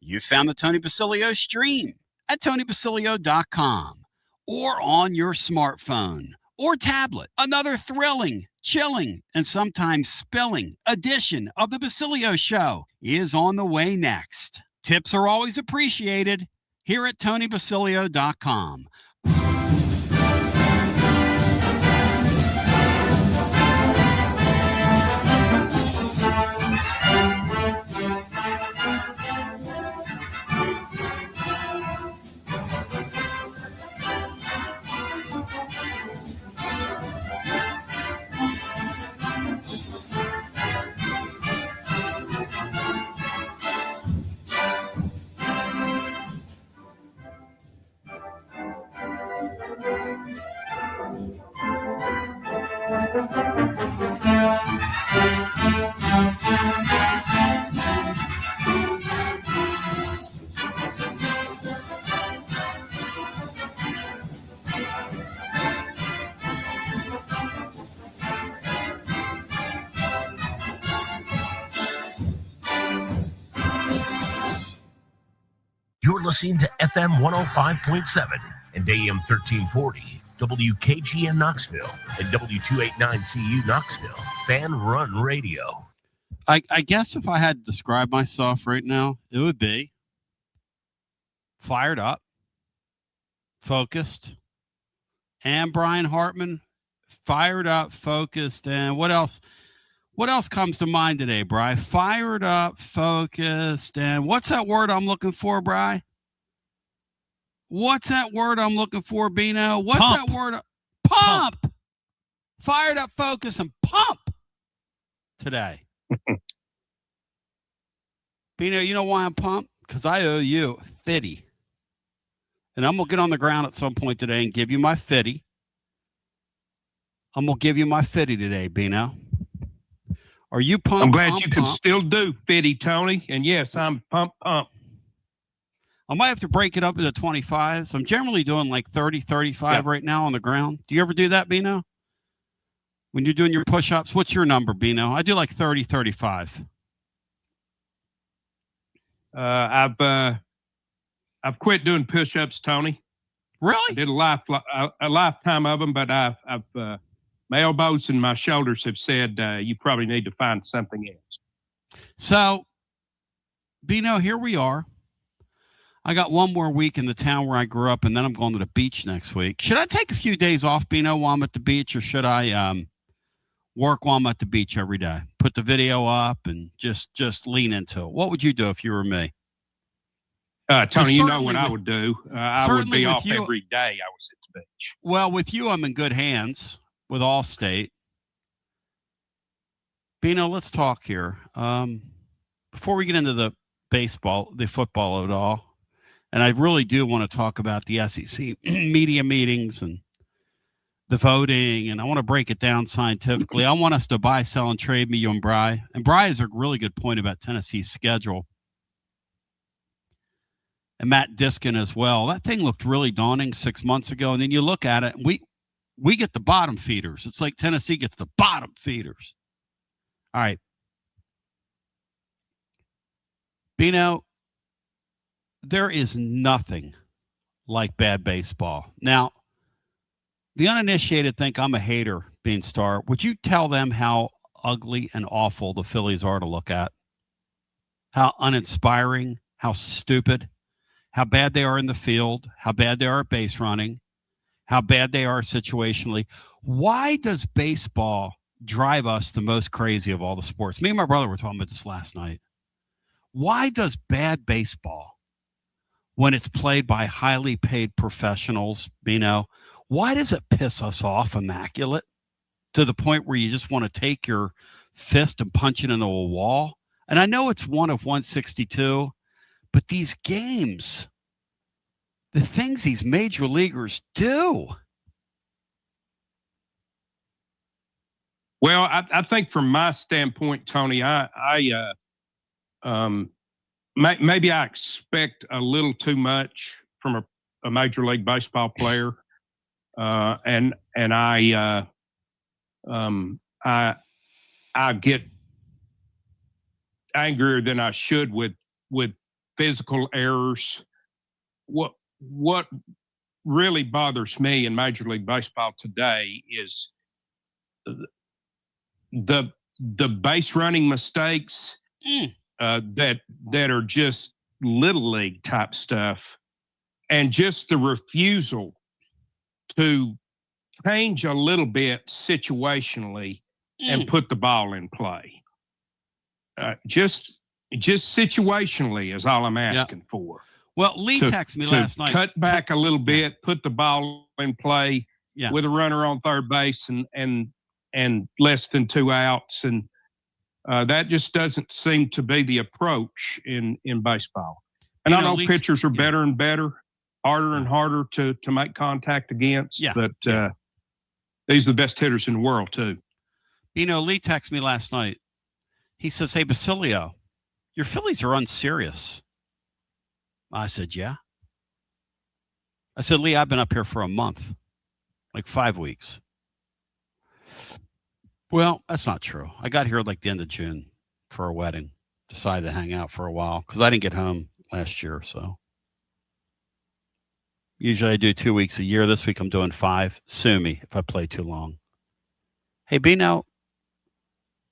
You found the Tony Basilio stream at TonyBasilio.com or on your smartphone or tablet. Another thrilling, chilling, and sometimes spilling edition of the Basilio Show is on the way next. Tips are always appreciated here at TonyBasilio.com. You're listening to FM 105.7 and AM 1340, WKGN Knoxville, and W289CU Knoxville, Fan Run Radio. I guess if I had to describe myself right now, it would be fired up, focused, and Brian Hartman, fired up, focused, and what else? What else comes to mind today, Bri? Fired up, focused, and what's that word I'm looking for, Bri? What's that word I'm looking for, Bino? What's Pump. that word? Pump. Fired up, focused, and pump today. Bino, you know why I'm pumped? Because I owe you 50. And I'm going to get on the ground at some point today and give you my 50. I'm going to give you my 50 today, Bino. Are you pumped? I'm glad you can still do 50, Tony. And yes, I'm pumped. I might have to break it up into 25. So I'm generally doing like 30, 35 right now on the ground. Do you ever do that, Bino? When you're doing your push-ups, what's your number, Bino? I do like 30, 35. I've quit doing push-ups, Tony. Really? I did a lifetime of them, but my elbows and my shoulders have said you probably need to find something else. So, Bino, here we are. I got one more week in the town where I grew up, and then I'm going to the beach next week. Should I take a few days off, Bino, while I'm at the beach, or should I work while I'm at the beach every day? Put the video up and just lean into it. What would you do if you were me? Tony, you know what I would do. I would be off every day I was at the beach. Well, with you, I'm in good hands with Allstate. Bino, let's talk here. Before we get into the football of it all, and I really do want to talk about the SEC media meetings and the voting, and I want to break it down scientifically. I want us to buy, sell, and trade me, you and Bri. And Bri has a really good point about Tennessee's schedule. And Matt Diskin as well. That thing looked really daunting 6 months ago, and then you look at it, and we get the bottom feeders. It's like Tennessee gets the bottom feeders. All right. Bino, there is nothing like bad baseball. Now, the uninitiated think I'm a hater, Beanstar. Would you tell them how ugly and awful the Phillies are to look at? How uninspiring, how stupid, how bad they are in the field, how bad they are at base running, how bad they are situationally. Why does baseball drive us the most crazy of all the sports? Me and my brother were talking about this last night. Why does bad baseball, when it's played by highly paid professionals, why does it piss us off immaculate to the point where you just want to take your fist and punch it into a wall? And I know it's 1 of 162, but these games, the things these major leaguers do. Well, I think from my standpoint, Tony, maybe I expect a little too much from a major league baseball player, and I get angrier than I should with physical errors. What really bothers me in Major League Baseball today is the base running mistakes that are just little league type stuff, and just the refusal to change a little bit situationally and put the ball in play. Just situationally is all I'm asking for. Well, Lee texted me last night. Cut back a little bit, put the ball in play with a runner on third base and less than 2 outs, and that just doesn't seem to be the approach in baseball. And I know pitchers are better and better, harder and harder to make contact against, but these are the best hitters in the world too. Lee texted me last night. He says, "Hey, Basilio, your Phillies are unserious." I said, "Yeah." I said, "Lee, I've been up here for a month, like 5 weeks." Well, that's not true. I got here like the end of June for a wedding. Decided to hang out for a while because I didn't get home last year. So usually I do 2 weeks a year. This week I'm doing 5. Sue me if I play too long. Hey, Bino,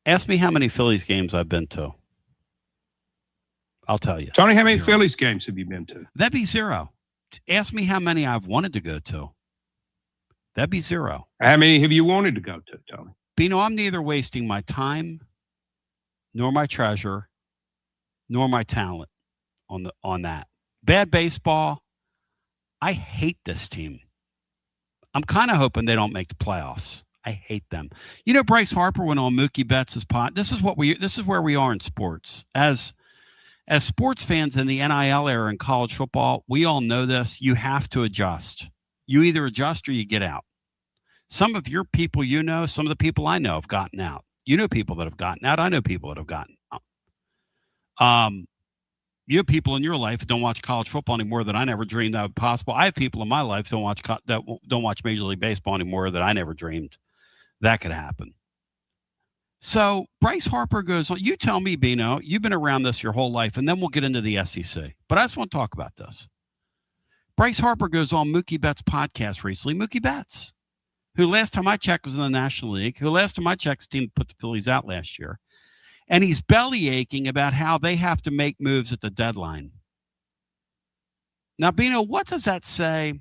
ask me how many Phillies games I've been to. I'll tell you. Tony, how many Phillies games have you been to? That'd be 0. Ask me how many I've wanted to go to. That'd be 0. How many have you wanted to go to, Tony? Bino, I'm neither wasting my time, nor my treasure, nor my talent on that. Bad baseball. I hate this team. I'm kind of hoping they don't make the playoffs. I hate them. Bryce Harper went on Mookie Betts' pot. This is where we are in sports. As sports fans in the NIL era in college football, we all know this. You have to adjust. You either adjust or you get out. Some of your people, some of the people I know have gotten out. You know people that have gotten out. I know people that have gotten out. You have people in your life that don't watch college football anymore that I never dreamed that would be possible. I have people in my life that don't watch Major League Baseball anymore that I never dreamed that could happen. So Bryce Harper goes on. You tell me, Bino, you've been around this your whole life, and then we'll get into the SEC. But I just want to talk about this. Bryce Harper goes on Mookie Betts' podcast recently. Mookie Betts, who last time I checked was in the National League, who last time I checked, his team put the Phillies out last year. And he's belly aching about how they have to make moves at the deadline. Now, Bino, what does that say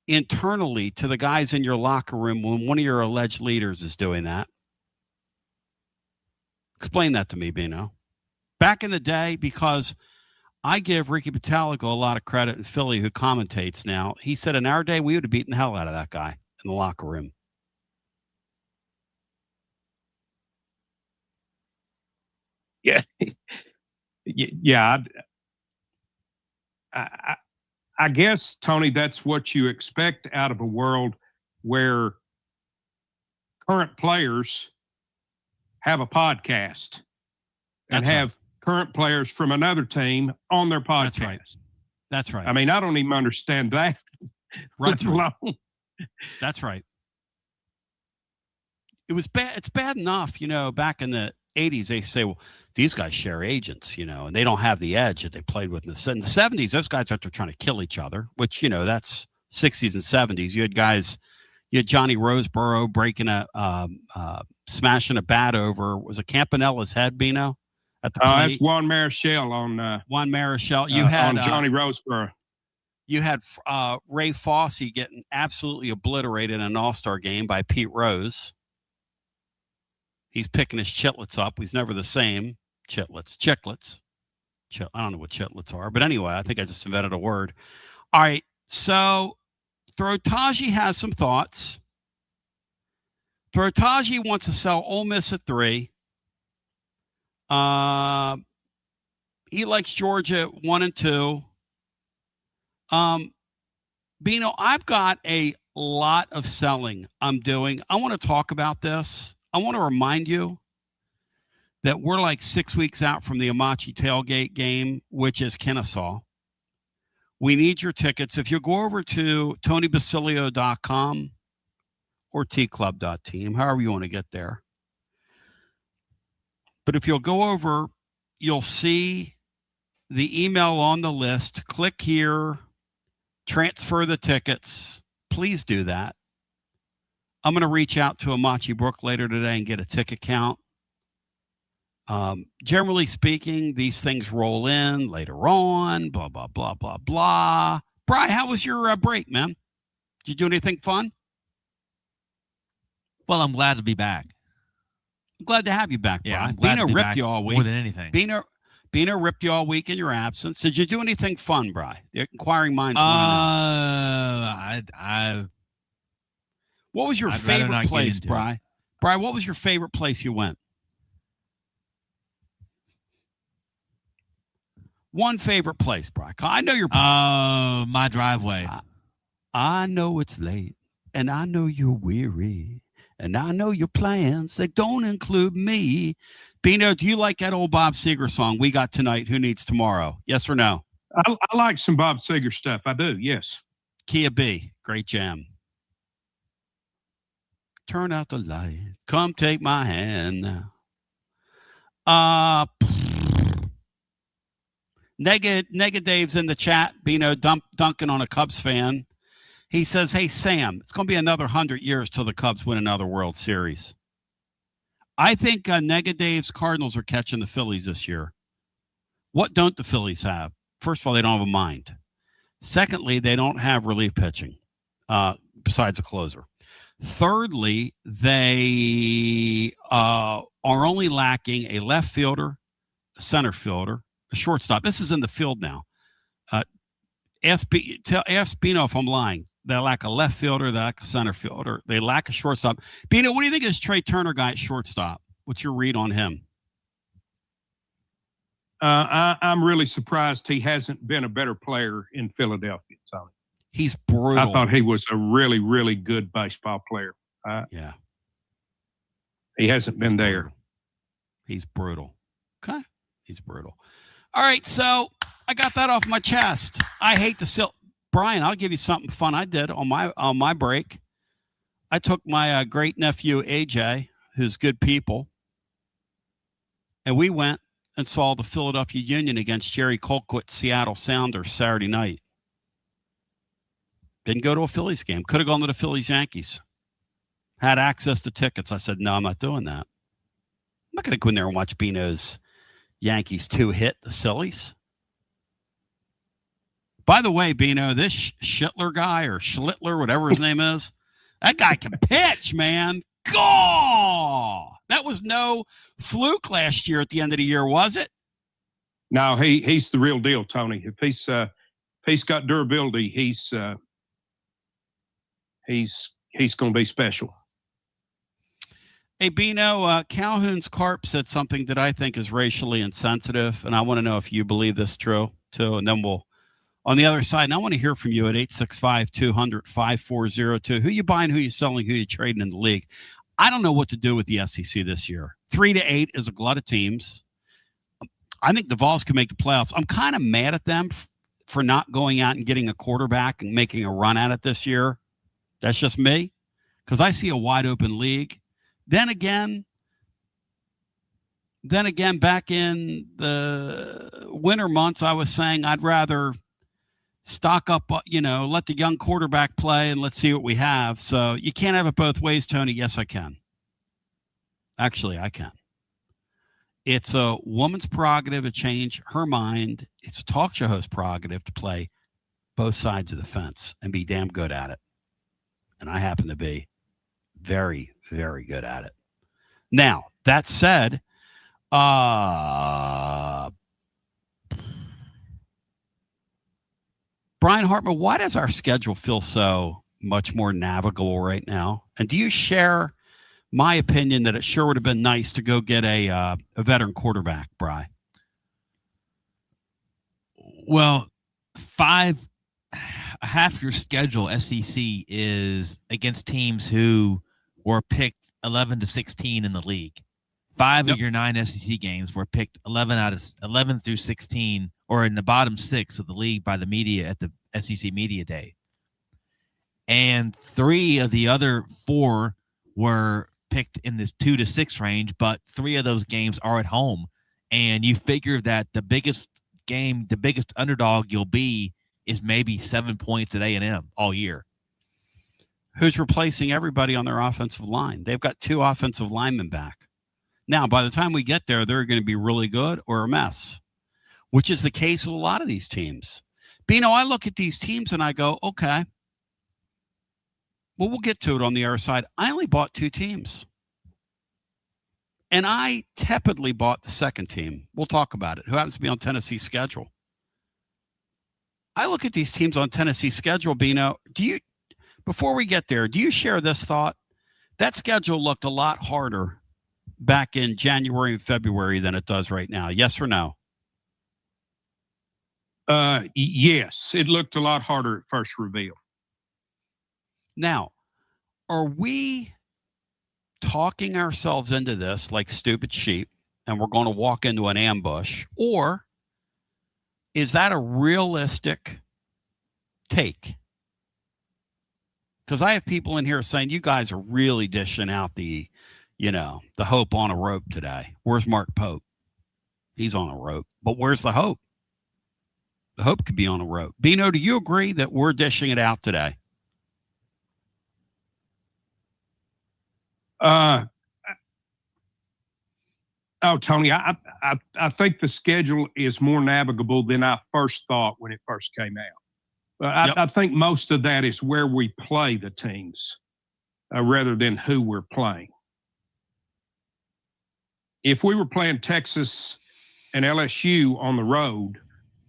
internally to the guys in your locker room when one of your alleged leaders is doing that? Explain that to me, Bino. Back in the day, because I give Ricky Patalico a lot of credit in Philly, who commentates now. He said in our day, we would have beaten the hell out of that guy in the locker room. Yeah. I guess, Tony, that's what you expect out of a world where current players have a podcast and have current players from another team on their podcast. That's right. I mean, I don't even understand that. That's right. It was bad. It's bad enough, back in the 80s, they say, well, these guys share agents, and they don't have the edge that they played with in the 70s. Those guys out there trying to kill each other, which, that's 60s and 70s. You had Johnny Roseboro breaking smashing a bat over, was it Campanella's head, Bino? At the plate? That's Juan Marichal on Juan Marichal. You had on Johnny Roseboro. You had Ray Fosse getting absolutely obliterated in an All-Star game by Pete Rose. He's picking his chitlets up. He's never the same. Chiclets. I don't know what chitlets are. But anyway, I think I just invented a word. All right. So Throtaji has some thoughts. Throtaji wants to sell Ole Miss at 3. He likes Georgia at 1 and 2. Bino, I've got a lot of selling I'm doing. I want to talk about this. I want to remind you that we're like 6 weeks out from the Amachi tailgate game, which is Kennesaw. We need your tickets. If you go over to TonyBasilio.com or tclub.team, however you want to get there. But if you'll go over, you'll see the email on the list. Click here, transfer the tickets. Please do that. I'm going to reach out to Amachi Brook later today and get a ticket count. Generally speaking, these things roll in later on, blah, blah, blah, blah, blah. Bri, how was your break, man? Did you do anything fun? Well, I'm glad to be back. I'm glad to have you back, Bri. Yeah, I'm glad to be ripped back you all week. more than anything. Bina ripped you all week in your absence. Did you do anything fun, Bri? The inquiring minds want to know. What was your favorite place, Bri? Bri, what was your favorite place you went? One favorite place, Bri. I know you're. My driveway. I know it's late, and I know you're weary, and I know your plans that don't include me. Bino, do you like that old Bob Seger song, We Got Tonight, Who Needs Tomorrow? Yes or no? I like some Bob Seger stuff. I do, yes. Kia B, great jam. Turn out the light. Come take my hand now. Nega Dave's in the chat. Bino dunking on a Cubs fan. He says, hey, Sam, it's going to be another 100 years till the Cubs win another World Series. I think Nega Dave's Cardinals are catching the Phillies this year. What don't the Phillies have? First of all, they don't have a mind. Secondly, they don't have relief pitching besides a closer. Thirdly, they are only lacking a left fielder, a center fielder, a shortstop. This is in the field now. Ask Bino if I'm lying. They lack a left fielder, they lack a center fielder, they lack a shortstop. Bino, what do you think of this Trey Turner guy at shortstop? What's your read on him? I'm really surprised he hasn't been a better player in Philadelphia, Tony. He's brutal. I thought he was a really, really good baseball player. Yeah. He hasn't been there. He's brutal. Okay. He's brutal. All right, so I got that off my chest. I hate to Brian, I'll give you something fun I did on my break. I took my great nephew AJ, who's good people, and we went and saw the Philadelphia Union against Jerry Colquitt's Seattle Sounders Saturday night. Didn't go to a Phillies game. Could have gone to the Phillies Yankees. Had access to tickets. I said, no, I'm not doing that. I'm not going to go in there and watch Bino's Yankees 2 hit the Sillies. By the way, Bino, this Schittler guy or Schlittler, whatever his name is, that guy can pitch, man. Gaw! That was no fluke last year at the end of the year, was it? No, he's the real deal, Tony. If he's got durability, he's going to be special. Hey, Bino, Calhoun's Carp said something that I think is racially insensitive, and I want to know if you believe this true, too, and then we'll on the other side, and I want to hear from you at 865-200-5402. Who you buying, who you selling, who you trading in the league? I don't know what to do with the SEC this year. 3-8 is a glut of teams. I think the Vols can make the playoffs. I'm kind of mad at them for not going out and getting a quarterback and making a run at it this year. That's just me, because I see a wide open league. Then again, back in the winter months, I was saying I'd rather stock up, let the young quarterback play and let's see what we have. So you can't have it both ways, Tony. Yes, I can. Actually, I can. It's a woman's prerogative to change her mind. It's a talk show host prerogative to play both sides of the fence and be damn good at it. And I happen to be very, very good at it. Now, that said, Brian Hartman, why does our schedule feel so much more navigable right now? And do you share my opinion that it sure would have been nice to go get a veteran quarterback, Bri? Well, half your schedule, SEC, is against teams who were picked 11 to 16 in the league. 5 of your 9 SEC games were picked 11 through 16, or in the bottom 6 of the league by the media at the SEC Media Day. And 3 of the other 4 were picked in this 2 to 6 range, but 3 of those games are at home. And you figure that the biggest game, the biggest underdog you'll be is maybe 7 points at A&M all year. Who's replacing everybody on their offensive line? They've got 2 offensive linemen back. Now, by the time we get there, they're going to be really good or a mess, which is the case with a lot of these teams. Bino, I look at these teams and I go, okay, well, we'll get to it on the other side. I only bought 2 teams. And I tepidly bought the second team. We'll talk about it, who happens to be on Tennessee's schedule. I look at these teams on Tennessee's schedule, Bino. Before we get there, do you share this thought? That schedule looked a lot harder back in January and February than it does right now. Yes or no? Yes, it looked a lot harder at first reveal. Now, are we talking ourselves into this like stupid sheep and we're going to walk into an ambush? Or is that a realistic take? Because I have people in here saying you guys are really dishing out the hope on a rope today. Where's Mark Pope? He's on a rope. But where's the hope? The hope could be on a rope. Bino, do you agree that we're dishing it out today? Tony, I think the schedule is more navigable than I first thought when it first came out. I think most of that is where we play the teams rather than who we're playing. If we were playing Texas and LSU on the road,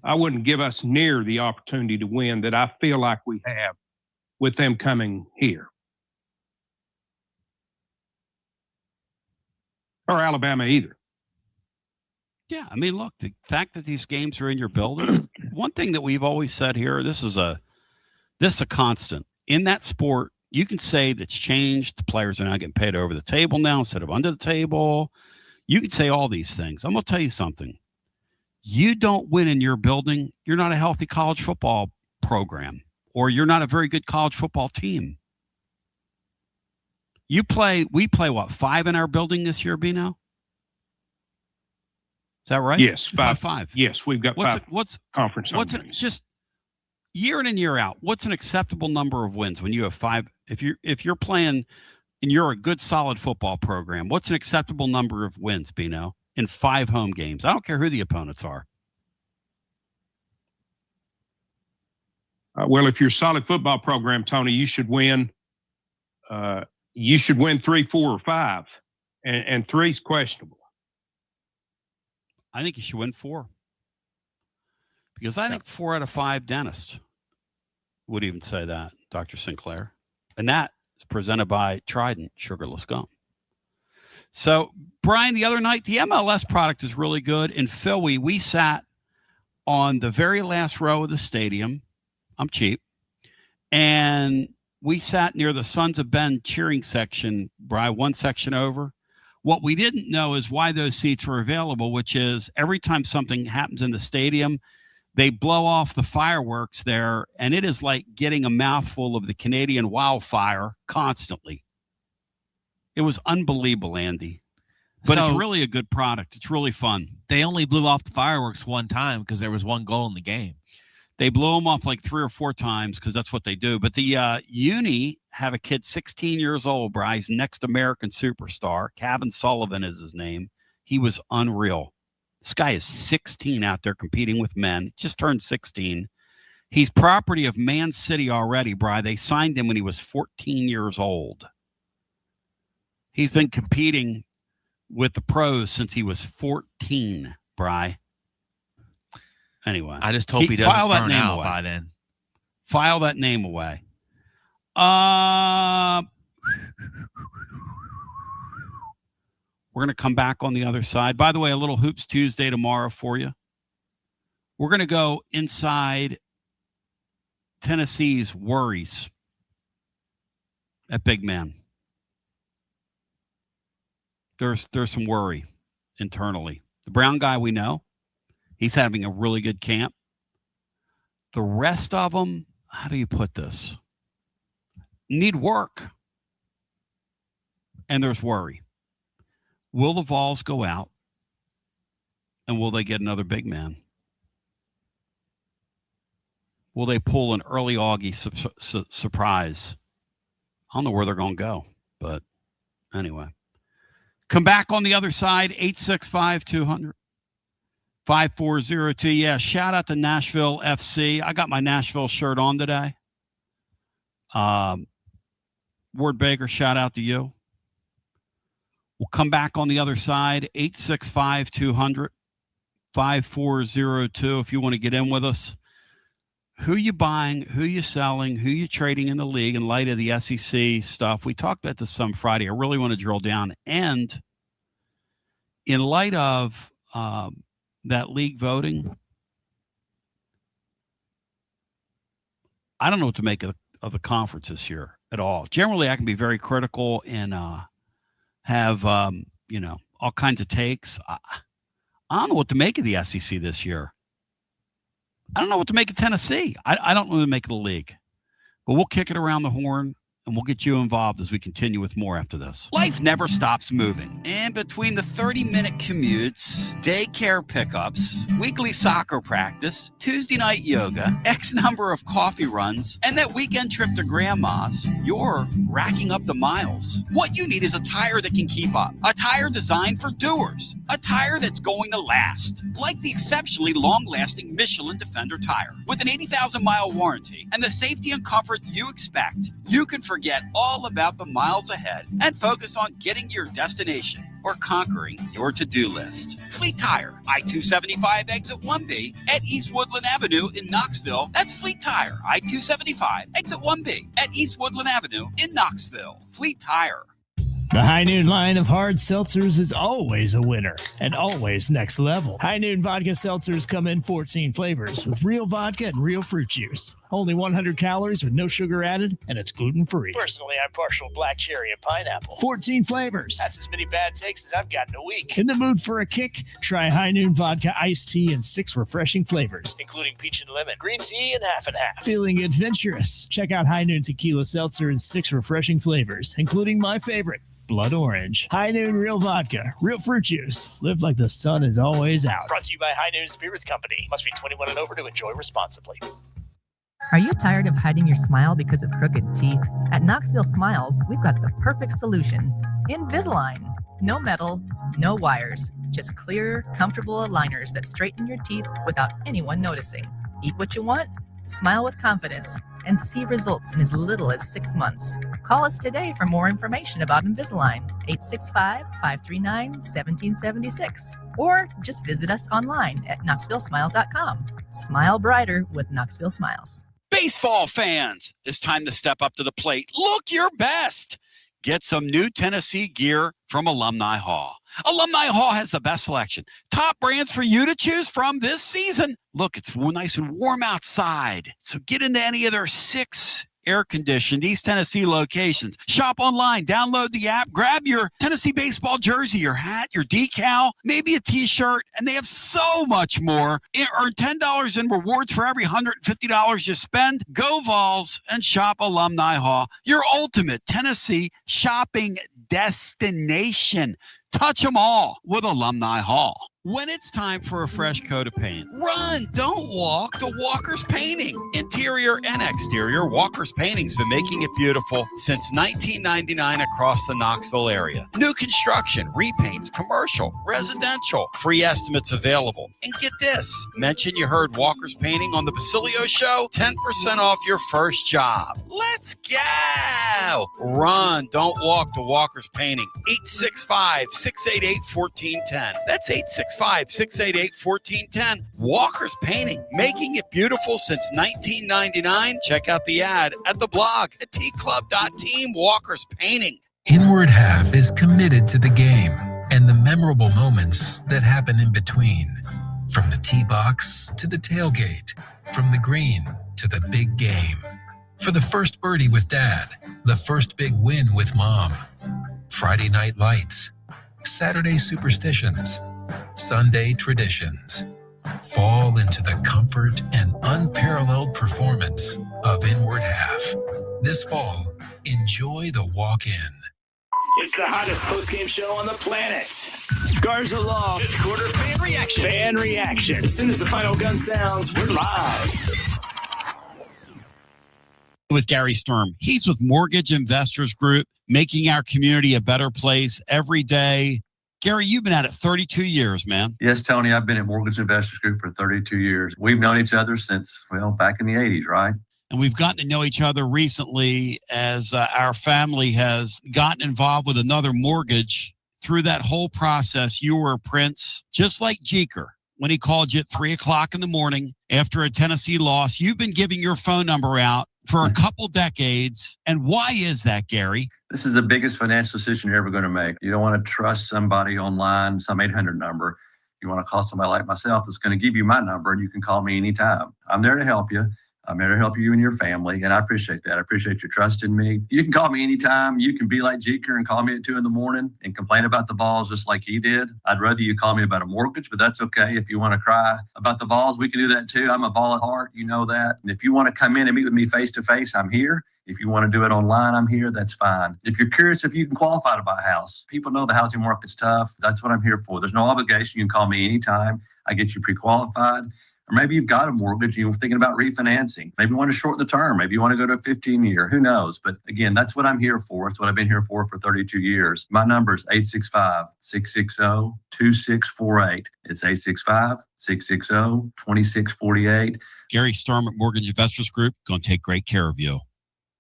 I wouldn't give us near the opportunity to win that I feel like we have with them coming here. Or Alabama either. Yeah, I mean, look, the fact that these games are in your building, one thing that we've always said here, this is a constant. In that sport, you can say that's changed. The players are now getting paid over the table now instead of under the table. You can say all these things. I'm going to tell you something. You don't win in your building, you're not a healthy college football program, or you're not a very good college football team. We play what, 5 in our building this year, Bino? Is that right? Yes, 5. Yes, we've got 5 conference home games. Just year in and year out, what's an acceptable number of wins when you have 5? If you're playing and you're a good, solid football program, what's an acceptable number of wins, Bino, in 5 home games? I don't care who the opponents are. Well, if you're a solid football program, Tony, you should win. You should win 3, 4, or 5, and 3's questionable. I think you should win 4. Because I think 4 out of 5 dentists would even say that, Dr. Sinclair. And that is presented by Trident Sugarless Gum. So, Brian, the other night, the MLS product is really good. In Philly, we sat on the very last row of the stadium. I'm cheap. And we sat near the Sons of Ben cheering section, Brian, one section over. What we didn't know is why those seats were available, which is every time something happens in the stadium, they blow off the fireworks there, and it is like getting a mouthful of the Canadian wildfire constantly. It was unbelievable, Andy. But it's really a good product. It's really fun. They only blew off the fireworks one time because there was 1 goal in the game. They blow them off like 3 or 4 times because that's what they do. But the Uni have a kid 16 years old, Bryce, next American superstar. Kevin Sullivan is his name. He was unreal. This guy is 16 out there competing with men. Just turned 16. He's property of Man City already, Bry. They signed him when he was 14 years old. He's been competing with the pros since he was 14, Bry. Anyway, I just hope he doesn't burn out by then. File that name away. We're going to come back on the other side. By the way, a little Hoops Tuesday tomorrow for you. We're going to go inside Tennessee's worries at big man. There's some worry internally. The Brown guy we know. He's having a really good camp. The rest of them, how do you put this? Need work. And there's worry. Will the Vols go out? And will they get another big man? will they pull an early Augie surprise? I don't know where they're going to go, but anyway. Come back on the other side, 865-200. 5402. Yeah, shout out to Nashville FC. I got my Nashville shirt on today. Ward Baker, shout out to you. We'll come back on the other side, 865-200. 5402 if you want to get in with us. Who you buying, who you selling, who you trading in the league in light of the SEC stuff. We talked about this some Friday. I really want to drill down. And in light of that league voting, I don't know what to make of the conference this year at all. Generally, I can be very critical and have, all kinds of takes. I don't know what to make of the SEC this year. I don't know what to make of Tennessee. I don't know what to make of the league. But we'll kick it around the horn, and we'll get you involved as we continue with more after this. Life never stops moving. And between the 30-minute commutes, daycare pickups, weekly soccer practice, Tuesday night yoga, X number of coffee runs, and that weekend trip to grandma's, you're racking up the miles. What you need is a tire that can keep up. A tire designed for doers. A tire that's going to last. Like the exceptionally long-lasting Michelin Defender tire. With an 80,000-mile warranty and the safety and comfort you expect, you can forget all about the miles ahead and focus on getting to your destination or conquering your to-do list. Fleet Tire, I-275 exit 1B at East Woodland Avenue in Knoxville. That's Fleet Tire, I-275 exit 1B at East Woodland Avenue in Knoxville. Fleet Tire. The High Noon line of hard seltzers is always a winner and always next level. High Noon vodka seltzers come in 14 flavors with real vodka and real fruit juice. Only 100 calories with no sugar added, and it's gluten-free. Personally, I'm partial black cherry and pineapple. 14 flavors. That's as many bad takes as I've got in a week. In the mood for a kick? Try High Noon vodka iced tea in 6 refreshing flavors, including peach and lemon, green tea, and half and half. Feeling adventurous? Check out High Noon tequila seltzer in 6 refreshing flavors, including my favorite, blood orange. High Noon real vodka, real fruit juice. Live like the sun is always out. Brought to you by High Noon Spirits Company. Must be 21 and over to enjoy responsibly. Are you tired of hiding your smile because of crooked teeth? At Knoxville Smiles, we've got the perfect solution. Invisalign. No metal, no wires. Just clear, comfortable aligners that straighten your teeth without anyone noticing. Eat what you want, smile with confidence, and see results in as little as 6 months. Call us today for more information about Invisalign, 865-539-1776. Or just visit us online at knoxvillesmiles.com. Smile brighter with Knoxville Smiles. Baseball fans, it's time to step up to the plate. Look your best. Get some new Tennessee gear from Alumni Hall. Alumni Hall has the best selection. Top brands for you to choose from this season. Look, it's nice and warm outside. So get into any of their 6 air-conditioned East Tennessee locations. Shop online, download the app, grab your Tennessee baseball jersey, your hat, your decal, maybe a t-shirt, and they have so much more. Earn $10 in rewards for every $150 you spend. Go Vols and shop Alumni Hall, your ultimate Tennessee shopping destination. Touch them all with Alumni Hall. When it's time for a fresh coat of paint, run, don't walk to Walker's Painting. Interior and exterior, Walker's Painting's been making it beautiful since 1999 across the Knoxville area. New construction, repaints, commercial, residential, free estimates available. And get this, mention you heard Walker's Painting on the Basilio show, 10% off your first job. Let's go! Run, don't walk to Walker's Painting. 865-688-1410. That's 865-688-1410. Walker's Painting, making it beautiful since 1999. Check out the ad at the blog at tclub.team. Walker's Painting. Inward Half is committed to the game and the memorable moments that happen in between. From the tee box to the tailgate, from the green to the big game. For the first birdie with Dad, the first big win with Mom. Friday night lights, Saturday superstitions, Sunday traditions. Fall into the comfort and unparalleled performance of Inward Half. This fall, enjoy the walk-in. It's the hottest post-game show on the planet. Garza Law. Fifth quarter fan reaction. Fan reaction. As soon as the final gun sounds, we're live. with Gary Sturm. He's with Mortgage Investors Group, making our community a better place every day. Gary, you've been at it 32 years, man. Yes, Tony, I've been at Mortgage Investors Group for 32 years. We've known each other since, back in the 80s, right? And we've gotten to know each other recently as our family has gotten involved with another mortgage. Through that whole process, you were a prince, just like Jeker. When he called you at 3 o'clock in the morning after a Tennessee loss, you've been giving your phone number out for a couple decades. And why is that, Gary? This is the biggest financial decision you're ever going to make. You don't want to trust somebody online, some 800 number. You want to call somebody like myself that's going to give you my number, and you can call me anytime. I'm there to help you. I'm here to help you and your family, and I appreciate that. I appreciate your trust in me. You can call me anytime. You can be like Jeker and call me at 2 a.m. and complain about the Vols just like he did. I'd rather you call me about a mortgage, but that's okay. If you want to cry about the Vols, we can do that too. I'm a Vol at heart. You know that. And if you want to come in and meet with me face-to-face, I'm here. If you want to do it online, I'm here. That's fine. If you're curious if you can qualify to buy a house, people know the housing market's tough. That's what I'm here for. There's no obligation. You can call me anytime. I get you pre-qualified. Or maybe you've got a mortgage and you're thinking about refinancing. Maybe you want to shorten the term. Maybe you want to go to a 15-year. Who knows? But again, that's what I'm here for. It's what I've been here for 32 years. My number is 865-660-2648. It's 865-660-2648. Gary Sturm at Mortgage Investors Group, going to take great care of you.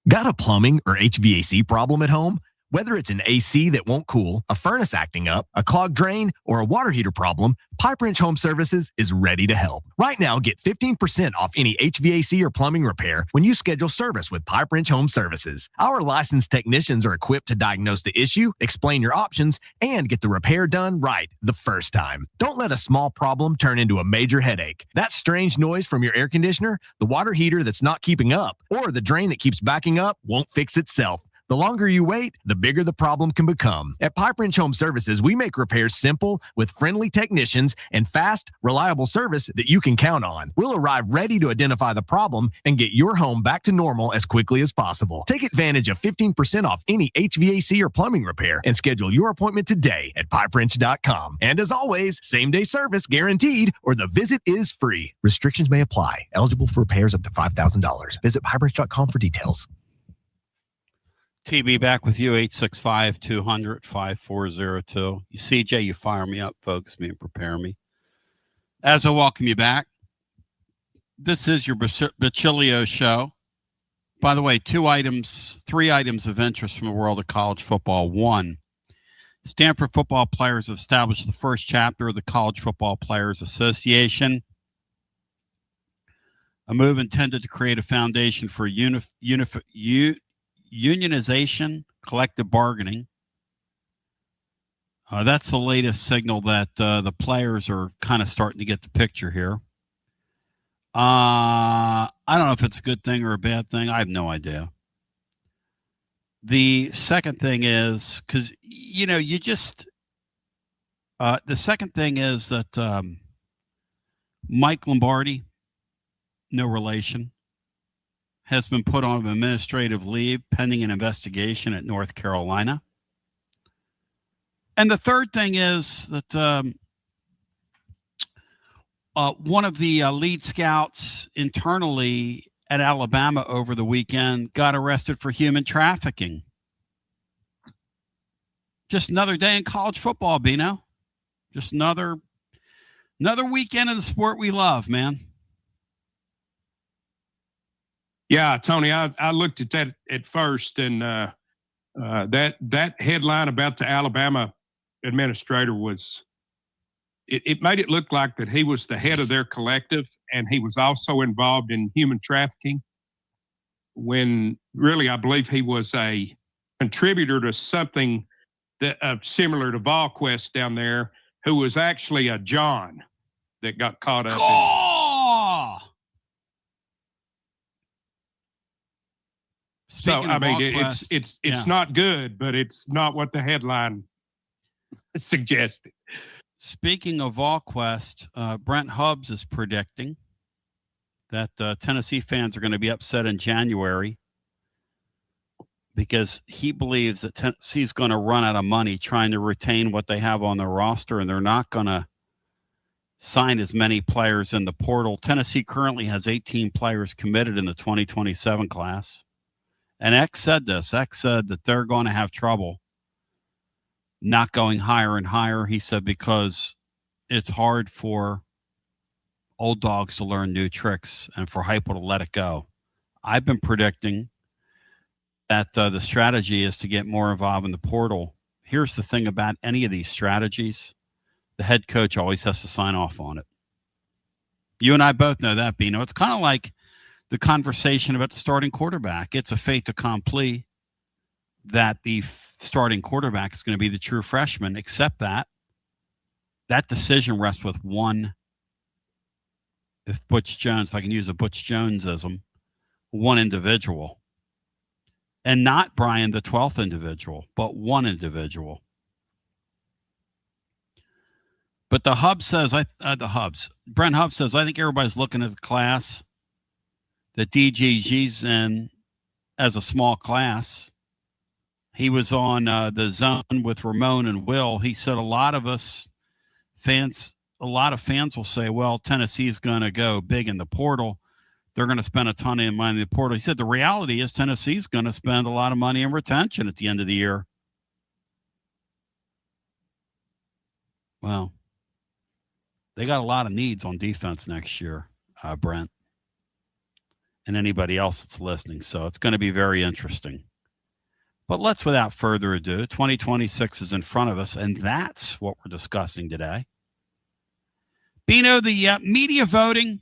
Got a plumbing or HVAC problem at home? Whether it's an AC that won't cool, a furnace acting up, a clogged drain, or a water heater problem, Pipe Wrench Home Services is ready to help. Right now, get 15% off any HVAC or plumbing repair when you schedule service with Pipe Wrench Home Services. Our licensed technicians are equipped to diagnose the issue, explain your options, and get the repair done right the first time. Don't let a small problem turn into a major headache. That strange noise from your air conditioner, the water heater that's not keeping up, or the drain that keeps backing up won't fix itself. The longer you wait, the bigger the problem can become. At Pipe Wrench Home Services, we make repairs simple with friendly technicians and fast, reliable service that you can count on. We'll arrive ready to identify the problem and get your home back to normal as quickly as possible. Take advantage of 15% off any HVAC or plumbing repair and schedule your appointment today at pipewrench.com. And as always, same-day service guaranteed or the visit is free. Restrictions may apply. Eligible for repairs up to $5,000. Visit pipewrench.com for details. TB back with you, 865-200-5402. You CJ, you fire me up, focus me, and prepare me. As I welcome you back, this is your Basilio show. By the way, 3 items of interest from the world of college football. 1, Stanford football players have established the first chapter of the College Football Players Association, a move intended to create a foundation for unionization, collective bargaining. That's the latest signal that the players are kind of starting to get the picture here. I don't know if it's a good thing or a bad thing. I have no idea. The second thing is, because, the second thing is that Mike Lombardi, no relation, has been put on administrative leave pending an investigation at North Carolina. And the third thing is that one of the lead scouts internally at Alabama over the weekend got arrested for human trafficking. Just another day in college football, Bino. Just another weekend of the sport we love, man. Yeah, Tony, I looked at that at first, and that headline about the Alabama administrator was, it made it look like that he was the head of their collective, and he was also involved in human trafficking, when really I believe he was a contributor to something that similar to VolQuest down there, who was actually a John that got caught up in. Speaking it's not good, but it's not what the headline suggested. Speaking of VolQuest, Brent Hubbs is predicting that Tennessee fans are going to be upset in January because he believes that Tennessee's going to run out of money trying to retain what they have on their roster, and they're not going to sign as many players in the portal. Tennessee currently has 18 players committed in the 2027 class. And X said this. X said that they're going to have trouble not going higher and higher. He said because it's hard for old dogs to learn new tricks and for Heupel to let it go. I've been predicting that the strategy is to get more involved in the portal. Here's the thing about any of these strategies. The head coach always has to sign off on it. You and I both know that, Bino. It's kind of like the conversation about the starting quarterback. It's a fait accompli that the starting quarterback is going to be the true freshman, except that decision rests with one, if I can use a Butch Jonesism, one individual. And not, Brian, the 12th individual, but one individual. But the Hub says, Brent Hub says, I think everybody's looking at the class that DGG's in as a small class. He was on the Zone with Ramon and Will. He said a lot of fans will say, well, Tennessee's going to go big in the portal. They're going to spend a ton of money in the portal. He said the reality is Tennessee's going to spend a lot of money in retention at the end of the year. Well, they got a lot of needs on defense next year, Brent, and anybody else that's listening. So it's going to be very interesting. But let's, without further ado, 2026 is in front of us, and that's what we're discussing today. Bino, the media voting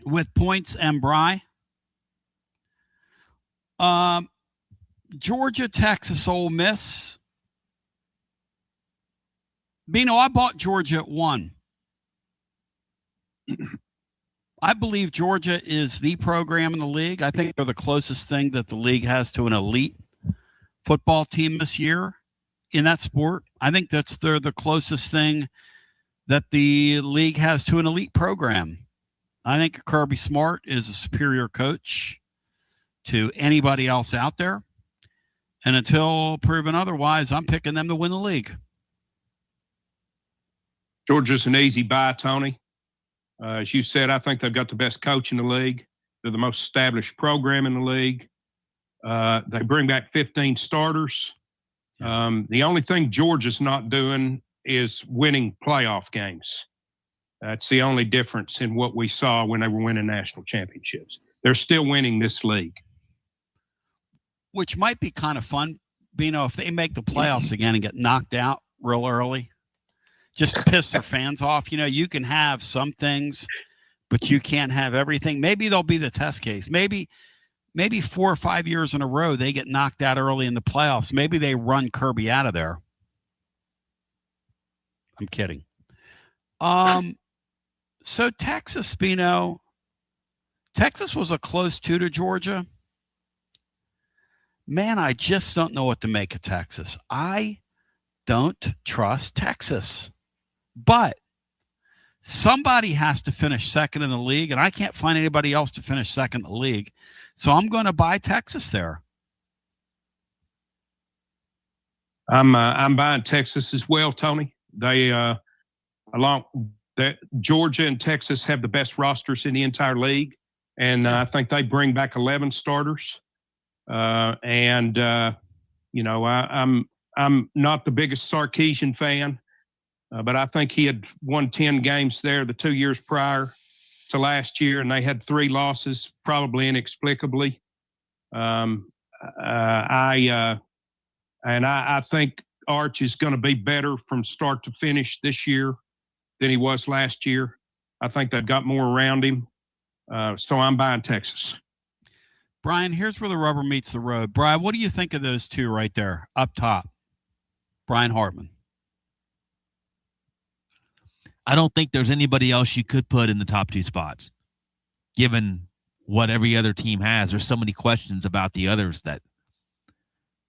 with points and Bry. Georgia, Texas, Ole Miss. Bino, I bought Georgia at 1. I believe Georgia is the program in the league. I think they're the closest thing that the league has to an elite football team this year in that sport. I think they're the closest thing that the league has to an elite program. I think Kirby Smart is a superior coach to anybody else out there. And until proven otherwise, I'm picking them to win the league. Georgia's an easy buy, Tony. As you said, I think they've got the best coach in the league. They're the most established program in the league. They bring back 15 starters. The only thing Georgia's not doing is winning playoff games. That's the only difference in what we saw when they were winning national championships. They're still winning this league. Which might be kind of fun, Bino, if they make the playoffs again and get knocked out real early. Just piss their fans off. You know, you can have some things, but you can't have everything. Maybe they'll be the test case. Maybe 4 or 5 years in a row they get knocked out early in the playoffs. Maybe they run Kirby out of there. I'm kidding. So Texas, Bino. Texas was a close 2 to Georgia. Man, I just don't know what to make of Texas. I don't trust Texas. But somebody has to finish second in the league, and I can't find anybody else to finish second in the league. So I'm going to buy Texas there. I'm buying Texas as well, Tony. They Georgia and Texas have the best rosters in the entire league, and I think they bring back 11 starters. I'm not the biggest Sarkisian fan. But I think he had won 10 games there the 2 years prior to last year, and they had 3 losses, probably inexplicably. I think Arch is going to be better from start to finish this year than he was last year. I think they've got more around him. So I'm buying Texas. Brian, here's where the rubber meets the road. Brian, what do you think of those two right there up top? Brian Hartman. I don't think there's anybody else you could put in the top 2 spots, given what every other team has. There's so many questions about the others that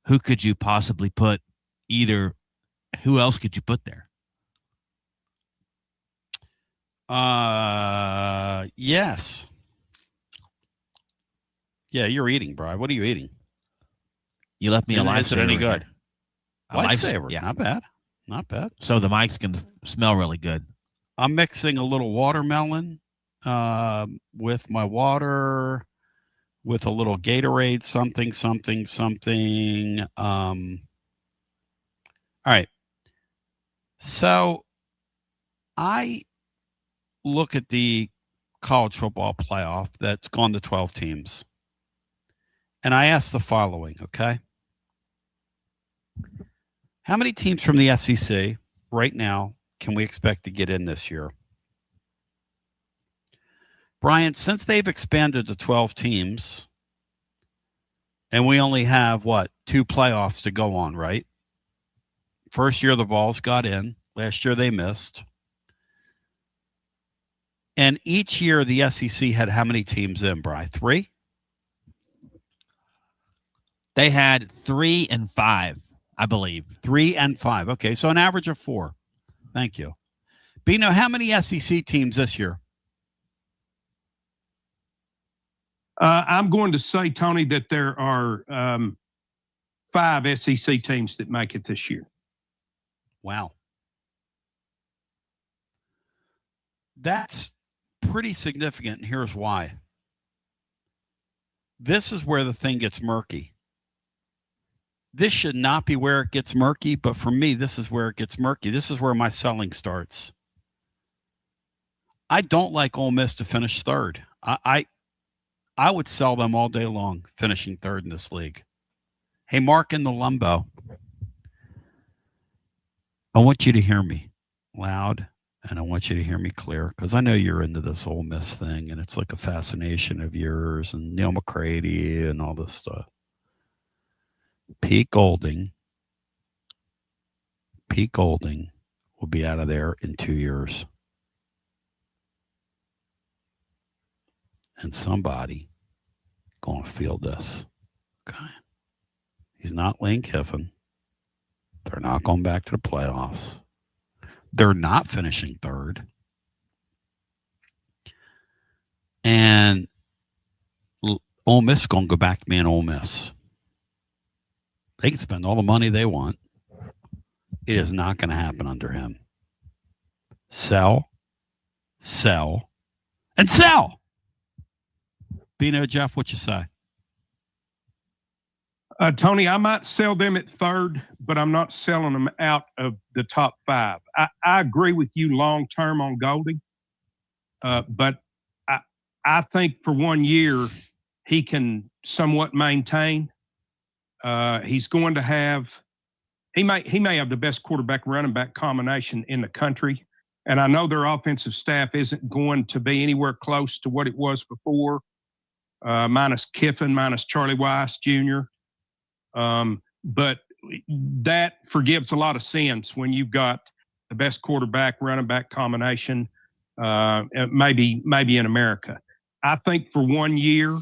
who could you possibly put who else could you put there? Yes. Yeah, you're eating, Brian. What are you eating? You left me a lifesaver. Is it any good? A lifesaver. Yeah. Not bad. Not bad. So the mic's going to smell really good. I'm mixing a little watermelon with my water with a little Gatorade, something. All right. So I look at the college football playoff that's gone to 12 teams. And I ask the following, okay? How many teams from the SEC right now can we expect to get in this year? Brian, since they've expanded to 12 teams, and we only have, 2 playoffs to go on, right? First year the Vols got in. Last year they missed. And each year the SEC had how many teams in, Bri? 3? They had 3 and 5, I believe. 3 and 5. Okay, so an average of 4. Thank you. Bino, how many SEC teams this year? I'm going to say, Tony, that there are 5 SEC teams that make it this year. Wow. That's pretty significant, and here's why. This is where the thing gets murky. This should not be where it gets murky, but for me, this is where it gets murky. This is where my selling starts. I don't like Ole Miss to finish third. I would sell them all day long, finishing third in this league. Hey, Mark in the Lumbo, I want you to hear me loud, and I want you to hear me clear, because I know you're into this Ole Miss thing, and it's like a fascination of yours, and Neil McCready and all this stuff. Pete Golding will be out of there in 2 years. And somebody going to feel this. Okay. He's not Lane Kiffin. They're not going back to the playoffs. They're not finishing third. And Ole Miss is going to go back to being Ole Miss. They can spend all the money they want. It is not going to happen under him. Sell, and sell. Bino, Jeff, what you say? Tony, I might sell them at third, but I'm not selling them out of the top 5. I agree with you long term on Golding, but I think for 1 year he can somewhat maintain. He's going to have he may have the best quarterback running back combination in the country, and I know their offensive staff isn't going to be anywhere close to what it was before, minus Kiffin, minus Charlie Weiss Jr. But that forgives a lot of sins when you've got the best quarterback running back combination, maybe in America. I think for 1 year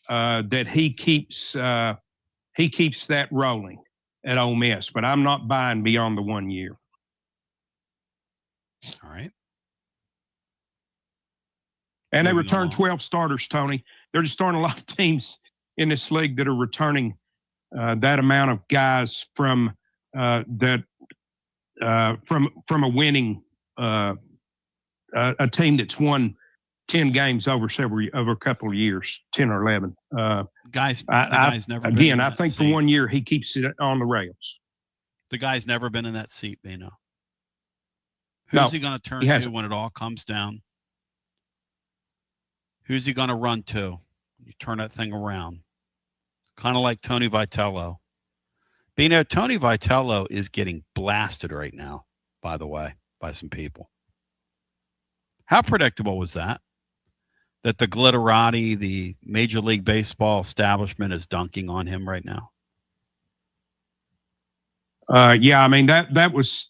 that he keeps that rolling at Ole Miss, but I'm not buying beyond the 1 year. All right. And they return 12 starters, Tony. They're just starting a lot of teams in this league that are returning that amount of guys from a winning a team that's won 10 games over a couple of years, 10 or 11. Guy's never again, been in I that think seat. for 1 year he keeps it on the rails. The guy's never been in that seat, Bino. No, Who's he going to turn to when it all comes down? Who's he going to run to? You turn that thing around. Kind of like Tony Vitello. Bino, Tony Vitello is getting blasted right now, by the way, by some people. How predictable was that? That the glitterati, the Major League Baseball establishment is dunking on him right now? Yeah, I mean that was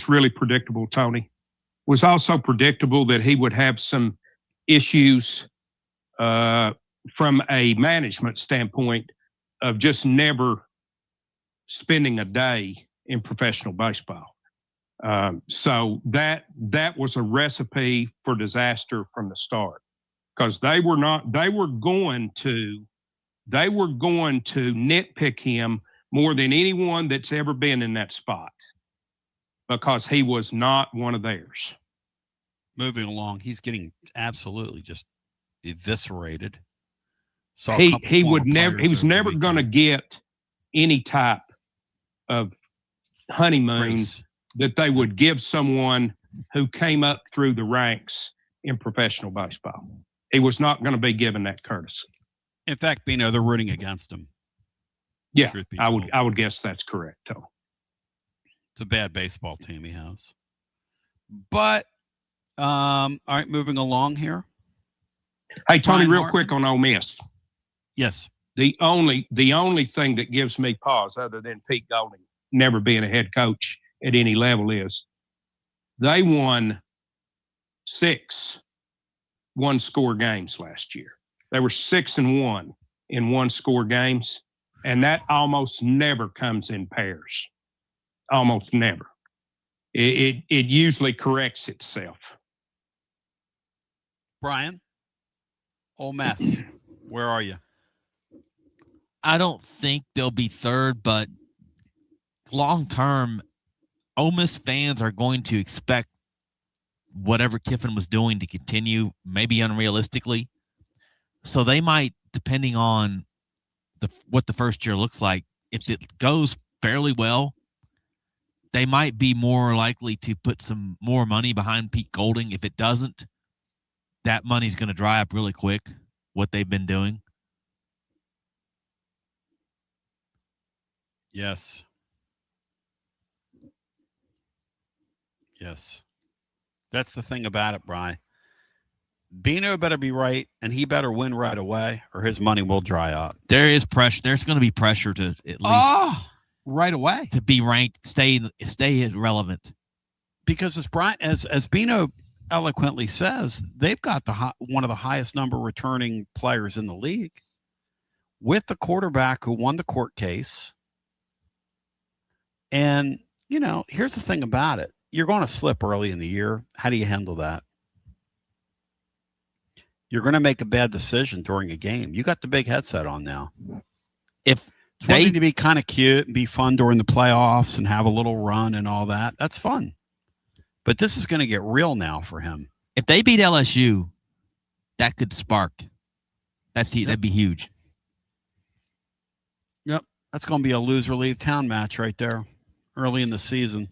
really predictable, Tony. It was also predictable that he would have some issues from a management standpoint of just never spending a day in professional baseball. So that was a recipe for disaster from the start, because they were going to nitpick him more than anyone that's ever been in that spot, because he was not one of theirs. Moving along, he's getting absolutely just eviscerated. he was never going to get any type of honeymoon Grace. that they would give someone who came up through the ranks in professional baseball. He was not going to be given that courtesy. In fact, Bino, they're rooting against him. Yeah, I would guess that's correct, too. It's a bad baseball team he has. But, all right, moving along here. Hey, Tony, Brian real Hartman. quick on Ole Miss. Yes. The only thing that gives me pause, other than Pete Golding never being a head coach at any level, is they won 6 one-score games last year. They were 6-1 in one-score games, and that almost never comes in pairs. Almost never. It usually corrects itself. Brian, Ole Miss, where are you? I don't think they'll be third, but long term, Ole Miss fans are going to expect whatever Kiffin was doing to continue, maybe unrealistically. So they might, depending on what the first year looks like, if it goes fairly well, they might be more likely to put some more money behind Pete Golding. If it doesn't, that money's going to dry up really quick, what they've been doing. Yes. Yes. That's the thing about it, Brian. Bino better be right, and he better win right away, or his money will dry up. There is pressure. There's going to be pressure to at least right away to be ranked, stay relevant. Because as Bino eloquently says, they've got one of the highest number returning players in the league, with the quarterback who won the court case. And here's the thing about it: you're going to slip early in the year. How do you handle that? You're going to make a bad decision during a game. You got the big headset on now. If it's one thing to be kind of cute and be fun during the playoffs and have a little run and all that, that's fun. But this is going to get real now for him. If they beat LSU, that could spark. That'd be huge. Yep, that's going to be a loser leave town match right there, early in the season.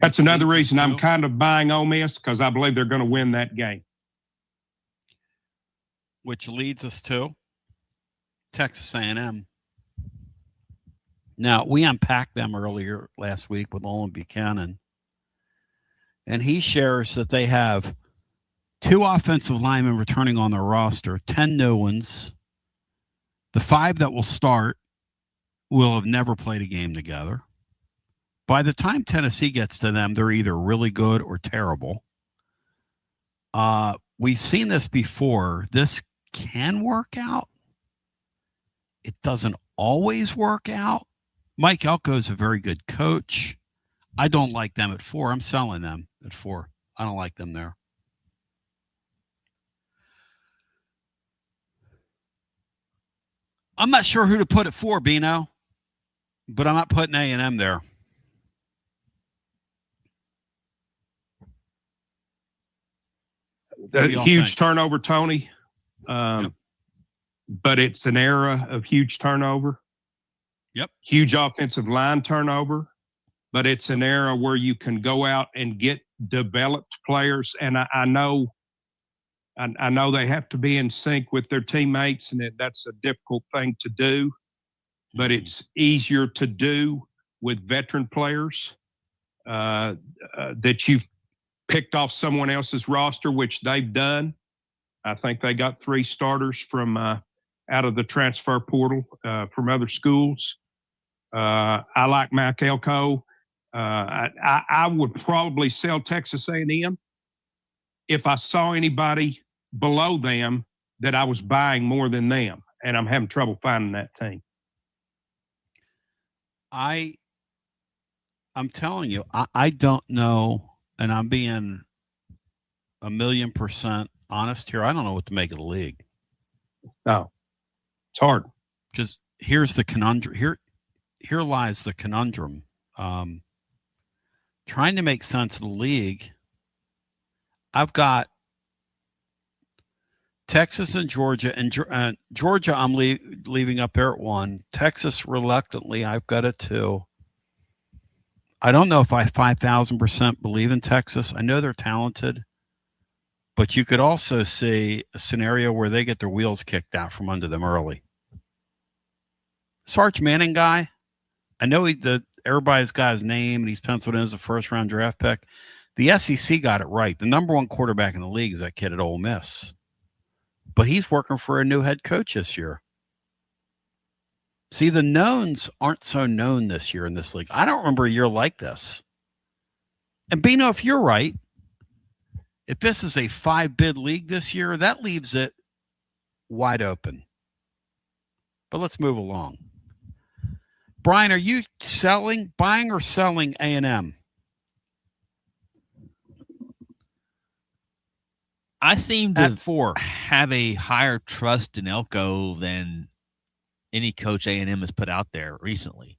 That's another reason I'm kind of buying Ole Miss, because I believe they're going to win that game. Which leads us to Texas A&M. Now, we unpacked them earlier last week with Olin Buchanan, and he shares that they have 2 offensive linemen returning on their roster, 10 new ones. The 5 that will start will have never played a game together. By the time Tennessee gets to them, they're either really good or terrible. We've seen this before. This can work out. It doesn't always work out. Mike Elko is a very good coach. I don't like them at 4. I'm selling them at 4. I don't like them there. I'm not sure who to put at 4, Bino, but I'm not putting A&M there. A huge turnover, Tony. But it's an era of huge turnover. Yep. Huge offensive line turnover. But it's an era where you can go out and get developed players. And I know they have to be in sync with their teammates, and that's a difficult thing to do. But it's easier to do with veteran players that you've picked off someone else's roster, which they've done. I think they got 3 starters from out of the transfer portal from other schools. I like Mike Elko. I would probably sell Texas A&M if I saw anybody below them that I was buying more than them, and I'm having trouble finding that team. I'm telling you, I don't know, and I'm being 1,000,000% honest here. I don't know what to make of the league. No, it's hard. Because here's the conundrum. Here lies the conundrum. Trying to make sense of the league. I've got Texas and Georgia, and Georgia I'm leaving up there at 1. Texas, reluctantly, I've got a 2. I don't know if I 5,000% believe in Texas. I know they're talented, but you could also see a scenario where they get their wheels kicked out from under them early. Sarge Manning guy, I know everybody's got his name, and he's penciled in as a first-round draft pick. The SEC got it right. The number 1 quarterback in the league is that kid at Ole Miss. But he's working for a new head coach this year. See, the knowns aren't so known this year in this league. I don't remember a year like this. And Bino, if you're right, if this is a 5-bid league this year, that leaves it wide open. But let's move along. Brian, are you buying or selling A&M? I seem to have a higher trust in Elko than any coach A&M has put out there recently.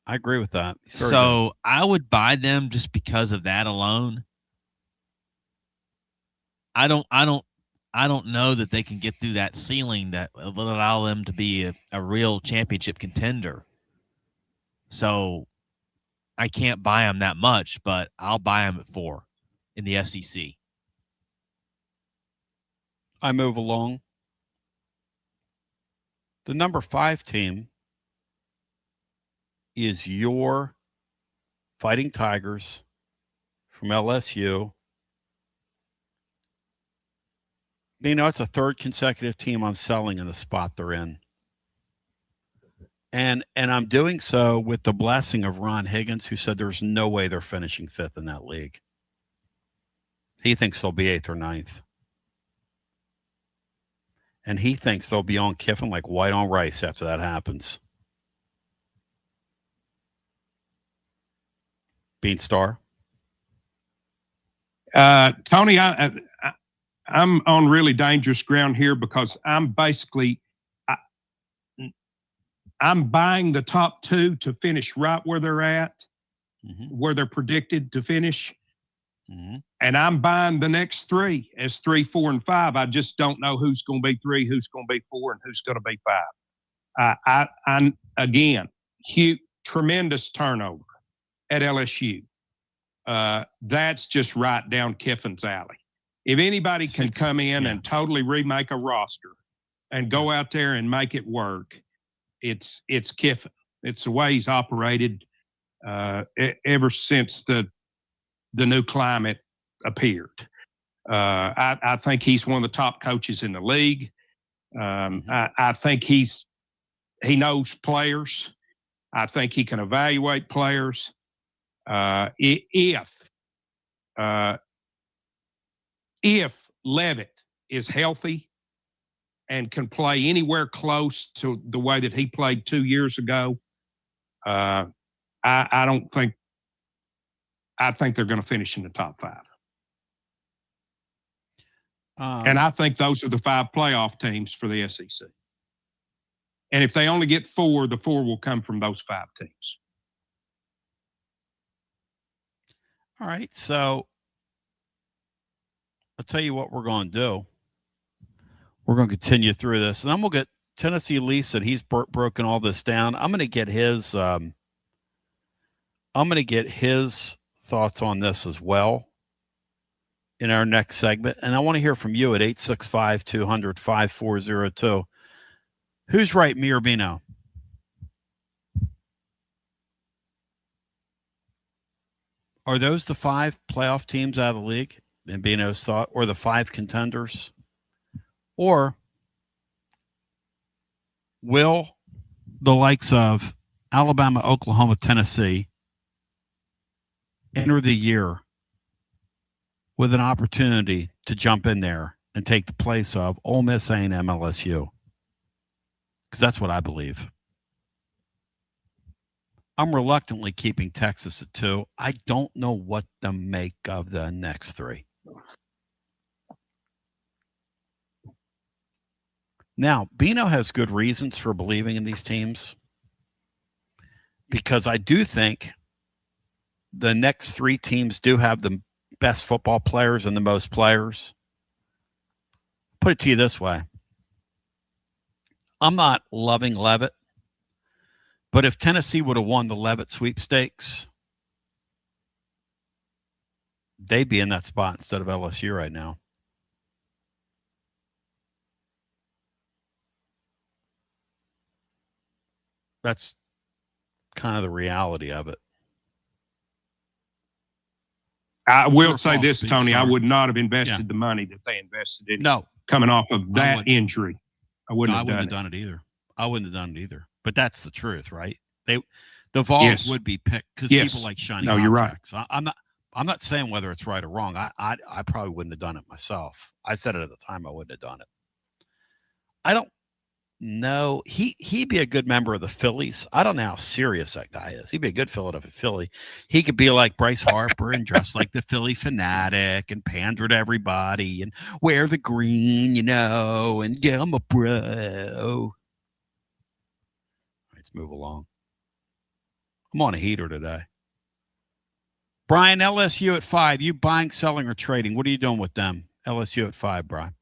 I agree with that. So good. I would buy them just because of that alone. I don't know that they can get through that ceiling that will allow them to be a real championship contender. So I can't buy them that much, but I'll buy them at 4 in the SEC. I move along. The number 5 team is your Fighting Tigers from LSU. It's a 3rd consecutive team I'm selling in the spot they're in. And I'm doing so with the blessing of Ron Higgins, who said there's no way they're finishing 5th in that league. He thinks they'll be 8th or 9th. And he thinks they'll be on Kiffin like white on rice after that happens. Beanstar? Tony, I'm on really dangerous ground here because I'm basically I'm buying the top 2 to finish right where they're at, where they're predicted to finish. And I'm buying the next 3 as 3, 4, and 5. I just don't know who's going to be 3, who's going to be 4, and who's going to be 5. I'm again, tremendous turnover at LSU. That's just right down Kiffin's alley. If anybody can come in and totally remake a roster and go out there and make it work, it's Kiffin. It's the way he's operated ever since the new climate appeared. I think he's one of the top coaches in the league. I think he knows players. I think he can evaluate players. If Leavitt is healthy and can play anywhere close to the way that he played 2 years ago, I think they're going to finish in the top 5. And I think those are the 5 playoff teams for the SEC. And if they only get 4, the 4 will come from those 5 teams. All right. So I'll tell you what we're going to do. We're going to continue through this. And then we'll get Tennessee Lee said he's broken all this down. I'm going to get his thoughts on this as well in our next segment. And I want to hear from you at 865-200-5402. Who's right, me or Bino? Are those the 5 playoff teams out of the league in Bino's thought, or the 5 contenders? Or will the likes of Alabama, Oklahoma, Tennessee enter the year with an opportunity to jump in there and take the place of Ole Miss, A&M, LSU? Because that's what I believe. I'm reluctantly keeping Texas at 2. I don't know what to make of the next 3. Now, Bino has good reasons for believing in these teams, because I do think the next 3 teams do have the best football players and the most players. Put it to you this way. I'm not loving Levitt, but if Tennessee would have won the Levitt sweepstakes, they'd be in that spot instead of LSU right now. That's kind of the reality of it. I will say this, Tony. I would not have invested the money that they invested in. No. Coming off of that injury. I wouldn't have done it either. I wouldn't have done it either. But that's the truth, right? The Vols would be picked because people like shiny objects. You're right. I'm not saying whether it's right or wrong. I probably wouldn't have done it myself. I said it at the time I wouldn't have done it. I don't know. He'd be a good member of the Phillies. I don't know how serious that guy is. He'd be a good Philadelphia Philly. He could be like Bryce Harper and dress like the Philly fanatic and pander to everybody and wear the green, and yeah, I'm a bro. Let's move along. I'm on a heater today. Brian, LSU at 5. You buying, selling, or trading? What are you doing with them? LSU at 5, Brian.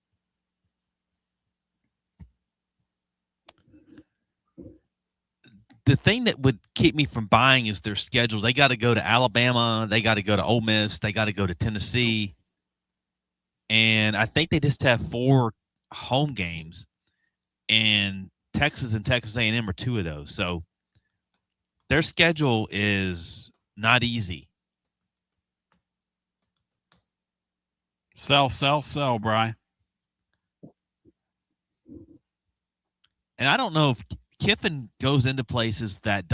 The thing that would keep me from buying is their schedules. They got to go to Alabama. They got to go to Ole Miss. They got to go to Tennessee. And I think they just have 4 home games. And Texas A&M are 2 of those. So their schedule is not easy. Sell, Brian. And I don't know if Kiffin goes into places that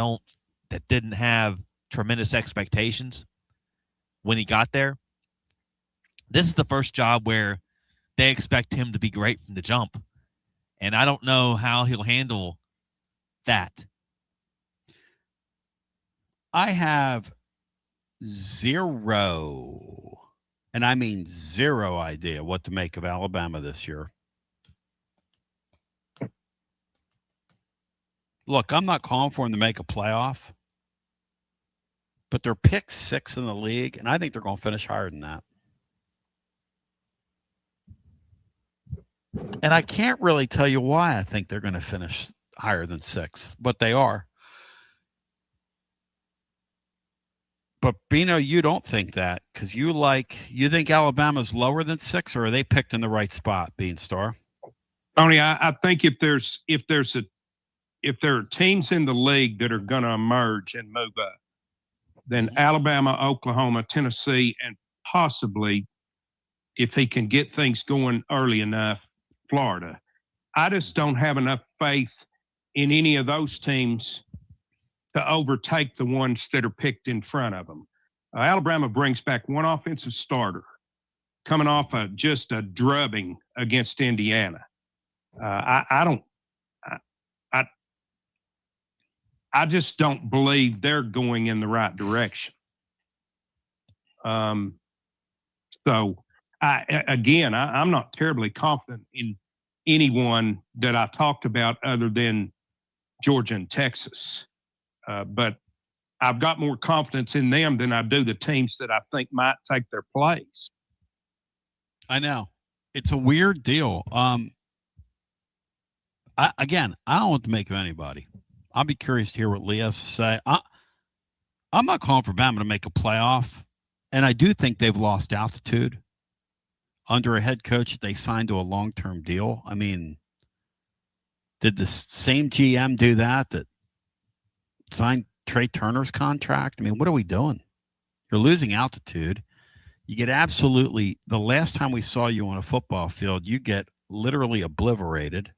didn't have tremendous expectations when he got there. This is the first job where they expect him to be great from the jump. And I don't know how he'll handle that. I have zero, and I mean zero idea what to make of Alabama this year. Look, I'm not calling for them to make a playoff, but they're picked 6 in the league, and I think they're going to finish higher than that. And I can't really tell you why I think they're going to finish higher than 6, but they are. But, Bino, you don't think that because you think Alabama's lower than 6, or are they picked in the right spot, Beanstar? Tony, I think if there are teams in the league that are going to emerge and move up, then Alabama, Oklahoma, Tennessee, and possibly, if he can get things going early enough, Florida. I just don't have enough faith in any of those teams to overtake the ones that are picked in front of them. Alabama brings back 1 offensive starter coming off just a drubbing against Indiana. I just don't believe they're going in the right direction. I'm not terribly confident in anyone that I talked about other than Georgia and Texas. But I've got more confidence in them than I do the teams that I think might take their place. I know. It's a weird deal. I don't want to make of anybody. I'll be curious to hear what Lee has to say. I'm not calling for Bama to make a playoff, and I do think they've lost altitude under a head coach that they signed to a long-term deal. I mean, did the same GM do that signed Trey Turner's contract? I mean, what are we doing? You're losing altitude. You get absolutely – the last time we saw you on a football field, you get literally obliterated.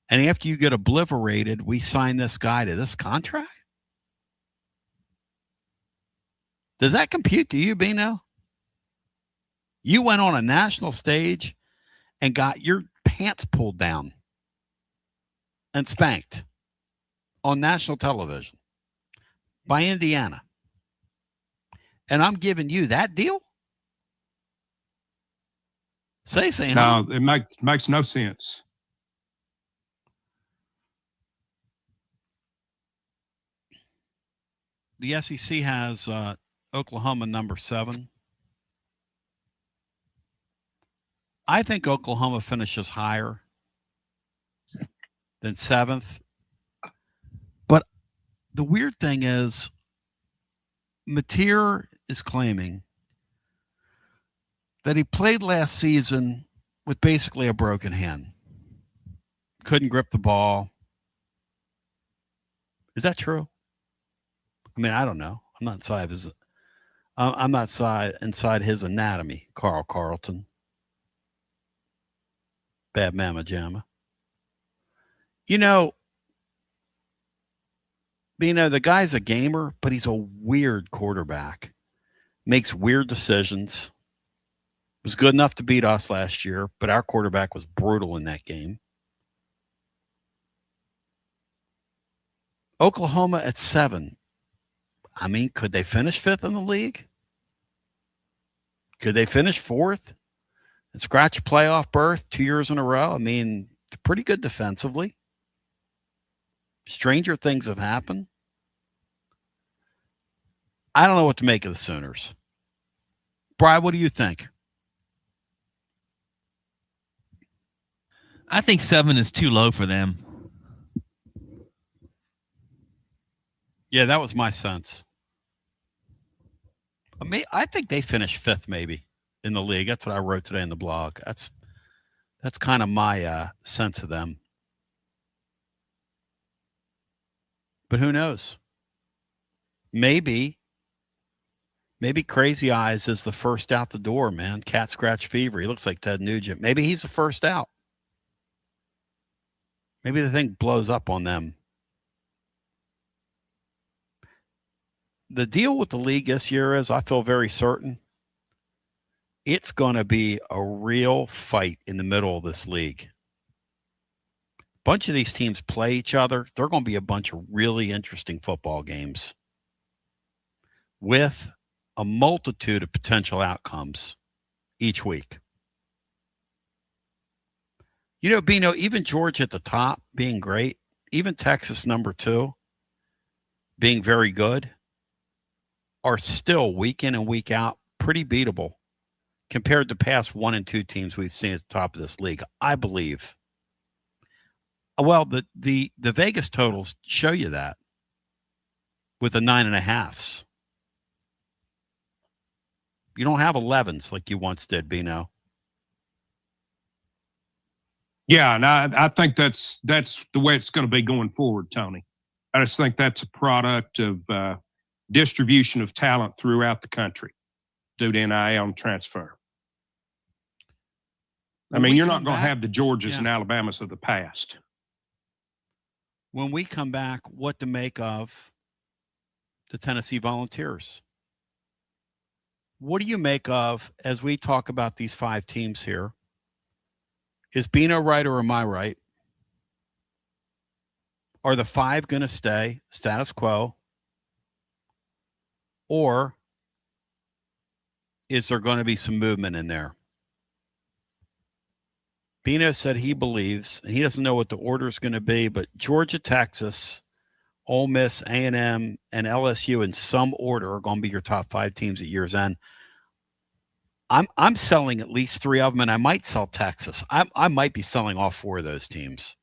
And after you get obliterated, we sign this guy to this contract? Does that compute to you, Bino? You went on a national stage and got your pants pulled down and spanked on national television by Indiana. And I'm giving you that deal? Say, No, it makes no sense. The SEC has Oklahoma number 7. I think Oklahoma finishes higher than 7th. But the weird thing is, Mateer is claiming that he played last season with basically a broken hand. Couldn't grip the ball. Is that true? I mean, I don't know. I'm not inside his anatomy, Carl Carlton. Bad Mama Jamma. The guy's a gamer, but he's a weird quarterback. Makes weird decisions. Was good enough to beat us last year, but our quarterback was brutal in that game. Oklahoma at 7. I mean, could they finish 5th in the league? Could they finish 4th and scratch a playoff berth 2 years in a row? I mean, pretty good defensively. Stranger things have happened. I don't know what to make of the Sooners. Brian, what do you think? I think 7 is too low for them. Yeah, that was my sense. I think they finished 5th maybe in the league. That's what I wrote today in the blog. That's kind of my sense of them. But who knows? Maybe Crazy Eyes is the first out the door, man. Cat scratch fever. He looks like Ted Nugent. Maybe he's the first out. Maybe the thing blows up on them. The deal with the league this year is, I feel very certain, it's going to be a real fight in the middle of this league. A bunch of these teams play each other. They're going to be a bunch of really interesting football games with a multitude of potential outcomes each week. Bino, even Georgia at the top being great, even Texas number 2 being very good, are still week in and week out pretty beatable compared to past 1 and 2 teams we've seen at the top of this league, I believe. Well, the Vegas totals show you that with the 9.5s. You don't have 11s like you once did, Bino. Yeah, and I think that's the way it's going to be going forward, Tony. I just think that's a product of distribution of talent throughout the country due to NIL and transfer. I mean, you're not going to have the Georgias and Alabamas of the past. When we come back, what to make of the Tennessee Volunteers? What do you make of, as we talk about these 5 teams here? Is Bino right or am I right? Are the 5 going to stay status quo? Or is there going to be some movement in there? Bino said he believes, and he doesn't know what the order is going to be, but Georgia, Texas, Ole Miss, A&M, and LSU in some order are going to be your top 5 teams at year's end. I'm selling at least 3 of them, and I might sell Texas. I might be selling all 4 of those teams.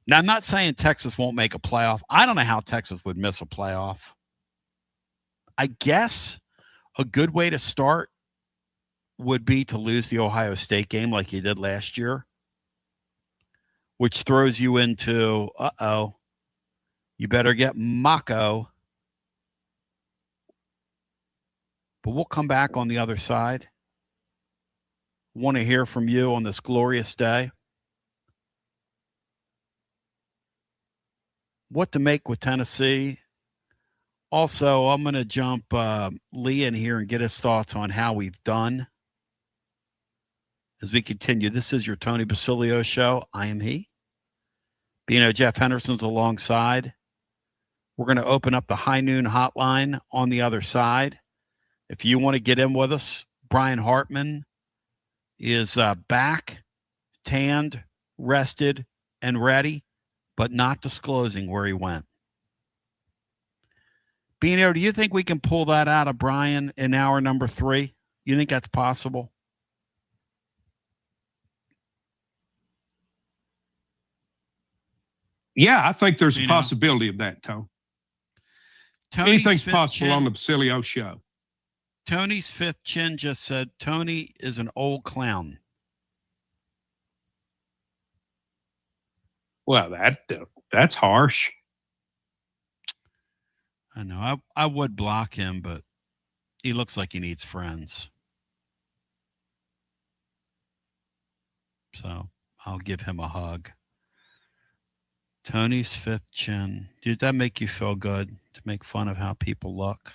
Now, I'm not saying Texas won't make a playoff. I don't know how Texas would miss a playoff. I guess a good way to start would be to lose the Ohio State game like you did last year, which throws you into, you better get Mako. But we'll come back on the other side. Want to hear from you on this glorious day. What to make with Tennessee. Also, I'm going to jump Lee in here and get his thoughts on how we've done as we continue. This is your Tony Basilio show. I am he. Jeff Henderson's alongside. We're going to open up the high noon hotline on the other side. If you want to get in with us, Brian Hartman is back, tanned, rested, and ready, but not disclosing where he went. Bino, do you think we can pull that out of Brian in hour number 3? You think that's possible? Yeah, I think there's a You know? possibility of that, Tone. Tony's Anything's fifth possible chin, on the Basilio show. Tony's fifth chin just said, Tony is an old clown. Well, that's harsh. I know. I would block him, but he looks like he needs friends. So I'll give him a hug. Tony's fifth chin. Did that make you feel good to make fun of how people look?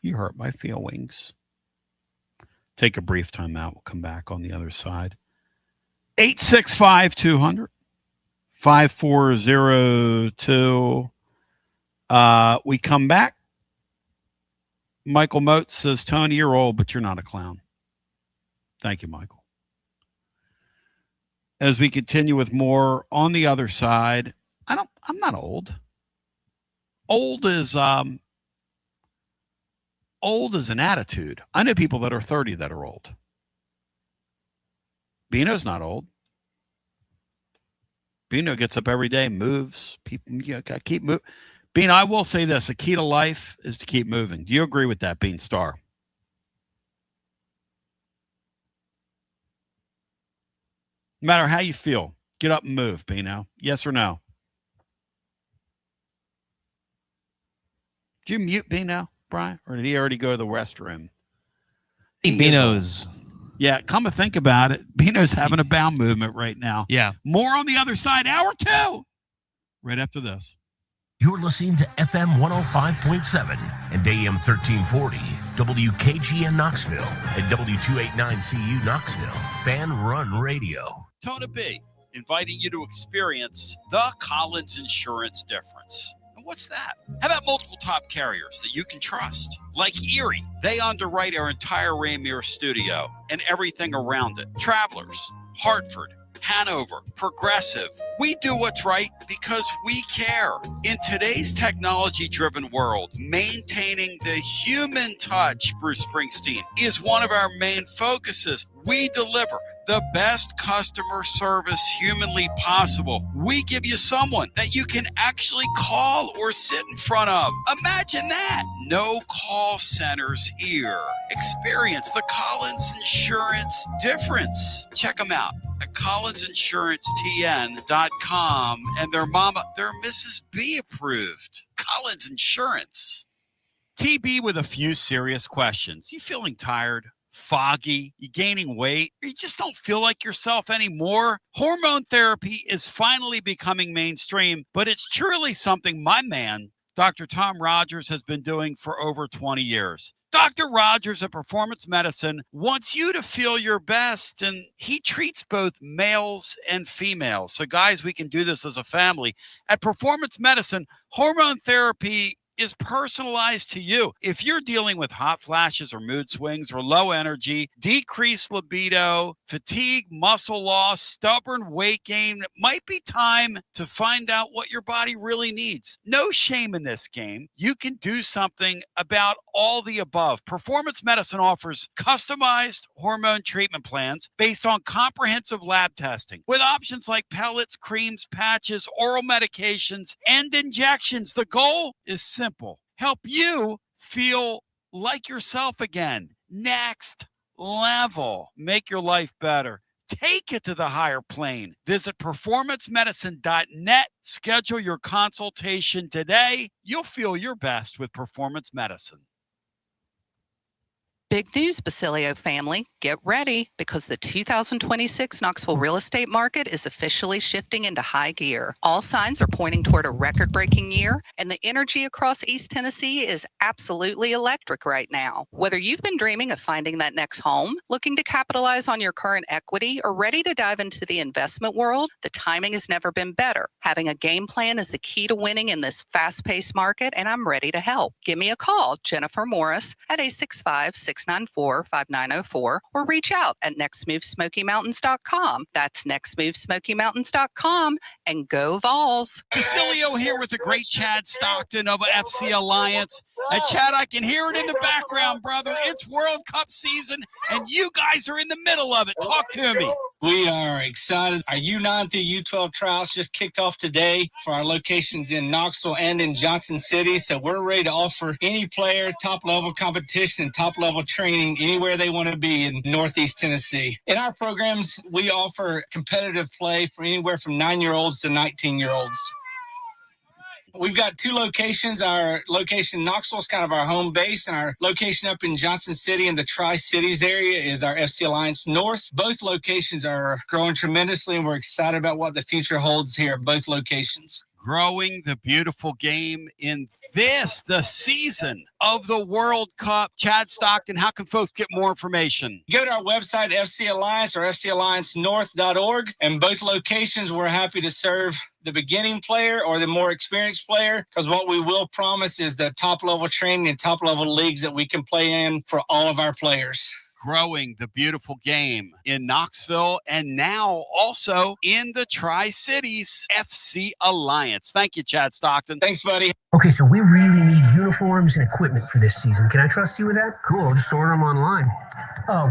You hurt my feelings. Take a brief time out. We'll come back on the other side. 865-200. 5402. We come back. Michael Motes says, Tony, you're old, but you're not a clown. Thank you, Michael. As we continue with more on the other side, I'm not old. Old is an attitude. I know people that are 30 that are old. Bino's not old. Bino gets up every day, moves. People, gotta keep moving. Bean, I will say this: a key to life is to keep moving. Do you agree with that, Bean Star? No matter how you feel, get up and move, Bino. Yes or no? Did you mute Bino, Brian? Or did he already go to the restroom? Bino's. Yeah, come to think about it, Bino's having a bowel movement right now. Yeah. More on the other side, hour 2. Right after this. You're listening to FM 105.7 and AM 1340, WKGN Knoxville and W289CU Knoxville, Fan Run Radio. Tona B, inviting you to experience the Collins Insurance difference. And what's that? How about multiple top carriers that you can trust? Like Erie, they underwrite our entire Rainier studio and everything around it. Travelers, Hartford, Hanover, Progressive. We do what's right because we care. In today's technology-driven world, maintaining the human touch, Bruce Springsteen, is one of our main focuses. We deliver the best customer service humanly possible. We give you someone that you can actually call or sit in front of. Imagine that. No call centers here. Experience the Collins Insurance difference. Check them out at collinsinsuranceTN.com, and they're Mrs. B approved. Collins Insurance. TB with a few serious questions. You feeling tired? Foggy, you gaining weight, or you just don't feel like yourself anymore? Hormone therapy is finally becoming mainstream, but it's truly something my man, Dr. Tom Rogers, has been doing for over 20 years. Dr. Rogers of Performance Medicine wants you to feel your best, and he treats both males and females. So guys, we can do this as a family. At Performance Medicine, hormone therapy is personalized to you. If you're dealing with hot flashes or mood swings or low energy, decreased libido, fatigue, muscle loss, stubborn weight gain, it might be time to find out what your body really needs. No shame in this game. You can do something about all the above. Performance Medicine offers customized hormone treatment plans based on comprehensive lab testing with options like pellets, creams, patches, oral medications, and injections. The goal is simple. Help you feel like yourself again. Next level. Make your life better. Take it to the higher plane. Visit performancemedicine.net. Schedule your consultation today. You'll feel your best with Performance Medicine. Big news, Basilio family. Get ready because the 2026 Knoxville real estate market is officially shifting into high gear. All signs are pointing toward a record-breaking year, and the energy across East Tennessee is absolutely electric right now. Whether you've been dreaming of finding that next home, looking to capitalize on your current equity, or ready to dive into the investment world, the timing has never been better. Having a game plan is the key to winning in this fast-paced market, and I'm ready to help. Give me a call, Jennifer Morris, at 865-694-5904, or reach out at nextmovesmokymountains.com. That's nextmovesmokymountains.com, and go Vols. Basilio here with the great Chad Stockton of FC Alliance. And Chad, I can hear it in the background, brother. It's World Cup season, and you guys are in the middle of it. Talk to me. We are excited. Our U9 through U12 trials just kicked off today for our locations in Knoxville and in Johnson City. So we're ready to offer any player top-level competition and top-level training anywhere they want to be in Northeast Tennessee. In our programs, we offer competitive play for anywhere from 9-year-olds to 19-year-olds. We've got 2 locations. Our location in Knoxville is kind of our home base, and our location up in Johnson City in the Tri-Cities area is our FC Alliance North. Both locations are growing tremendously, and we're excited about what the future holds here at both locations. Growing the beautiful game in the season of the World Cup. Chad Stockton, how can folks get more information? Go to our website, FC Alliance or FCAllianceNorth.org, and both locations we're happy to serve the beginning player or the more experienced player, because what we will promise is the top-level training and top-level leagues that we can play in for all of our players. Growing the beautiful game in Knoxville and now also in the Tri-Cities FC Alliance. Thank you, Chad Stockton. Thanks, buddy. Okay, so we really need uniforms and equipment for this season. Can I trust you with that? Cool, I'll just order them online.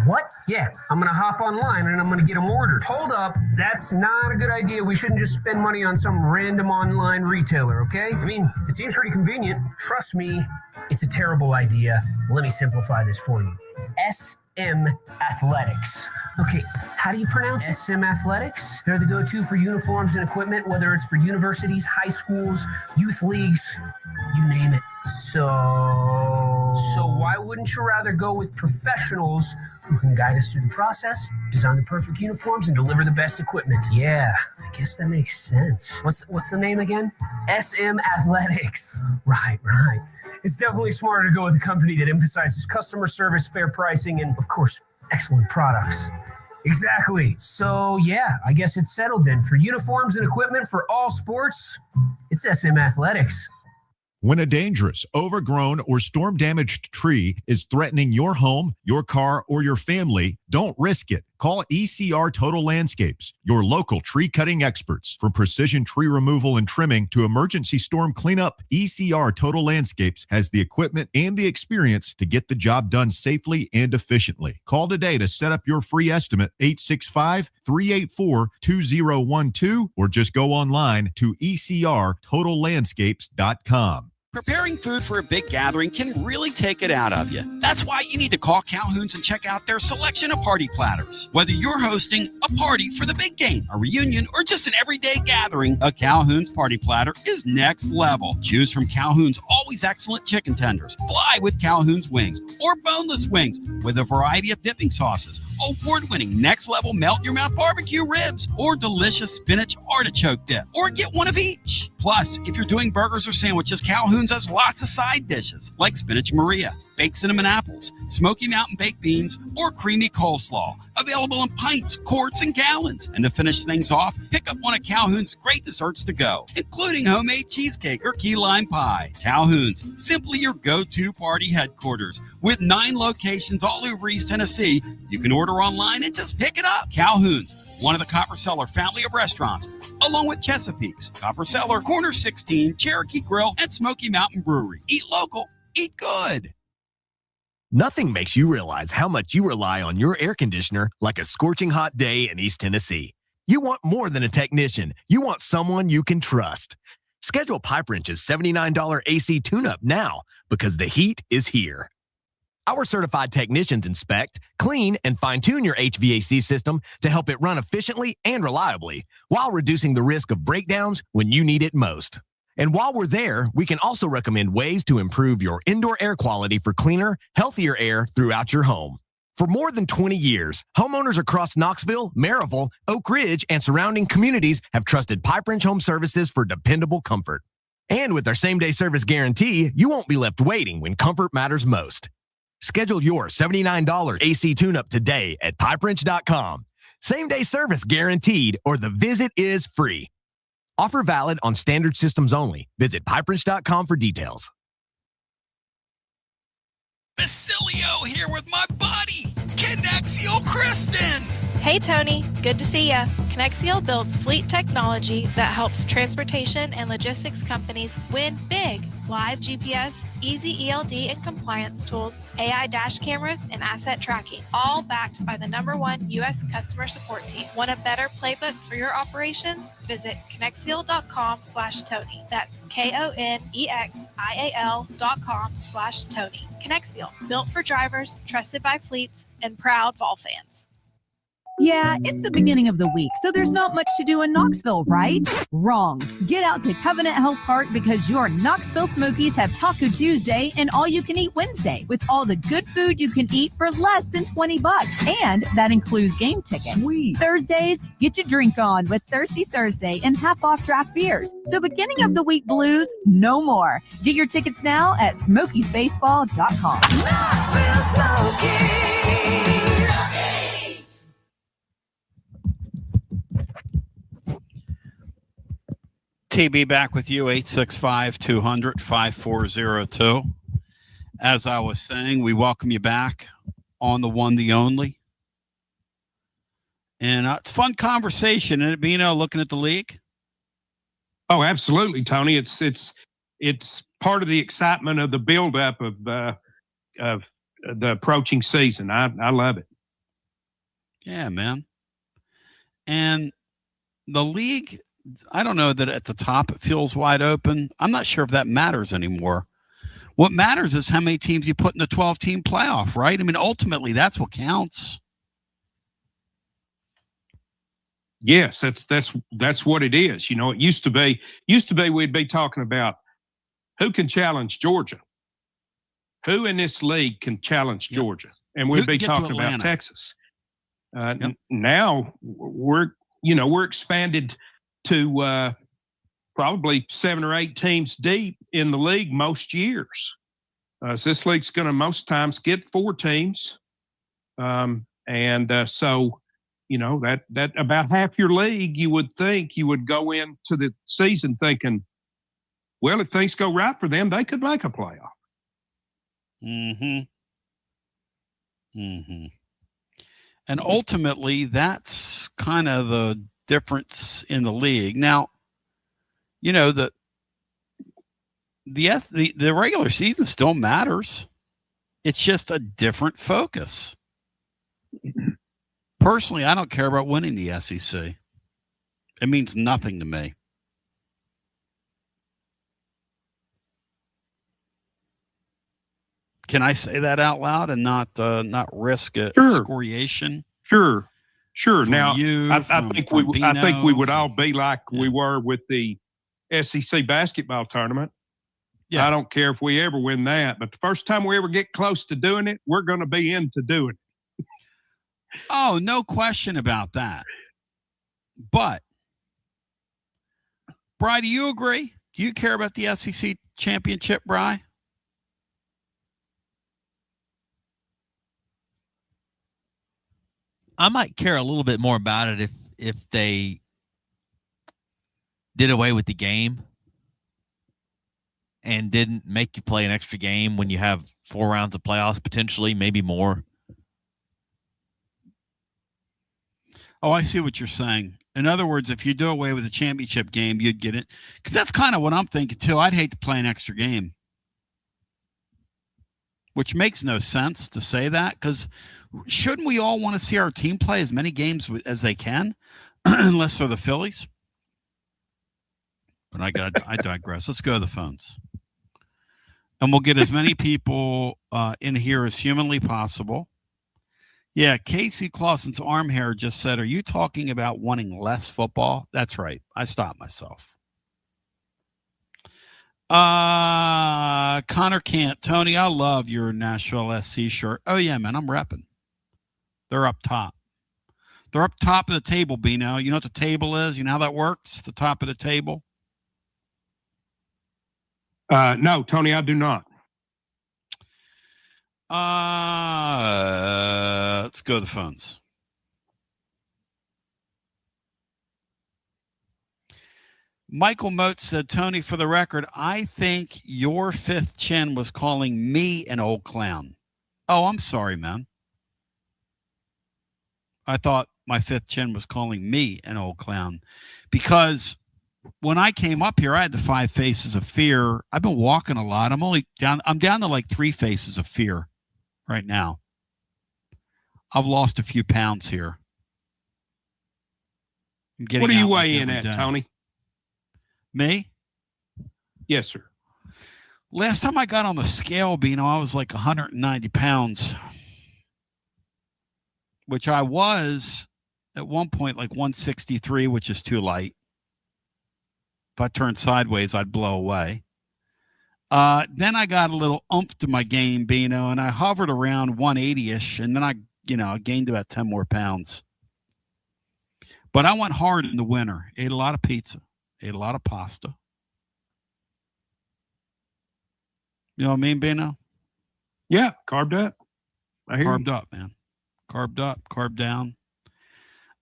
What? Yeah, I'm going to hop online and I'm going to get them ordered. Hold up, that's not a good idea. We shouldn't just spend money on some random online retailer, okay? I mean, it seems pretty convenient. Trust me, it's a terrible idea. Let me simplify this for you. SM Athletics. Okay, how do you pronounce it? SM Athletics? They're the go-to for uniforms and equipment, whether it's for universities, high schools, youth leagues, you name it. So why wouldn't you rather go with professionals who can guide us through the process, design the perfect uniforms, and deliver the best equipment? Yeah, I guess that makes sense. What's the name again? SM Athletics. Right. It's definitely smarter to go with a company that emphasizes customer service, fair pricing, and, of course, excellent products. Exactly. So, yeah, I guess it's settled then. For uniforms and equipment for all sports, it's SM Athletics. When a dangerous, overgrown, or storm-damaged tree is threatening your home, your car, or your family, don't risk it. Call ECR Total Landscapes, your local tree-cutting experts. From precision tree removal and trimming to emergency storm cleanup, ECR Total Landscapes has the equipment and the experience to get the job done safely and efficiently. Call today to set up your free estimate, 865-384-2012, or just go online to ecrtotallandscapes.com. Preparing food for a big gathering can really take it out of you. That's why you need to call Calhoun's and check out their selection of party platters. Whether you're hosting a party for the big game, a reunion, or just an everyday gathering, a Calhoun's party platter is next level. Choose from Calhoun's always excellent chicken tenders, fly with Calhoun's wings, or boneless wings with a variety of dipping sauces, award-winning next-level melt-in-your-mouth barbecue ribs, or delicious spinach artichoke dip, or get one of each. Plus, if you're doing burgers or sandwiches, Calhoun's has lots of side dishes like spinach Maria, baked cinnamon apples, Smoky Mountain baked beans, or creamy coleslaw, available in pints, quarts, and gallons. And to finish things off, pick up one of Calhoun's great desserts to go, including homemade cheesecake or key lime pie. Calhoun's, simply your go-to party headquarters. With 9 locations all over East Tennessee, you can order online and just pick it up. Calhoun's, one of the Copper Cellar family of restaurants, along with Chesapeake's, Copper Cellar, Corner 16, Cherokee Grill, and Smoky Mountain Brewery. Eat local, eat good. Nothing makes you realize how much you rely on your air conditioner like a scorching hot day in East Tennessee. You want more than a technician. You want someone you can trust. Schedule Pipe Wrench's $79 AC tune-up now because the heat is here. Our certified technicians inspect, clean, and fine-tune your HVAC system to help it run efficiently and reliably while reducing the risk of breakdowns when you need it most. And while we're there, we can also recommend ways to improve your indoor air quality for cleaner, healthier air throughout your home. For more than 20 years, homeowners across Knoxville, Maryville, Oak Ridge, and surrounding communities have trusted Pipe Wrench Home Services for dependable comfort. And with our same-day service guarantee, you won't be left waiting when comfort matters most. Schedule your $79 AC tune-up today at PipeWrench.com. Same-day service guaranteed, or the visit is free. Offer valid on standard systems only. Visit PipeWrench.com for details. Basilio here with my buddy, Kenexio Kristen. Hey Tony, good to see ya. Connexial builds fleet technology that helps transportation and logistics companies win big. Live GPS, easy ELD and compliance tools, AI dash cameras, and asset tracking, all backed by the .1 U.S. customer support team. Want a better playbook for your operations? Visit Connexial.com/Tony. That's KONEXIAL.com/Tony. Connexial, built for drivers, trusted by fleets, and proud Vol fans. Yeah, it's the beginning of the week, so there's not much to do in Knoxville, right? Wrong. Get out to Covenant Health Park because your Knoxville Smokies have Taco Tuesday and All You Can Eat Wednesday with all the good food you can eat for less than $20. And that includes game tickets. Sweet. Thursdays, get your drink on with Thirsty Thursday and half off draft beers. So beginning of the week blues, no more. Get your tickets now at SmokiesBaseball.com. Knoxville Smokies! TB back with you, 865-200-5402. As I was saying, we welcome you back on the one, the only. And it's a fun conversation, isn't it, Bino, looking at the league? Oh, absolutely, Tony. It's part of the excitement of the buildup of the approaching season. I love it. Yeah, man. And the league, I don't know that at the top it feels wide open. I'm not sure if that matters anymore. What matters is how many teams you put in the 12-team playoff, right? I mean, ultimately, that's what counts. Yes, that's what it is. You know, it used to be we'd be talking about who can challenge Georgia, who in this league can challenge Georgia, and we'd be talking about Texas. Now we're expanded to probably 7 or 8 teams deep in the league most years. So this league's going to most times get 4 teams, so you know that about half your league, you would think you would go into the season thinking, well, if things go right for them, they could make a playoff. And ultimately, that's kind of the difference in the league. Now, you know, the regular season still matters. It's just a different focus. Personally, I don't care about winning the SEC. It means nothing to me. Can I say that out loud and not risk excoriation? Sure. Now, I think we would all be like we were with the SEC basketball tournament. Yeah. I don't care if we ever win that, but the first time we ever get close to doing it, we're going to be into doing it. Oh, no question about that. But, Bri, do you agree? Do you care about the SEC championship, Bri? I might care a little bit more about it if they did away with the game and didn't make you play an extra game when you have 4 rounds of playoffs, potentially, maybe more. Oh, I see what you're saying. In other words, if you do away with the championship game, you'd get it. Because that's kind of what I'm thinking, too. I'd hate to play an extra game. Which makes no sense to say that, because shouldn't we all want to see our team play as many games as they can, unless they're the Phillies? But I digress. Let's go to the phones. And we'll get as many people in here as humanly possible. Yeah, Casey Clausen's arm hair just said, are you talking about wanting less football? That's right. I stopped myself. Connor Kent. Tony, I love your Nashville SC shirt. Oh, yeah, man, I'm repping. They're up top. They're up top of the table, Bino. You know what the table is? You know how that works? The top of the table? No, Tony, I do not. Let's go to the phones. Michael Moat said, Tony, for the record, I think your fifth chin was calling me an old clown. Oh, I'm sorry, man. I thought my fifth chin was calling me an old clown, because when I came up here, I had the 5 faces of fear. I've been walking a lot. I'm down to like 3 faces of fear right now. I've lost a few pounds here. What do you weigh in at, Tony? Me? Yes, sir. Last time I got on the scale, Bino, I was like 190 pounds, which I was at one point like 163, which is too light. If I turned sideways, I'd blow away. Then I got a little oomph to my game, Bino, and I hovered around 180-ish, and then I gained about 10 more pounds. But I went hard in the winter. Ate a lot of pizza. Ate a lot of pasta. You know what I mean, Bino? Yeah, carved up. Carved up, man. Carved up, carved down.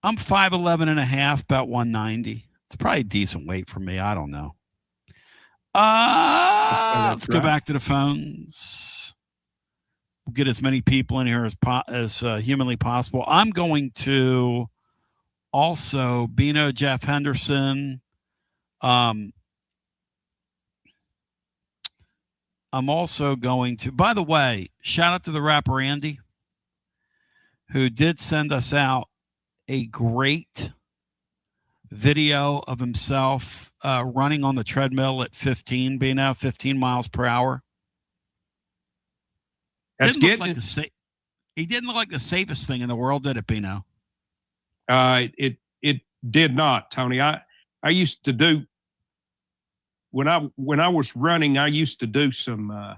I'm 5'11 and a half, about 190. It's probably a decent weight for me. I don't know. Let's go back to the phones. We'll get as many people in here as humanly possible. I'm going to also Bino, Jeff Henderson. I'm also going to, by the way, shout out to the rapper Andy, who did send us out a great video of himself running on the treadmill at 15 miles per hour. That's He didn't look like the safest thing in the world, did it, Bino? It did not, Tony. I used to do, when I was running, I used to do some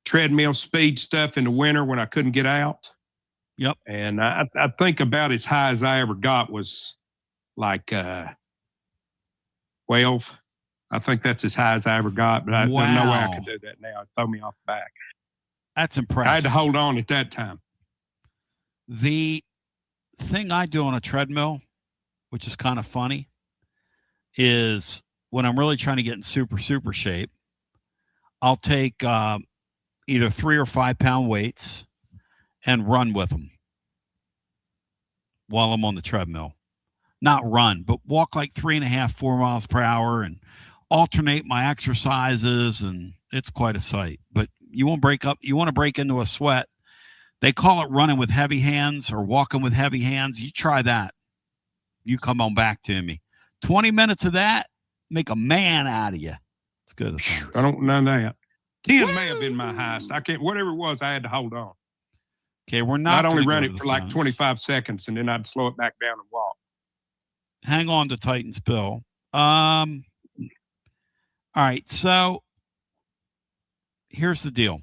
treadmill speed stuff in the winter when I couldn't get out. Yep. And I think about as high as I ever got was like 12. I think that's as high as I ever got, but there's no way I could do that now. It'd throw me off the back. That's impressive. I had to hold on at that time. The thing I do on a treadmill, which is kind of funny, is when I'm really trying to get in super shape, I'll take either 3 or 5 pound weights and run with them while I'm on the treadmill. Not run, but walk like 3.5, 4 miles per hour and alternate my exercises, and it's quite a sight. But you won't break up. You want to break into a sweat. They call it running with heavy hands or walking with heavy hands. You try that. You come on back to me. 20 minutes of that, make a man out of you. Let's go to the phones. I don't know that. 10 may have been my highest. I can't, whatever it was, I had to hold on. Okay, we're not. I'd only run it for like 25 seconds, and then I'd slow it back down and walk. Hang on to Titans, Bill. All right, so here's the deal.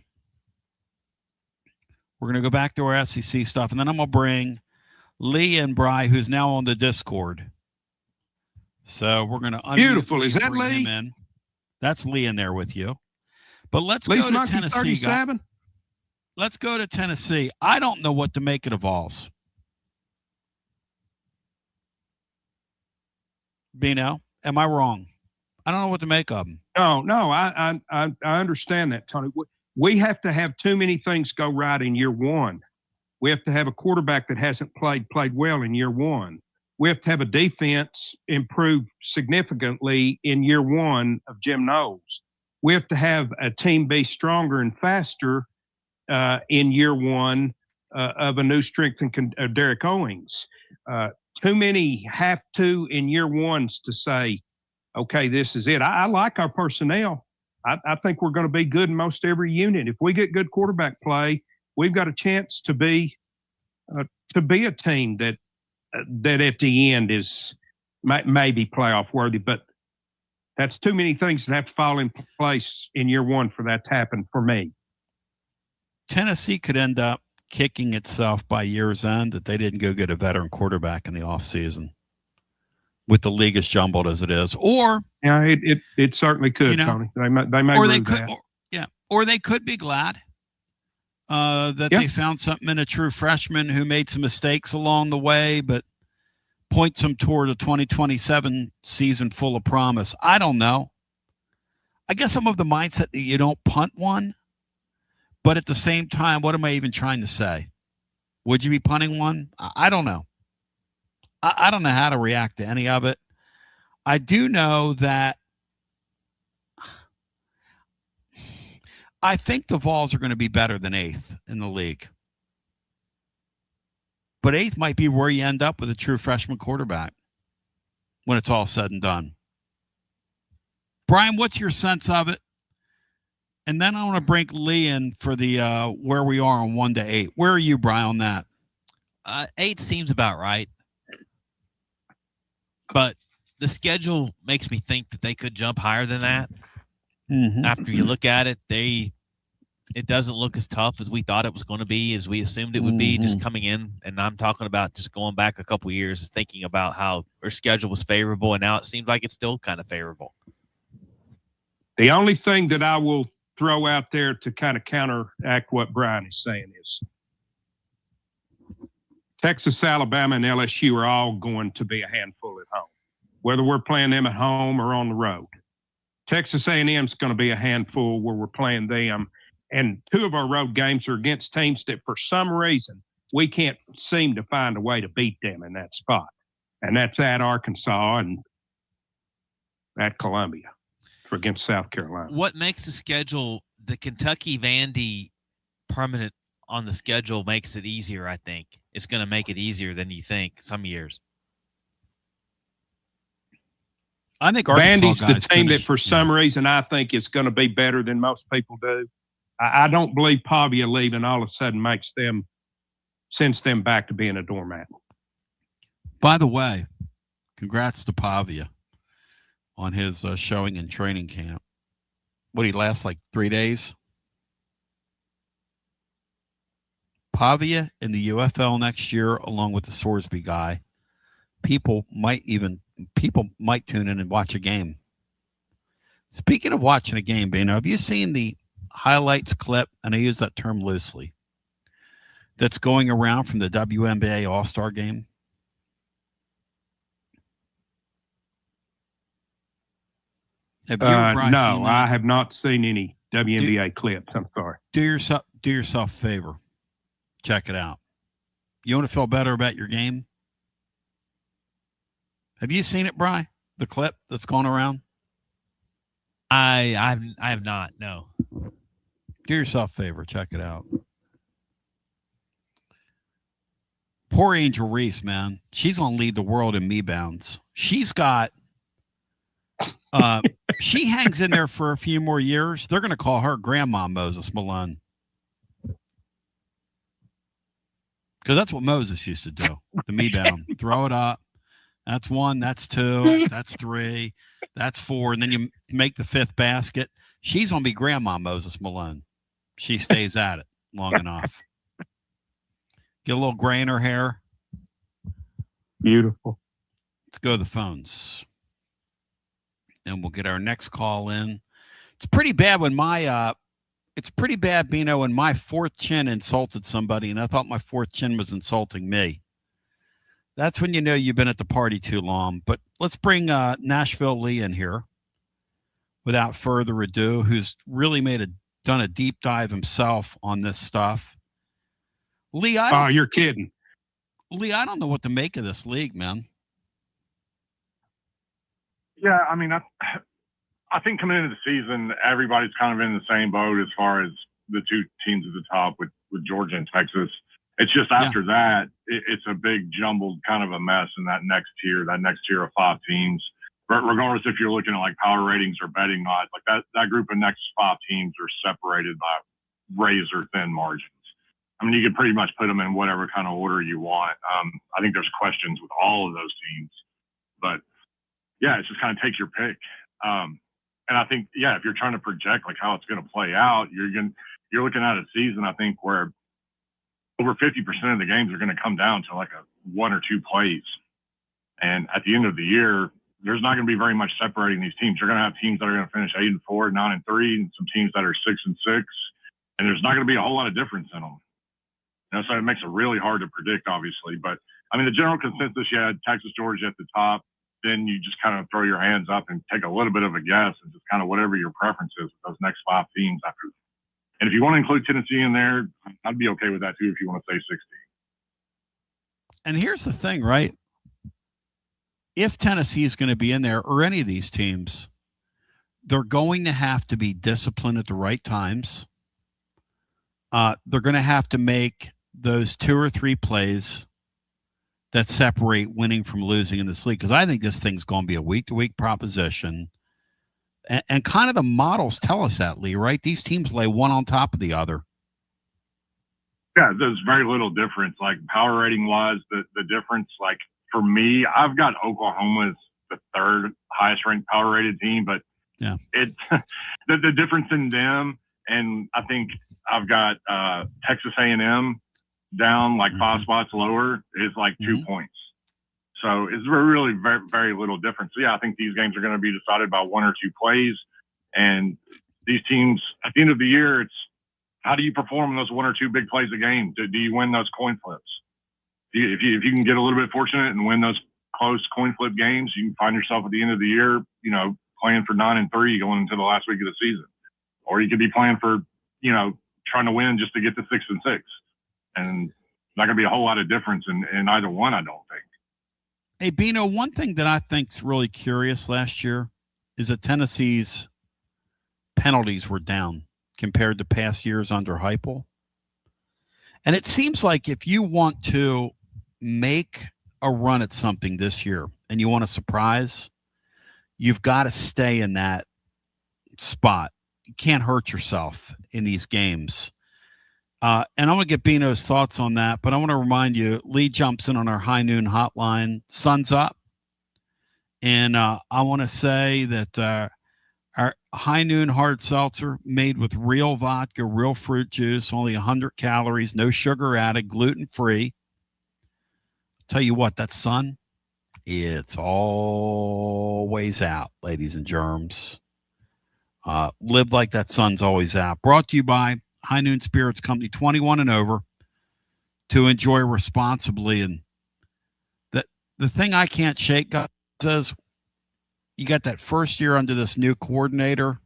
We're going to go back to our SEC stuff, and then I'm going to bring Lee and Bry, who's now on the Discord. So we're going to beautiful. Is that Lee? Him in. That's Lee in there with you. But let's go to Tennessee. Let's go to Tennessee. I don't know what to make of the Vols. Bino, am I wrong? I don't know what to make of them. No, I understand that, Tony. We have to have too many things go right in year one. We have to have a quarterback that hasn't played well in year one. We have to have a defense improve significantly in year one of Jim Knowles. We have to have a team be stronger and faster in year one of a new strength and Derek Owings. Too many have to in year ones to say, okay, this is it. I like our personnel. I think we're going to be good in most every unit. If we get good quarterback play, we've got a chance to be a team that at the end is maybe playoff worthy. But that's too many things that have to fall in place in year one for that to happen for me. Tennessee could end up kicking itself by year's end that they didn't go get a veteran quarterback in the offseason with the league as jumbled as it is. Or yeah, it certainly could, Tony. They may or they could, or they could be glad that they found something in a true freshman who made some mistakes along the way, but points them toward a 2027 season full of promise. I don't know. I guess I'm of the mindset that you don't punt one, but at the same time, what am I even trying to say? Would you be punting one? I don't know. I don't know how to react to any of it. I do know that I think the Vols are going to be better than 8th in the league. But 8th might be where you end up with a true freshman quarterback when it's all said and done. Brian, what's your sense of it? And then I want to bring Lee in for the where we are on 1 to 8. Where are you, Brian, on that? 8 seems about right. But the schedule makes me think that they could jump higher than that. Mm-hmm. After you look at it, it doesn't look as tough as we thought it was going to be, as we assumed it would be just coming in. And I'm talking about just going back a couple of years, thinking about how our schedule was favorable, and now it seems like it's still kind of favorable. The only thing that I will throw out there to kind of counteract what Brian is saying is Texas, Alabama, and LSU are all going to be a handful at home, whether we're playing them at home or on the road. Texas A&M is going to be a handful where we're playing them. And 2 of our road games are against teams that for some reason we can't seem to find a way to beat them in that spot. And that's at Arkansas and at Columbia against South Carolina. What makes the schedule, the Kentucky Vandy permanent on the schedule makes it easier, I think. It's going to make it easier than you think some years. I think Vandy's the team that for some reason I think is going to be better than most people do. I don't believe Pavia leaving all of a sudden sends them back to being a doormat. By the way, congrats to Pavia on his showing in training camp. What, he lasts like 3 days? Pavia in the UFL next year, along with the Sorsby guy. People might tune in and watch a game. Speaking of watching a game, Bino, have you seen the highlights clip, and I use that term loosely, that's going around from the WNBA All-Star game? No, I have not seen any WNBA clips. I'm sorry. Do yourself a favor. Check it out. You want to feel better about your game? Have you seen it, Bri? The clip that's going around? I have not, no. Do yourself a favor. Check it out. Poor Angel Reese, man. She's going to lead the world in me-bounds. She's got she hangs in there for a few more years. They're going to call her Grandma Moses Malone. Because that's what Moses used to do, the me-bound. Throw it up. That's 1, that's 2, that's 3, that's 4, and then you make the 5th basket. She's going to be Grandma Moses Malone. She stays at it long enough. Get a little gray in her hair. Beautiful. Let's go to the phones. And we'll get our next call in. It's pretty bad when Bino, when my 4th chin insulted somebody, and I thought my 4th chin was insulting me. That's when you know you've been at the party too long. But let's bring Nashville Lee in here without further ado, who's really done a deep dive himself on this stuff. Lee, you're kidding. Lee, I don't know what to make of this league, man. Yeah, I mean, I think coming into the season, everybody's kind of in the same boat as far as the 2 teams at the top with Georgia and Texas. It's just after that, it's a big jumbled kind of a mess in that next tier of 5 teams. Regardless if you're looking at like power ratings or betting odds, like that group of next 5 teams are separated by razor thin margins. I mean, you could pretty much put them in whatever kind of order you want. I think there's questions with all of those teams, but yeah, it's just kind of take your pick. And I think, if you're trying to project like how it's going to play out, you're looking at a season, I think, where over 50% of the games are going to come down to like a 1 or 2 plays. And at the end of the year, there's not going to be very much separating these teams. You're going to have teams that are going to finish 8-4, 9-3, and some teams that are 6-6. And there's not going to be a whole lot of difference in them. So it makes it really hard to predict, obviously. But I mean, the general consensus, you had Texas, Georgia at the top. Then you just kind of throw your hands up and take a little bit of a guess and just kind of whatever your preference is with those next 5 teams after. And if you want to include Tennessee in there, I'd be okay with that too if you want to say 16. And here's the thing, right? if Tennessee is going to be in there, or any of these teams, they're going to have to be disciplined at the right times. They're going to have to make those 2 or 3 plays that separate winning from losing in this league, because I think this thing's going to be a week-to-week proposition. And kind of the models tell us that, Lee, right? These teams lay one on top of the other. Yeah, there's very little difference. Like power rating wise, the difference, like for me, I've got Oklahoma as the 3rd highest ranked power rated team, but yeah, it's the difference in them. And I think I've got Texas A&M down like 5 spots lower is like 2 points. So it's really very, very little difference. So yeah, I think these games are going to be decided by 1 or 2 plays. And these teams at the end of the year, it's how do you perform in those 1 or 2 big plays a game? Do you win those coin flips? If you can get a little bit fortunate and win those close coin flip games, you can find yourself at the end of the year, playing for 9-3 going into the last week of the season. Or you could be playing for, trying to win just to get to 6-6. And not going to be a whole lot of difference in either one, I don't think. Hey, Bino, one thing that I think's really curious last year is that Tennessee's penalties were down compared to past years under Heupel. And it seems like if you want to make a run at something this year and you want a surprise, you've got to stay in that spot. You can't hurt yourself in these games. And I'm going to get Bino's thoughts on that, but I want to remind you, Lee jumps in on our high noon hotline. Sun's up. And I want to say that our high noon hard seltzer made with real vodka, real fruit juice, only 100 calories, no sugar added, gluten-free. Tell you what, that sun, it's always out, ladies and germs. Live like that sun's always out. Brought to you by High Noon Spirits Company, 21 and over, to enjoy responsibly. And the thing I can't shake, guys, is you got that first year under this new coordinator,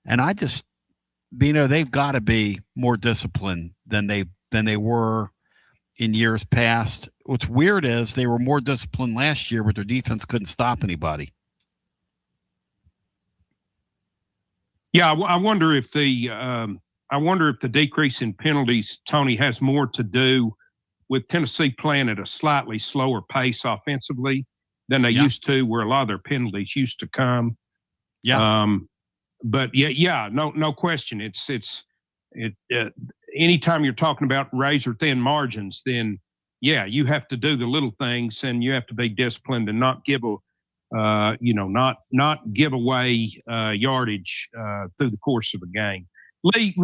and I just, they've got to be more disciplined than they were in years past. What's weird is they were more disciplined last year, but their defense couldn't stop anybody. Yeah, I wonder if the decrease in penalties, Tony, has more to do with Tennessee playing at a slightly slower pace offensively than they used to, where a lot of their penalties used to come. Yeah. But no question. Anytime you're talking about razor thin margins, then you have to do the little things, and you have to be disciplined and not give not give away yardage through the course of a game. Lee,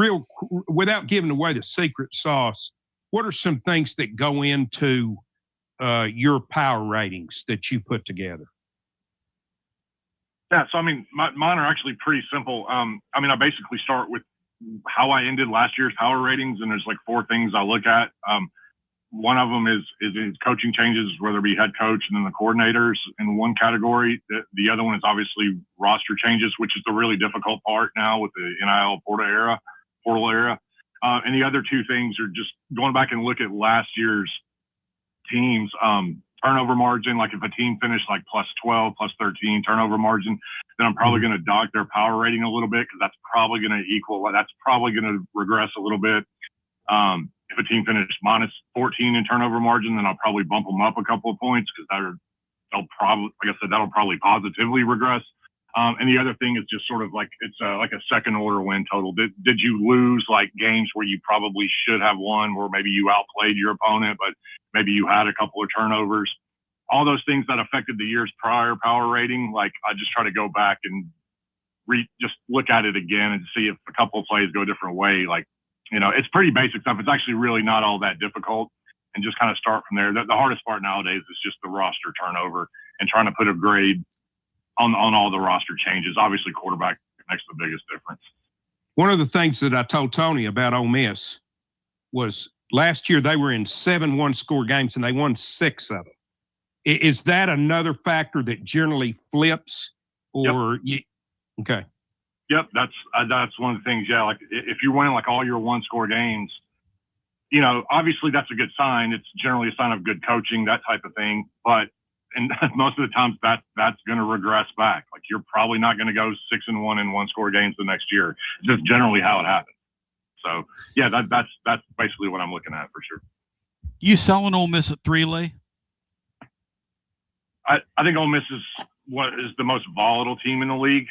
without giving away the secret sauce, what are some things that go into your power ratings that you put together? Yeah, so mine are actually pretty simple. I basically start with how I ended last year's power ratings, and there's like 4 things I look at. One of them is coaching changes, whether it be head coach and then the coordinators in one category. The other one is obviously roster changes, which is the really difficult part now with the NIL portal era. And the other 2 things are just going back and look at last year's teams. Turnover margin, like if a team finished like plus 12, plus 13 turnover margin, then I'm probably going to dog their power rating a little bit, because that's probably going to regress a little bit. If a team finished minus 14 in turnover margin, then I'll probably bump them up a couple of points, because that'll probably positively regress. And the other thing is just sort of like it's like a second order win total. Did you lose like games where you probably should have won, where maybe you outplayed your opponent, but maybe you had a couple of turnovers? All those things that affected the year's prior power rating, like I just try to go back and just look at it again and see if a couple of plays go a different way. Like, it's pretty basic stuff. It's actually really not all that difficult, and just kind of start from there. The hardest part nowadays is just the roster turnover and trying to put a grade on all the roster changes. Obviously, quarterback makes the biggest difference. One of the things that I told Tony about Ole Miss was last year they were in 7 one-score games, and they won 6 of them. Is that another factor that generally flips? Or okay. Yep, that's one of the things. Yeah, like if you're winning like all your one-score games, obviously that's a good sign. It's generally a sign of good coaching, that type of thing. But and most of the times that's going to regress back. Like you're probably not going to go 6-1 in one-score games the next year. It's just generally how it happens. So yeah, that's basically what I'm looking at for sure. You selling Ole Miss at 3, Lee? I think Ole Miss is what is the most volatile team in the league.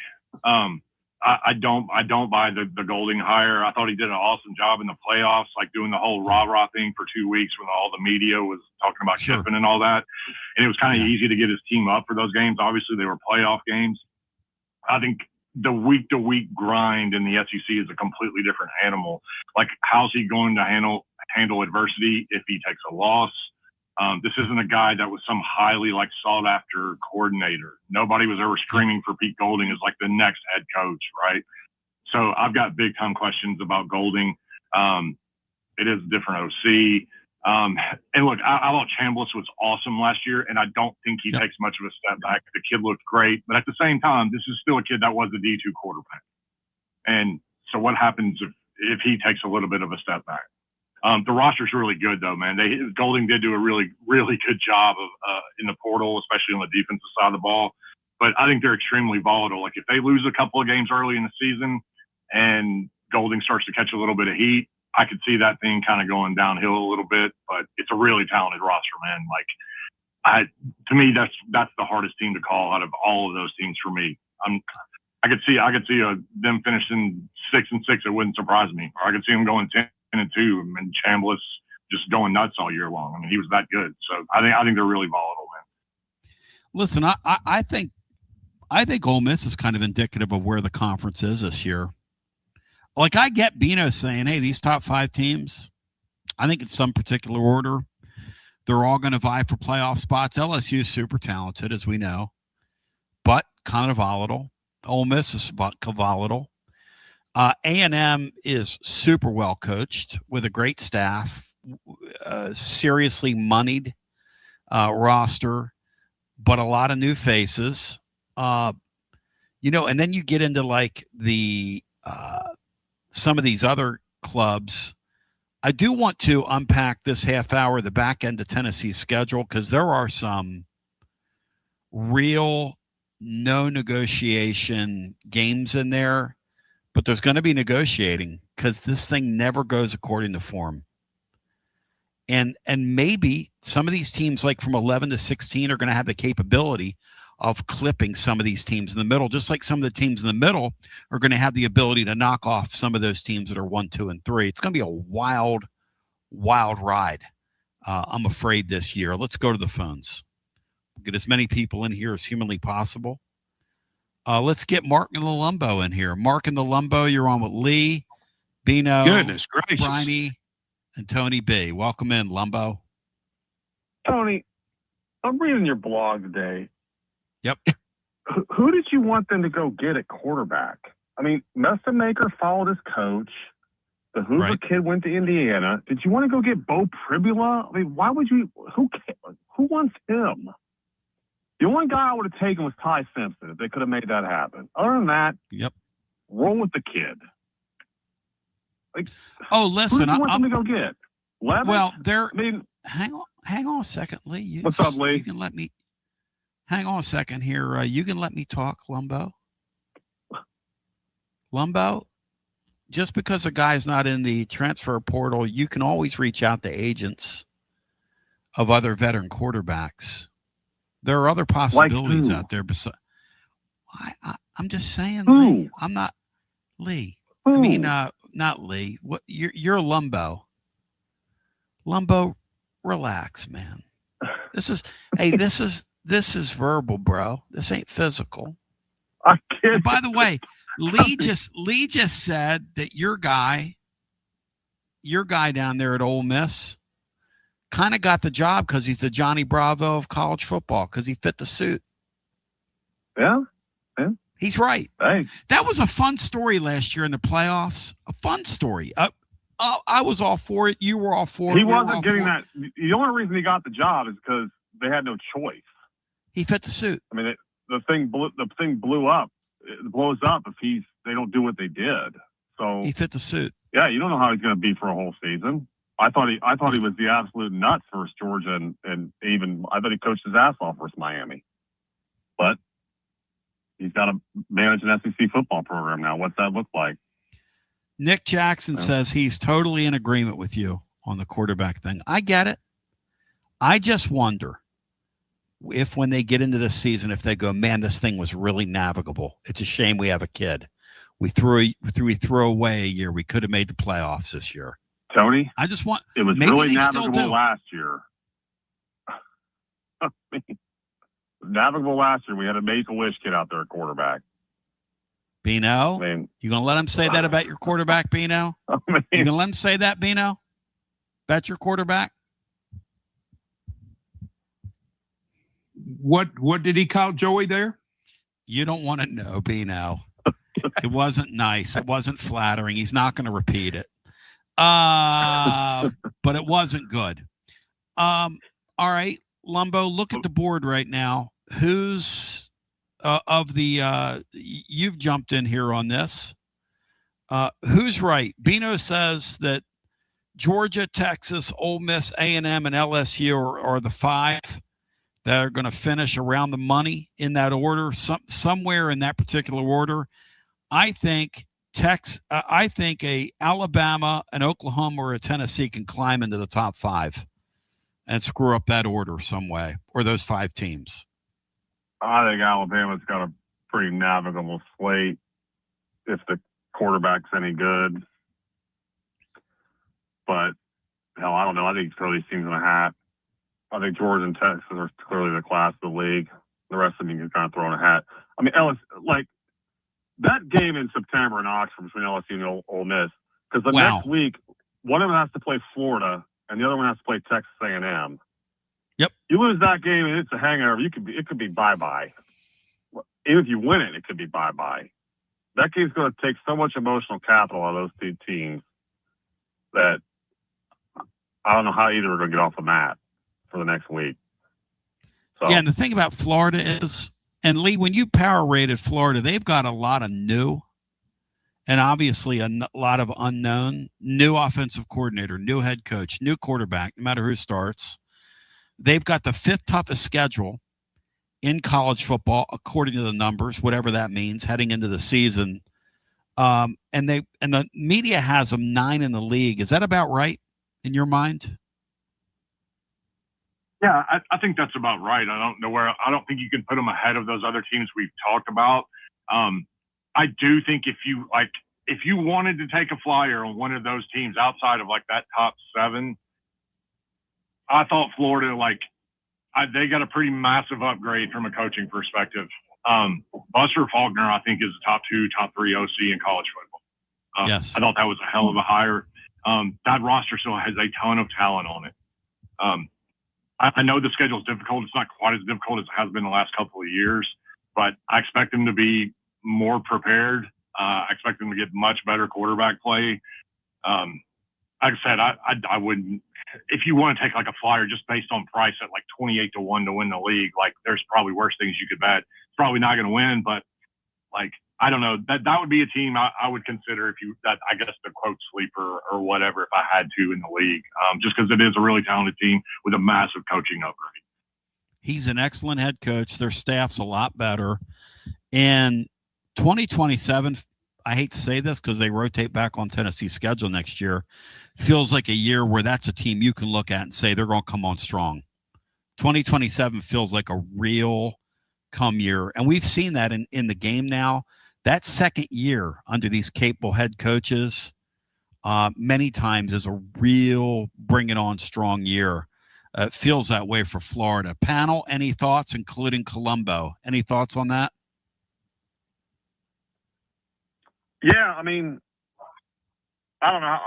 I don't buy the Golding hire. I thought he did an awesome job in the playoffs, like doing the whole rah-rah thing for 2 weeks when all the media was talking about Kiffin and all that. And it was kind of easy to get his team up for those games. Obviously, they were playoff games. I think the week-to-week grind in the SEC is a completely different animal. Like, how's he going to handle adversity if he takes a loss? This isn't a guy that was some highly sought after coordinator. Nobody was ever screaming for Pete Golding as like the next head coach, right? So I've got big time questions about Golding. It is a different OC. And look, I thought Chambliss was awesome last year, and I don't think he takes much of a step back. The kid looked great, but at the same time, this is still a kid that was a D2 quarterback. And so what happens if he takes a little bit of a step back? The roster's really good, though, man. Golding did do a really, really good job of in the portal, especially on the defensive side of the ball. But I think they're extremely volatile. Like, if they lose a couple of games early in the season and Golding starts to catch a little bit of heat, I could see that thing kind of going downhill a little bit. But it's a really talented roster, man. Like, to me, that's the hardest team to call out of all of those teams for me. I could see them finishing 6-6. It wouldn't surprise me. Or I could see them going 10-2, and Chambliss just going nuts all year long. I mean, he was that good. So I think they're really volatile, man. Listen, I think Ole Miss is kind of indicative of where the conference is this year. Like, I get Bino saying, hey, these top 5 teams, I think in some particular order, they're all going to vie for playoff spots. LSU is super talented, as we know, but kind of volatile. Ole Miss is volatile. A&M is super well coached with a great staff, seriously moneyed roster, but a lot of new faces. And then you get into like the some of these other clubs. I do want to unpack this half hour, the back end of Tennessee's schedule, because there are some real no negotiation games in there. But there's going to be negotiating because this thing never goes according to form. And maybe some of these teams, like from 11 to 16, are going to have the capability of clipping some of these teams in the middle, just like some of the teams in the middle are going to have the ability to knock off some of those teams that are 1, 2, and 3. It's going to be a wild, wild ride, I'm afraid, this year. Let's go to the phones. We'll get as many people in here as humanly possible. Let's get Mark in the Lumbo in here. Mark in the Lumbo, you're on with Lee, Bino, Goodness gracious, Briney, and Tony B. Welcome in, Lumbo. Tony, I'm reading your blog today. Yep. Who did you want them to go get at quarterback? I mean, Messamaker followed his coach. The Hoover kid went to Indiana. Did you want to go get Bo Pribula? I mean, why would you? Who wants him? The only guy I would have taken was Ty Simpson if they could have made that happen. Other than that, roll with the kid. Like, listen, who do you want them to go get? Levis? Well, hang on a second, Lee. What's up, Lee? You can let me. Hang on a second here. You can let me talk, Lumbo. Lumbo, just because a guy's not in the transfer portal, you can always reach out to agents of other veteran quarterbacks. There are other possibilities out there. Besides, I'm just saying, Lee. I'm not Lee. I mean, not Lee. What you're Lumbo. Lumbo, relax, man. This is verbal, bro. This ain't physical. And by the way, Lee just said that your guy down there at Ole Miss kind of got the job because he's the Johnny Bravo of college football because he fit the suit. Yeah. He's right. Thanks. That was a fun story last year in the playoffs. A fun story. I was all for it. You were all for it. He wasn't getting that. The only reason he got the job is because they had no choice. He fit the suit. I mean, the thing blew up. It blows up if they don't do what they did. So he fit the suit. Yeah, you don't know how he's going to be for a whole season. I thought he was the absolute nuts versus Georgia, and even I thought he coached his ass off versus Miami. But he's got to manage an SEC football program now. What's that look like? Nick Jackson says he's totally in agreement with you on the quarterback thing. I get it. I just wonder if when they get into this season, if they go, man, this thing was really navigable. It's a shame we have a kid. We threw away a year. We could have made the playoffs this year. Tony, I just want. It was maybe really they still navigable do. last year. Navigable last year. We had a Make-A-Wish kid out there at quarterback. Bino, I mean, you gonna let him say that about your quarterback, Bino? You gonna let him say that, Bino? About your quarterback? What did he call Joey there? You don't want to know, Bino. It wasn't nice. It wasn't flattering. He's not going to repeat it. But it wasn't good. All right, Lumbo, look at the board right now. Who's of the you've jumped in here on this. Who's right? Bino says that Georgia, Texas, Ole Miss, A&M, and LSU are the five that are going to finish around the money in that order, somewhere in that particular order. I think a Alabama, an Oklahoma, or a Tennessee can climb into the top five and screw up that order some way, or those five teams. I think Alabama's got a pretty navigable slate if the quarterback's any good. But, hell, I don't know. I think you throw these teams in a hat. I think Georgia and Texas are clearly the class of the league. The rest of them you can kind of throw in a hat. I mean, that game in September in Oxford between LSU and Ole Miss, because the next week, one of them has to play Florida and the other one has to play Texas A&M. Yep. You lose that game and it's a hangover. It could be bye-bye. Even if you win it, it could be bye-bye. That game's going to take so much emotional capital out of those two teams that I don't know how either are going to get off the mat for the next week. So, yeah, and the thing about Florida is, and Lee, when you power rated Florida, they've got a lot of new and obviously a lot of unknown, new offensive coordinator, new head coach, new quarterback, no matter who starts. They've got the fifth toughest schedule in college football, according to the numbers, whatever that means, heading into the season. And the media has them 9 in the league. Is that about right in your mind? Yeah, I think that's about right. I don't think you can put them ahead of those other teams we've talked about. I do think if you wanted to take a flyer on one of those teams outside of that top 7, I thought Florida, they got a pretty massive upgrade from a coaching perspective. Buster Faulkner, I think, is a top 2, top 3 OC in college football. Yes. I thought that was a hell of a hire. That roster still has a ton of talent on it. I know the schedule is difficult. It's not quite as difficult as it has been the last couple of years, but I expect them to be more prepared. I expect them to get much better quarterback play. Like I said, I wouldn't. If you want to take a flyer just based on price at 28-1 to win the league, there's probably worse things you could bet. It's probably not going to win, but I don't know. That would be a team I would consider I guess the quote sleeper or whatever if I had to in the league, just because it is a really talented team with a massive coaching upgrade. He's an excellent head coach. Their staff's a lot better. And 2027, I hate to say this because they rotate back on Tennessee's schedule next year, feels like a year where that's a team you can look at and say they're going to come on strong. 2027 feels like a real come year. And we've seen that in the game now. That second year under these capable head coaches many times is a real bring it on strong year. It feels that way for Florida. Panel, any thoughts, including Colombo? Any thoughts on that? Yeah, I mean, I don't know.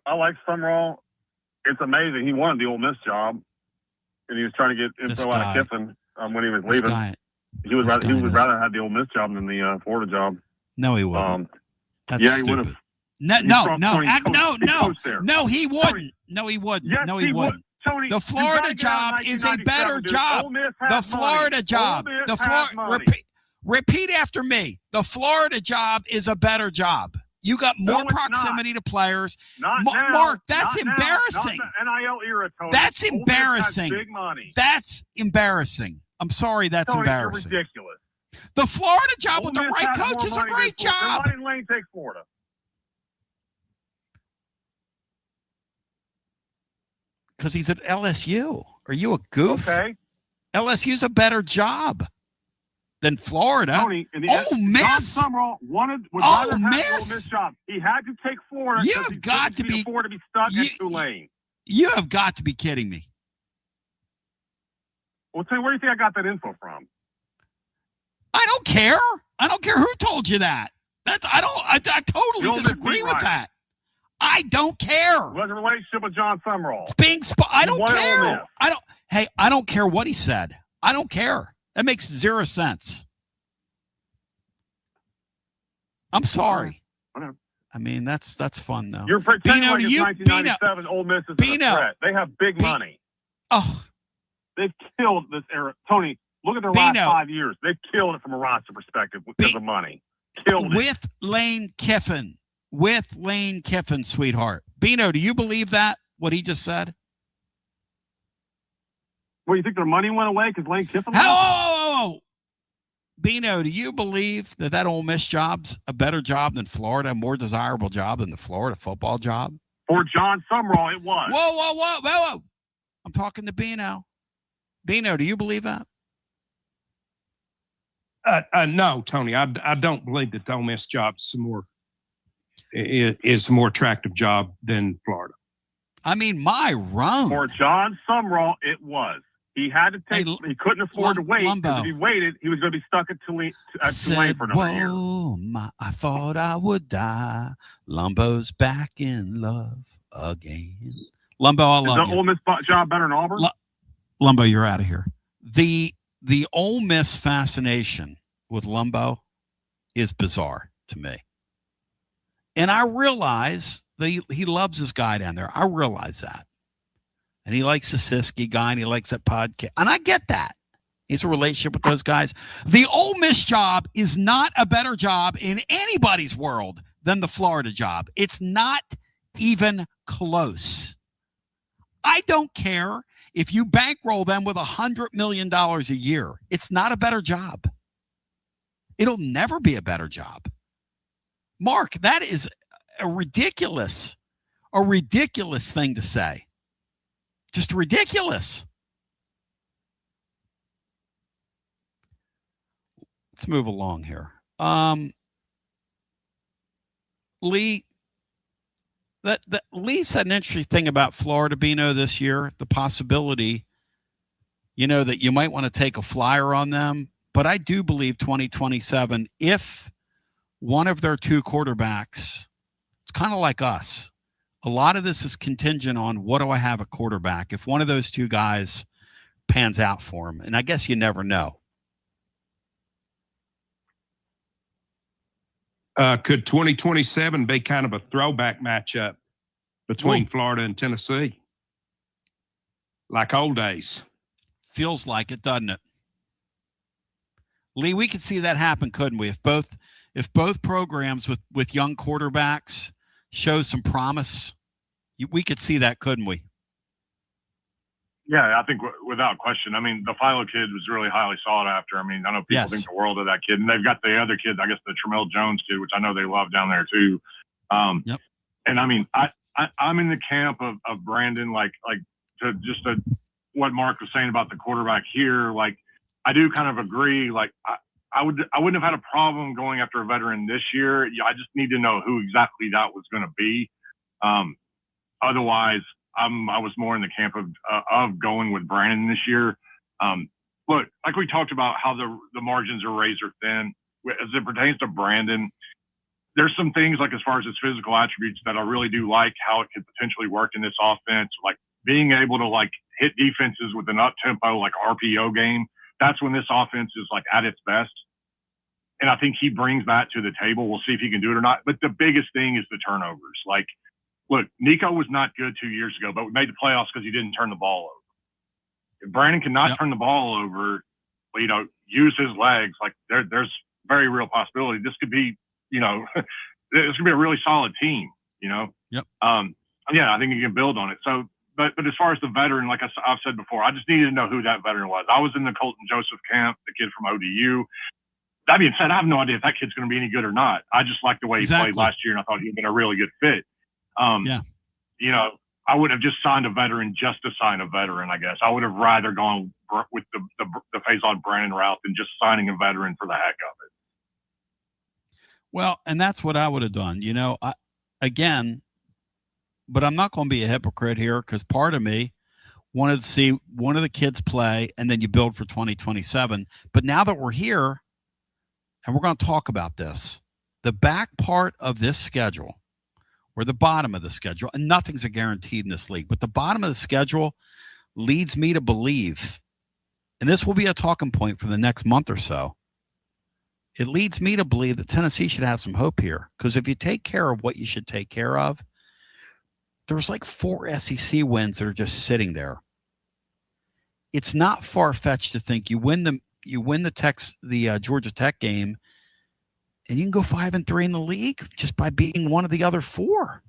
I like Summerall. It's amazing. He wanted the Ole Miss job, and he was trying to get info out of Kiffin when he was leaving. He would rather have the Ole Miss job than the Florida job. No, he wouldn't. That's yeah, stupid. he would have. No, he wouldn't. No, he wouldn't. Yes, no, he wouldn't. Tony, the Florida job is a better job. The Florida job. Repeat after me. The Florida job is a better job. You got more No, it's proximity to players. Not now. Mark, that's Not now. embarrassing. Not the NIL era, Tony. That's Ole Miss has embarrassing. big money. That's embarrassing. I'm sorry, that's Tony, embarrassing. You're ridiculous. The Florida job Ole with the Miss right has coach more is a money great than Florida. job. Why didn't Lane take Florida? Because he's at LSU. Are you a goof? Okay. LSU's a better job than Florida. Tony, in the Ole Miss. John Summerall would rather have the Ole Miss job. He had to take Florida because he couldn't afford to be stuck at Tulane. You have got to be kidding me. Well, tell you, where do you think I got that info from? I don't care. I don't care who told you that. I totally disagree with that. I don't care. Who has a relationship with John Summerall? I don't care. I don't care what he said. I don't care. That makes zero sense. I'm sorry. I mean, that's fun though. You're pretending like it's 1997. Ole Miss is a threat. They have big money. Oh, they've killed this era. Tony, look at their last 5 years. They've killed it from a roster perspective because of money. Killed it. With Lane Kiffin, sweetheart. Bino, do you believe that? What he just said? Well, you think their money went away because Lane Kiffin? Bino, do you believe that Ole Miss job's a better job than Florida, a more desirable job than the Florida football job? For John Summerall, it was. Whoa. I'm talking to Bino. Bino, do you believe that? No, Tony, I don't believe that the Ole Miss job is a more attractive job than Florida. I mean, my run. For John Summerall, it was. He had to take. He couldn't afford to wait. Because if he waited, he was going to be stuck at Tulane for another year. I thought I would die. Lumbo's back in love again. Lumbo, I love you. Is the Ole Miss job better than Auburn? Lumbo, you're out of here. The Ole Miss fascination with Lumbo is bizarre to me. And I realize that he loves his guy down there. I realize that. And he likes the Siskey guy, and he likes that podcast. And I get that. He's a relationship with those guys. The Ole Miss job is not a better job in anybody's world than the Florida job. It's not even close. I don't care if you bankroll them with $100 million a year. It's not a better job. It'll never be a better job. Mark, that is a ridiculous thing to say. Just ridiculous. Let's move along here. Lee, Lee said an interesting thing about Florida, Bino, this year, the possibility, that you might want to take a flyer on them. But I do believe 2027, if one of their two quarterbacks, it's kind of like us. A lot of this is contingent on what do I have a quarterback. If one of those two guys pans out for him, and I guess you never know. Could 2027 be kind of a throwback matchup between Florida and Tennessee? Like old days. Feels like it, doesn't it? Lee, we could see that happen, couldn't we? If both programs with young quarterbacks show some promise, we could see that, couldn't we? Yeah, I think without question. I mean, the Philo kid was really highly sought after. I mean, I know people think the world of that kid, and they've got the other kid, I guess the Tramel Jones kid, which I know they love down there too. And I mean, I'm in the camp of Brandon, like what Mark was saying about the quarterback here. Like, I do kind of agree. Like, I wouldn't have had a problem going after a veteran this year. I just need to know who exactly that was going to be. Otherwise, I was more in the camp of going with Brandon this year. Look, like we talked about how the margins are razor thin as it pertains to Brandon. There's some things like as far as his physical attributes that I really do like how it could potentially work in this offense, like being able to like hit defenses with an up tempo like RPO game. That's when this offense is like at its best. And I think he brings that to the table. We'll see if he can do it or not. But the biggest thing is the turnovers. Like, look, Nico was not good 2 years ago, but we made the playoffs because he didn't turn the ball over. If Brandon cannot turn the ball over, use his legs, like there's very real possibility. This could be, it's gonna be a really solid team. Yep. Yeah, I think you can build on it. So, but as far as the veteran, like I've said before, I just needed to know who that veteran was. I was in the Colton Joseph camp, the kid from ODU. That being said, I have no idea if that kid's going to be any good or not. I just like the way he played last year, and I thought he'd been a really good fit. I would have just signed a veteran just to sign a veteran, I guess. I would have rather gone with the Faison Brandon route than just signing a veteran for the heck of it. Well, and that's what I would have done. But I'm not going to be a hypocrite here, because part of me wanted to see one of the kids play, and then you build for 2027. But now that we're here, and we're going to talk about this, the back part of this schedule, or the bottom of the schedule, and nothing's a guarantee in this league, but the bottom of the schedule leads me to believe, and this will be a talking point for the next month or so, it leads me to believe that Tennessee should have some hope here. Because if you take care of what you should take care of, there's like 4 SEC wins that are just sitting there. It's not far-fetched to think you win the Georgia Tech game, and you can go 5-3 in the league just by beating one of the other 4.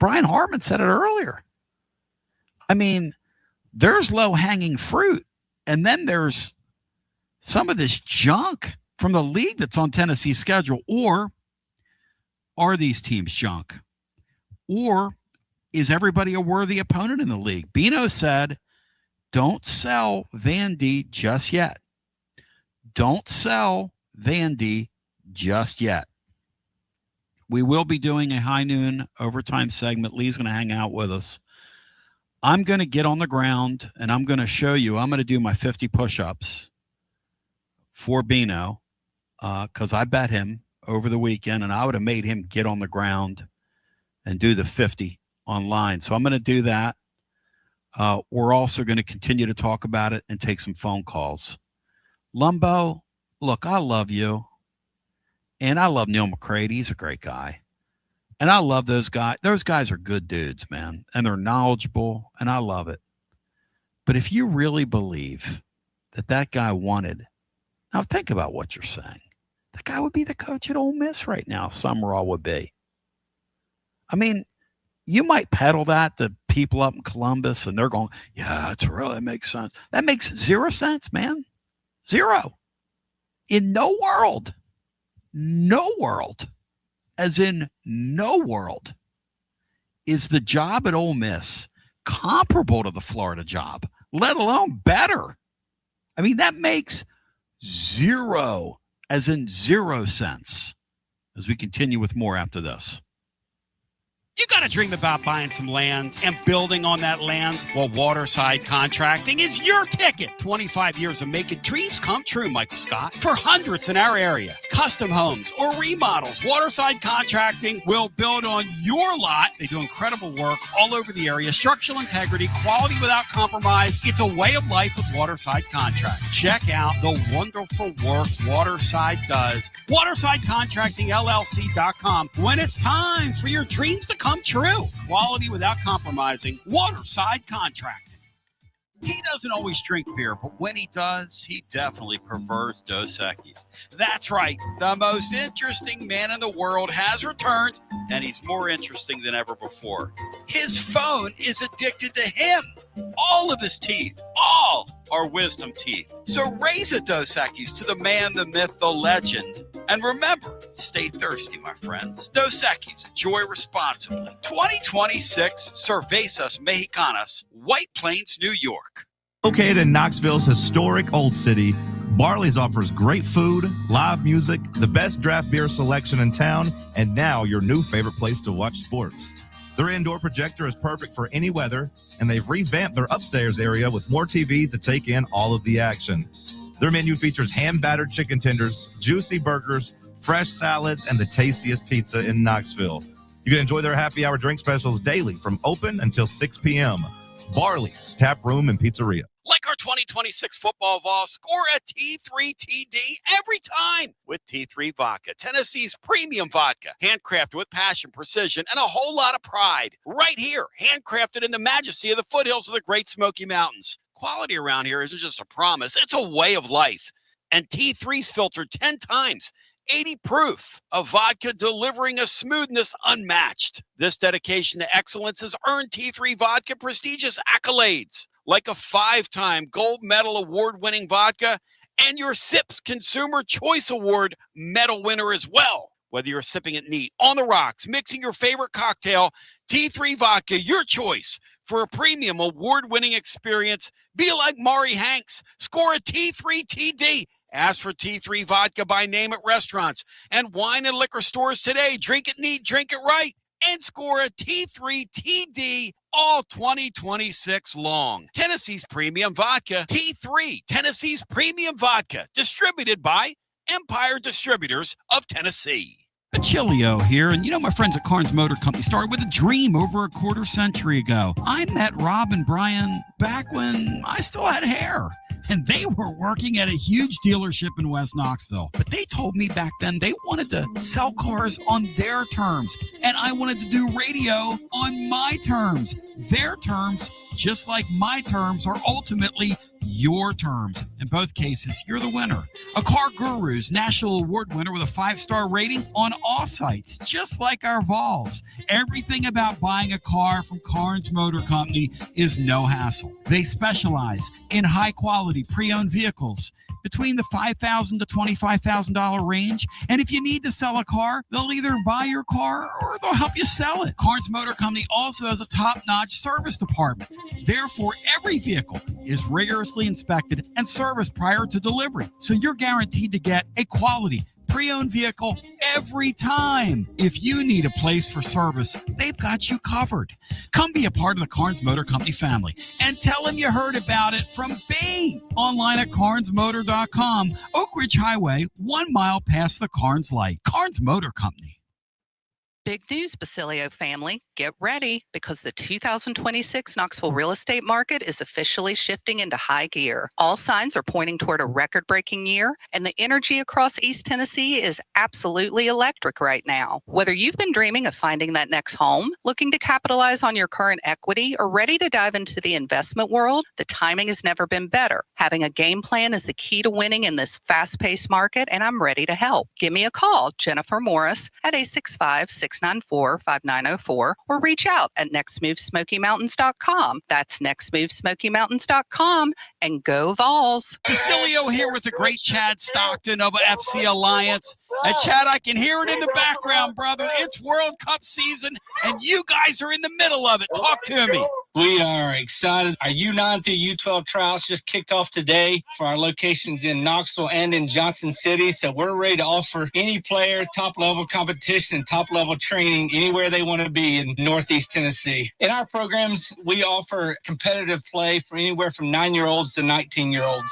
Brian Hartman said it earlier. I mean, there's low-hanging fruit, and then there's some of this junk from the league that's on Tennessee's schedule. Or are these teams junk? Or is everybody a worthy opponent in the league? Bino said, don't sell Vandy just yet. Don't sell Vandy just yet. We will be doing a high noon overtime segment. Lee's going to hang out with us. I'm going to get on the ground, and I'm going to show you. I'm going to do my 50 push-ups for Bino, because I bet him over the weekend, and I would have made him get on the ground and do the 50 online. So I'm going to do that. We're also going to continue to talk about it and take some phone calls. Lumbo, look, I love you. And I love Neil McCready. He's a great guy. And I love those guys. Those guys are good dudes, man. And they're knowledgeable, and I love it. But if you really believe that guy wanted, now think about what you're saying. That guy would be the coach at Ole Miss right now. Summerall would be. I mean, you might peddle that to people up in Columbus, and they're going, yeah, it really makes sense. That makes 0 sense, man. 0. In no world, as in no world, is the job at Ole Miss comparable to the Florida job, let alone better. I mean, that makes 0, as in 0 sense, as we continue with more after this. You got to dream about buying some land and building on that land. Well, Waterside Contracting is your ticket. 25 years of making dreams come true, Michael Scott. For hundreds in our area, custom homes or remodels, Waterside Contracting will build on your lot. They do incredible work all over the area. Structural integrity, quality without compromise. It's a way of life with Waterside Contracting. Check out the wonderful work Waterside does. WatersideContractingLLC.com. When it's time for your dreams to come true. Quality without compromising. Waterside Contracting. He doesn't always drink beer, but when he does, he definitely prefers Dos Equis. That's right. The most interesting man in the world has returned, and he's more interesting than ever before. His phone is addicted to him. All of his teeth, all are wisdom teeth. So raise a Dos Equis to the man, the myth, the legend. And remember, stay thirsty, my friends. Dos Equis, enjoy responsibly. 2026 Cervezas Mexicanas, White Plains, New York. Located in Knoxville's historic Old City, Barley's offers great food, live music, the best draft beer selection in town, and now your new favorite place to watch sports. Their indoor projector is perfect for any weather, and they've revamped their upstairs area with more TVs to take in all of the action. Their menu features hand-battered chicken tenders, juicy burgers, fresh salads, and the tastiest pizza in Knoxville. You can enjoy their happy hour drink specials daily from open until 6 p.m. Barley's Tap Room and Pizzeria. Like our 2026 football Vols, score a T3 TD every time with T3 Vodka, Tennessee's premium vodka, handcrafted with passion, precision, and a whole lot of pride. Right here, handcrafted in the majesty of the foothills of the Great Smoky Mountains. Quality around here isn't just a promise, it's a way of life. And T3's filtered 10 times 80 proof of vodka delivering a smoothness unmatched. This dedication to excellence has earned T3 Vodka prestigious accolades like a 5-time gold medal award-winning vodka and your SIPS Consumer Choice Award medal winner as well. Whether you're sipping it neat, on the rocks, mixing your favorite cocktail, T3 Vodka, your choice for a premium award-winning experience. Be like Maury Hanks. Score a T3 TD. Ask for T3 Vodka by name at restaurants and wine and liquor stores today. Drink it neat, drink it right, and score a T3 TD all 2026 long. Tennessee's Premium Vodka, T3, Tennessee's Premium Vodka, distributed by Empire Distributors of Tennessee. Basilio here, and my friends at Carnes Motor Company started with a dream over a quarter century ago. I met Rob and Brian back when I still had hair, and they were working at a huge dealership in West Knoxville. But they told me back then they wanted to sell cars on their terms, and I wanted to do radio on my terms. Their terms, just like my terms, are ultimately your terms. In both cases, you're the winner. A Car Guru's National Award winner with a 5-star rating on all sites, just like our Vols. Everything about buying a car from Carnes Motor Company is no hassle. They specialize in high-quality pre-owned vehicles between the $5,000 to $25,000 range. And if you need to sell a car, they'll either buy your car or they'll help you sell it. Carnes Motor Company also has a top-notch service department. Therefore, every vehicle is rigorously inspected and serviced prior to delivery. So you're guaranteed to get a quality pre-owned vehicle every time. If you need a place for service, they've got you covered. Come be a part of the Carnes Motor Company family and tell them you heard about it from me. Online at carnesmotor.com, Oak Ridge Highway, 1 mile past the Carnes light. Carnes Motor Company. Big news, Basilio family. Get ready because the 2026 Knoxville real estate market is officially shifting into high gear. All signs are pointing toward a record-breaking year, and the energy across East Tennessee is absolutely electric right now. Whether you've been dreaming of finding that next home, looking to capitalize on your current equity, or ready to dive into the investment world, the timing has never been better. Having a game plan is the key to winning in this fast-paced market, and I'm ready to help. Give me a call, Jennifer Morris, at 865-694-5904, or reach out at nextmovesmokymountains.com. That's nextmovesmokymountains.com, and go Vols. Basilio here with the great Chad Stockton of FC Alliance. And Chad, I can hear it in the background, brother. It's World Cup season, and you guys are in the middle of it. Talk to me. We are excited. Our U9 through U12 trials just kicked off today for our locations in Knoxville and in Johnson City. So we're ready to offer any player top-level competition, top-level training anywhere they want to be in Northeast Tennessee. In our programs, we offer competitive play for anywhere from 9-year-olds to 19-year-olds.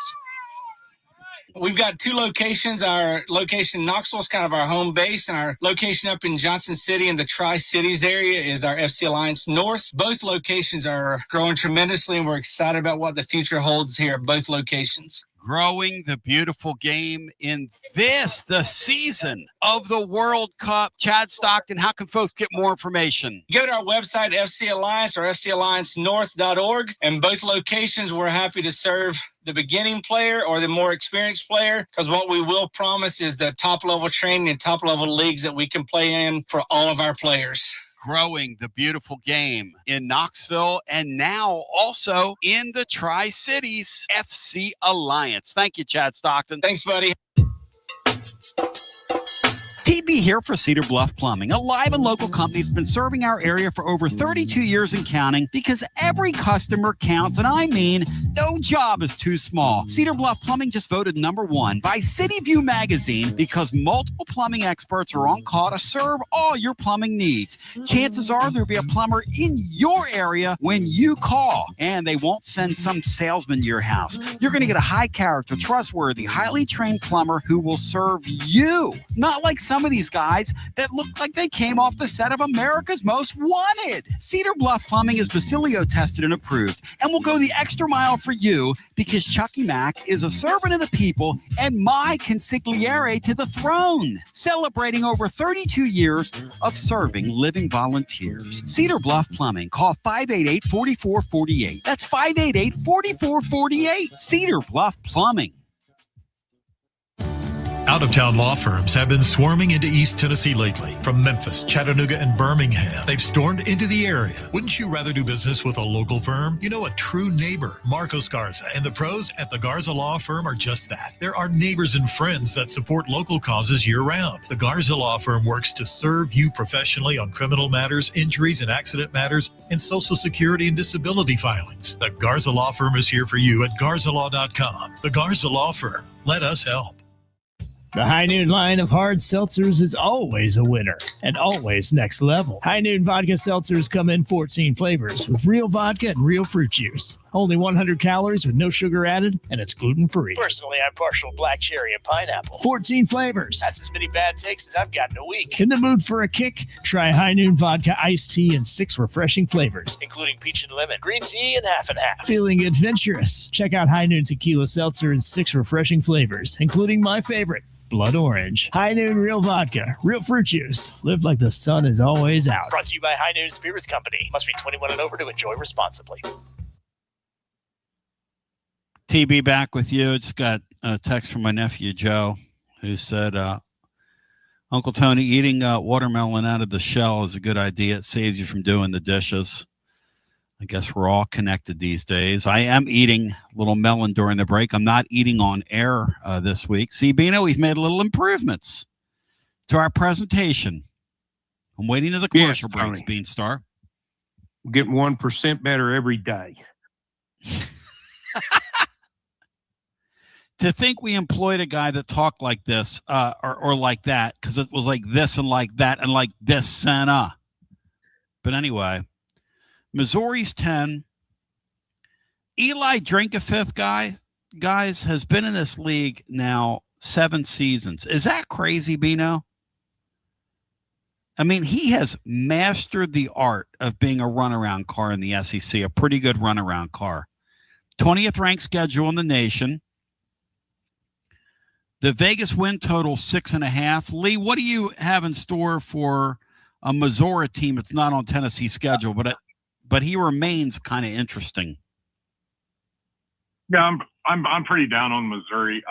We've got 2 locations. Our location in Knoxville is kind of our home base, and our location up in Johnson City in the Tri-Cities area is our FC Alliance North. Both locations are growing tremendously, and we're excited about what the future holds here at both locations. Growing the beautiful game in the season of the World Cup. Chad Stockton, how can folks get more information? Go to our website, FC Alliance or FCAllianceNorth.org, and both locations we're happy to serve the beginning player or the more experienced player, because what we will promise is the top-level training and top-level leagues that we can play in for all of our players. Growing the beautiful game in Knoxville and now also in the Tri-Cities. FC Alliance. Thank you, Chad Stockton. Thanks, buddy. TB here for Cedar Bluff Plumbing, a live and local company that's been serving our area for over 32 years and counting, because every customer counts, and I mean no job is too small. Cedar Bluff Plumbing just voted #1 by City View magazine because multiple plumbing experts are on call to serve all your plumbing needs. Chances are there'll be a plumber in your area when you call, and they won't send some salesman to your house. You're going to get a high character, trustworthy, highly trained plumber who will serve you, not like some of these guys that look like they came off the set of America's Most Wanted. Cedar Bluff Plumbing is Basilio tested and approved and will go the extra mile for you because Chucky Mack is a servant of the people and my consigliere to the throne, celebrating over 32 years of serving living volunteers. Cedar Bluff Plumbing. Call 588-4448. That's 588-4448. Cedar Bluff Plumbing. Out-of-town law firms have been swarming into East Tennessee lately. From Memphis, Chattanooga, and Birmingham, they've stormed into the area. Wouldn't you rather do business with a local firm? You know, a true neighbor. Marcos Garza and the pros at the Garza Law Firm are just that. There are neighbors and friends that support local causes year-round. The Garza Law Firm works to serve you professionally on criminal matters, injuries and accident matters, and Social Security and disability filings. The Garza Law Firm is here for you at garzalaw.com. The Garza Law Firm. Let us help. The High Noon line of hard seltzers is always a winner and always next level. High Noon vodka seltzers come in 14 flavors with real vodka and real fruit juice. Only 100 calories with no sugar added, and it's gluten-free. Personally, I'm partial black cherry and pineapple. 14 flavors. That's as many bad takes as I've got in a week. In the mood for a kick? Try High Noon vodka iced tea in 6 refreshing flavors, including peach and lemon, green tea, and half and half. Feeling adventurous? Check out High Noon tequila seltzer in 6 refreshing flavors, including my favorite, Blood Orange. High Noon Real Vodka. Real fruit juice. Live like the sun is always out. Brought to you by High Noon Spirits Company. Must be 21 and over to enjoy responsibly. TB back with you. Just got a text from my nephew, Joe, who said, Uncle Tony, eating watermelon out of the shell is a good idea. It saves you from doing the dishes. I guess we're all connected these days. I am eating a little melon during the break. I'm not eating on air this week. See, Bino, we've made little improvements to our presentation. I'm waiting to the commercial breaks, Beanstar. We're getting 1% better every day. To think we employed a guy that talked like this or like that, because it was like this and like that and like this, Santa. But anyway, Missouri's 10. Eli Drinkafifth, guys, has been in this league now 7 seasons. Is that crazy, Bino? I mean, he has mastered the art of being a runaround car in the SEC, a pretty good runaround car. 20th ranked schedule in the nation. The Vegas win total 6.5. Lee, what do you have in store for a Missouri team? It's not on Tennessee's schedule, but he remains kind of interesting. Yeah, I'm pretty down on Missouri.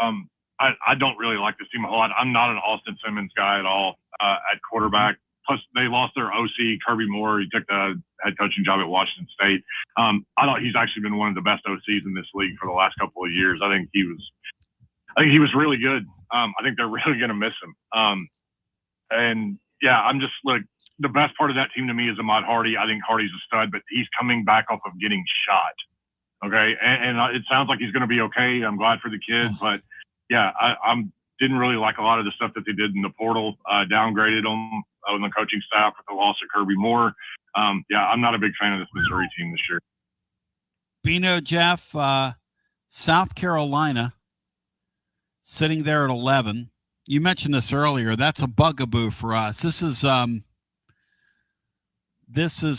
I don't really like this team a whole lot. I'm not an Austin Simmons guy at all at quarterback. Plus, they lost their OC, Kirby Moore. He took the head coaching job at Washington State. I thought he's actually been one of the best OCs in this league for the last couple of years. I think he was really good. I think they're really going to miss him. And yeah, I'm just like, the best part of that team to me is Ahmad Hardy. I think Hardy's a stud, but he's coming back off of getting shot. Okay. And it sounds like he's going to be okay. I'm glad for the kid, but yeah, I didn't really like a lot of the stuff that they did in the portal, downgraded them on the coaching staff with the loss of Kirby Moore. Yeah, I'm not a big fan of this Missouri team this year. Bino, Jeff, South Carolina sitting there at 11. You mentioned this earlier. That's a bugaboo for us. This is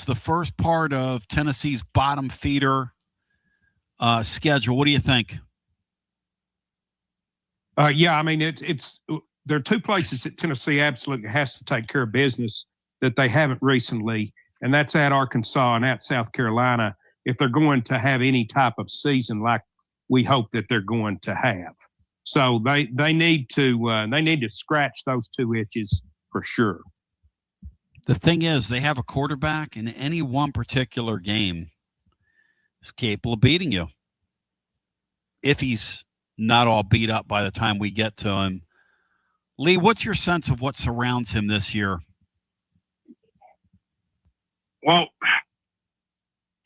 the first part of Tennessee's bottom feeder schedule. What do you think? Yeah, I mean, there are 2 places that Tennessee absolutely has to take care of business that they haven't recently, and that's at Arkansas and at South Carolina, if they're going to have any type of season like we hope that they're going to have. So they need to scratch those 2 itches for sure. The thing is, they have a quarterback in any one particular game is capable of beating you. If he's not all beat up by the time we get to him. Lee, what's your sense of what surrounds him this year? Well,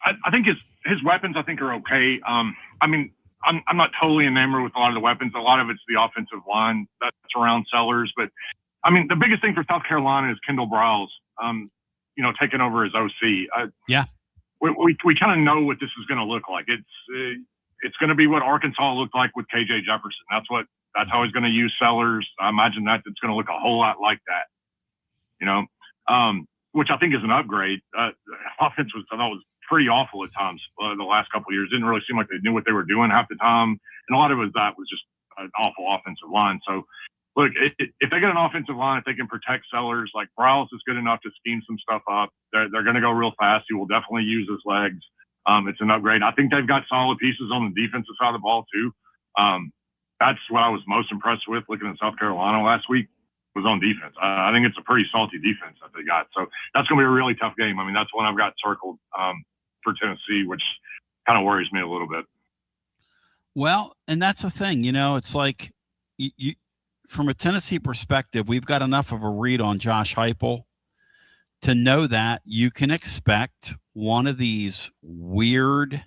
I think his weapons, I think, are okay. I mean, I'm not totally enamored with a lot of the weapons. A lot of it's the offensive line that surrounds Sellers. But, I mean, the biggest thing for South Carolina is Kendall Briles, taking over as OC. Yeah. We kind of know what this is going to look like. It's going to be what Arkansas looked like with KJ Jefferson. That's how he's going to use Sellers. I imagine that it's going to look a whole lot like that, which I think is an upgrade. Offense I thought was pretty awful at times the last couple of years. Didn't really seem like they knew what they were doing half the time. And a lot of that was just an awful offensive line. So, look, if they get an offensive line, if they can protect Sellers, like Briles is good enough to scheme some stuff up. They're going to go real fast. He will definitely use his legs. It's an upgrade. I think they've got solid pieces on the defensive side of the ball, too. that's what I was most impressed with looking at South Carolina last week was on defense. I think it's a pretty salty defense that they got. So that's going to be a really tough game. I mean, that's one I've got circled for Tennessee, which kind of worries me a little bit. Well, and that's the thing, it's like you from a Tennessee perspective, we've got enough of a read on Josh Heupel to know that you can expect one of these weird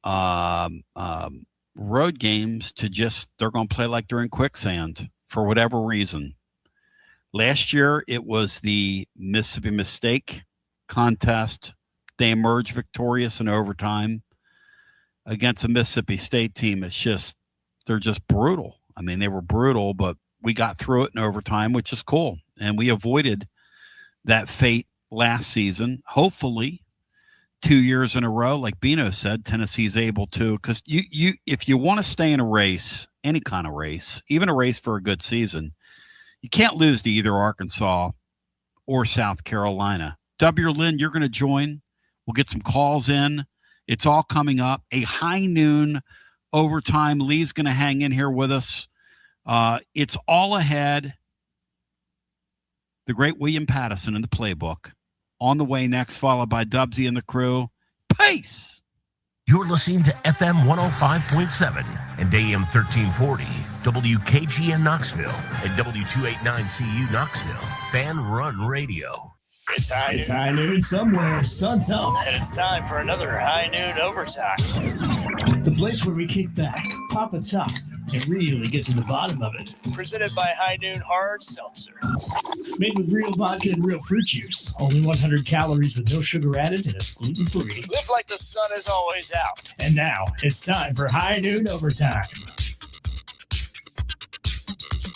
road games to they're going to play like they're in quicksand for whatever reason. Last year, it was the Mississippi Mistake contest. They emerged victorious in overtime against a Mississippi State team. They're just brutal. I mean, they were brutal, but we got through it in overtime, which is cool. And we avoided that fate last season. Hopefully, 2 years in a row, like Bino said, Tennessee's able to, because if you want to stay in a race, any kind of race, even a race for a good season, you can't lose to either Arkansas or South Carolina. W. Lynn, you're going to join. We'll get some calls in. It's all coming up. A high noon overtime. Lee's going to hang in here with us. It's all ahead. The great William Pattison in the playbook. On the way next, followed by Dubsy and the crew. Peace! You're listening to FM 105.7 and AM 1340, WKGN Knoxville, and W289CU Knoxville. Fan Run Radio. It's high noon somewhere. Sun's up, and it's time for another high noon overtime. The place where we kick back, pop a top, and really get to the bottom of it. Presented by High Noon Hard Seltzer. Made with real vodka and real fruit juice. Only 100 calories with no sugar added and it's gluten-free. Live like the sun is always out. And now, it's time for High Noon Overtime.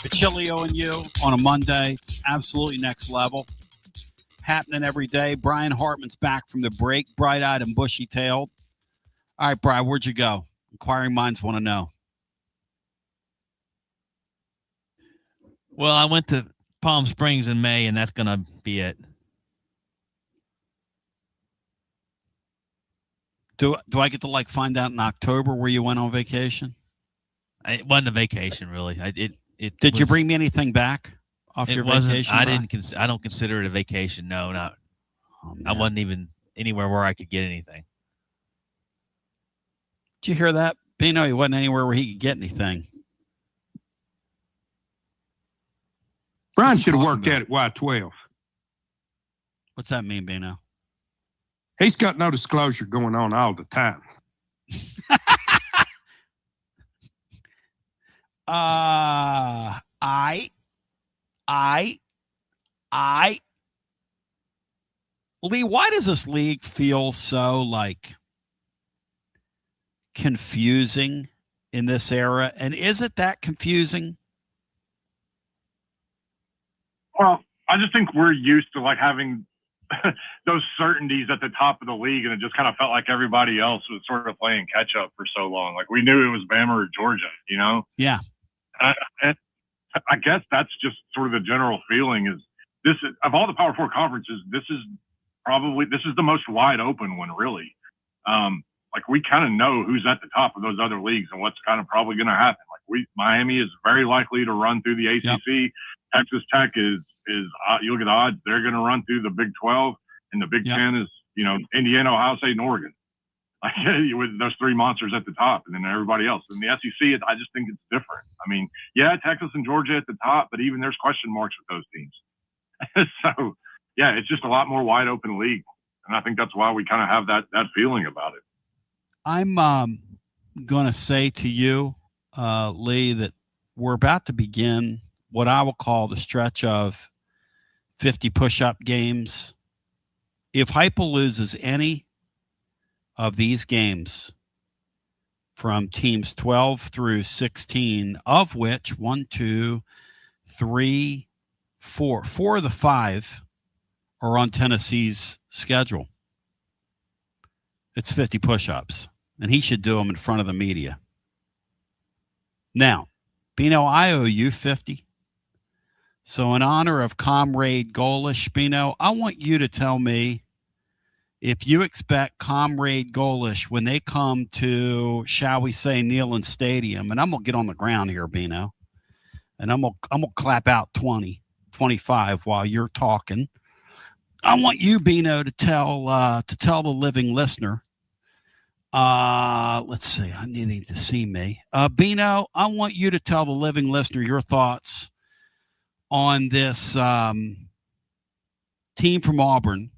Basilio and you on a Monday. It's absolutely next level. Happening every day. Brian Hartman's back from the break, bright-eyed and bushy-tailed. All right, Brian, where'd you go? Inquiring minds want to know. Well, I went to Palm Springs in May, and that's going to be it. Do I get to find out in October where you went on vacation? It wasn't a vacation, really. Did you bring me anything back off your vacation? I don't consider it a vacation. No, not. I wasn't even anywhere where I could get anything. Did you hear that? Bino, he wasn't anywhere where he could get anything. Brian should have worked at it Y12. What's that mean, Bino? He's got no disclosure going on all the time. Lee, why does this league feel so confusing in this era? And is it that confusing? Well, I just think we're used to having those certainties at the top of the league, and it just kind of felt like everybody else was sort of playing catch up for so long. We knew it was Bama or Georgia, Yeah. I guess that's just sort of the general feeling is this is, of all the Power Four conferences, this is the most wide open one, really. We kind of know who's at the top of those other leagues and what's kind of probably going to happen. Miami is very likely to run through the ACC. Yep. Texas Tech is you look at the odds, they're going to run through the Big 12, and the Big 10 is, Indiana, Ohio State, and Oregon. With those three monsters at the top, and then everybody else. In the SEC, I just think it's different. I mean, Texas and Georgia at the top, but even there's question marks with those teams. So, it's just a lot more wide open league, and I think that's why we kind of have that feeling about it. I'm going to say to you, Lee, that we're about to begin what I will call the stretch of 50 push-up games. If Heupel loses any of these games from teams 12 through 16, of which 1, 2, 3, 4 of the 5 are on Tennessee's schedule, it's 50 push-ups, and he should do them in front of the media. Now, Bino, I owe you 50. So in honor of Comrade Golish, Bino, I want you to tell me if you expect Comrade Golish when they come to, shall we say, Neyland Stadium, and I'm going to get on the ground here, Bino, and I'm gonna clap out 20, 25 while you're talking. I want you, Bino, to tell the living listener. Let's see. I need to see me. Bino, I want you to tell the living listener your thoughts on this team from Auburn.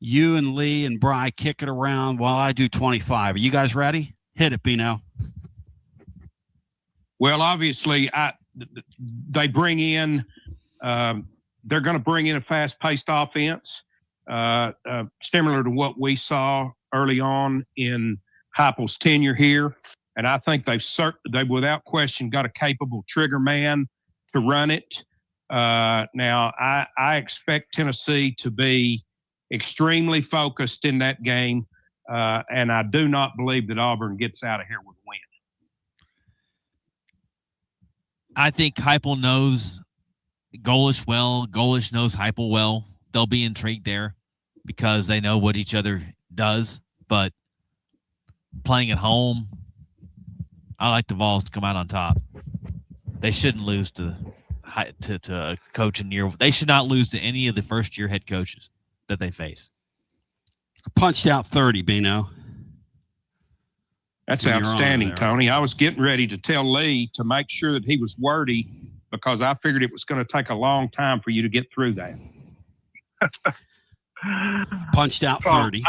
You and Lee and Bry kick it around while I do 25. Are you guys ready? Hit it, Bino. Well, obviously, they bring in they're going to bring in a fast-paced offense, similar to what we saw early on in Heupel's tenure here. And I think they've without question got a capable trigger man to run it. Now, I expect Tennessee to be extremely focused in that game, and I do not believe that Auburn gets out of here with a win. I think Heupel knows Golish well. Golish knows Heupel well. They'll be intrigued there because they know what each other does. But playing at home, I like the Vols to come out on top. They shouldn't lose to a coach in year. They should not lose to any of the first-year head coaches that they face. Punched out 30, Bino. That's outstanding, Tony. I was getting ready to tell Lee to make sure that he was wordy because I figured it was going to take a long time for you to get through that. Punched out 30.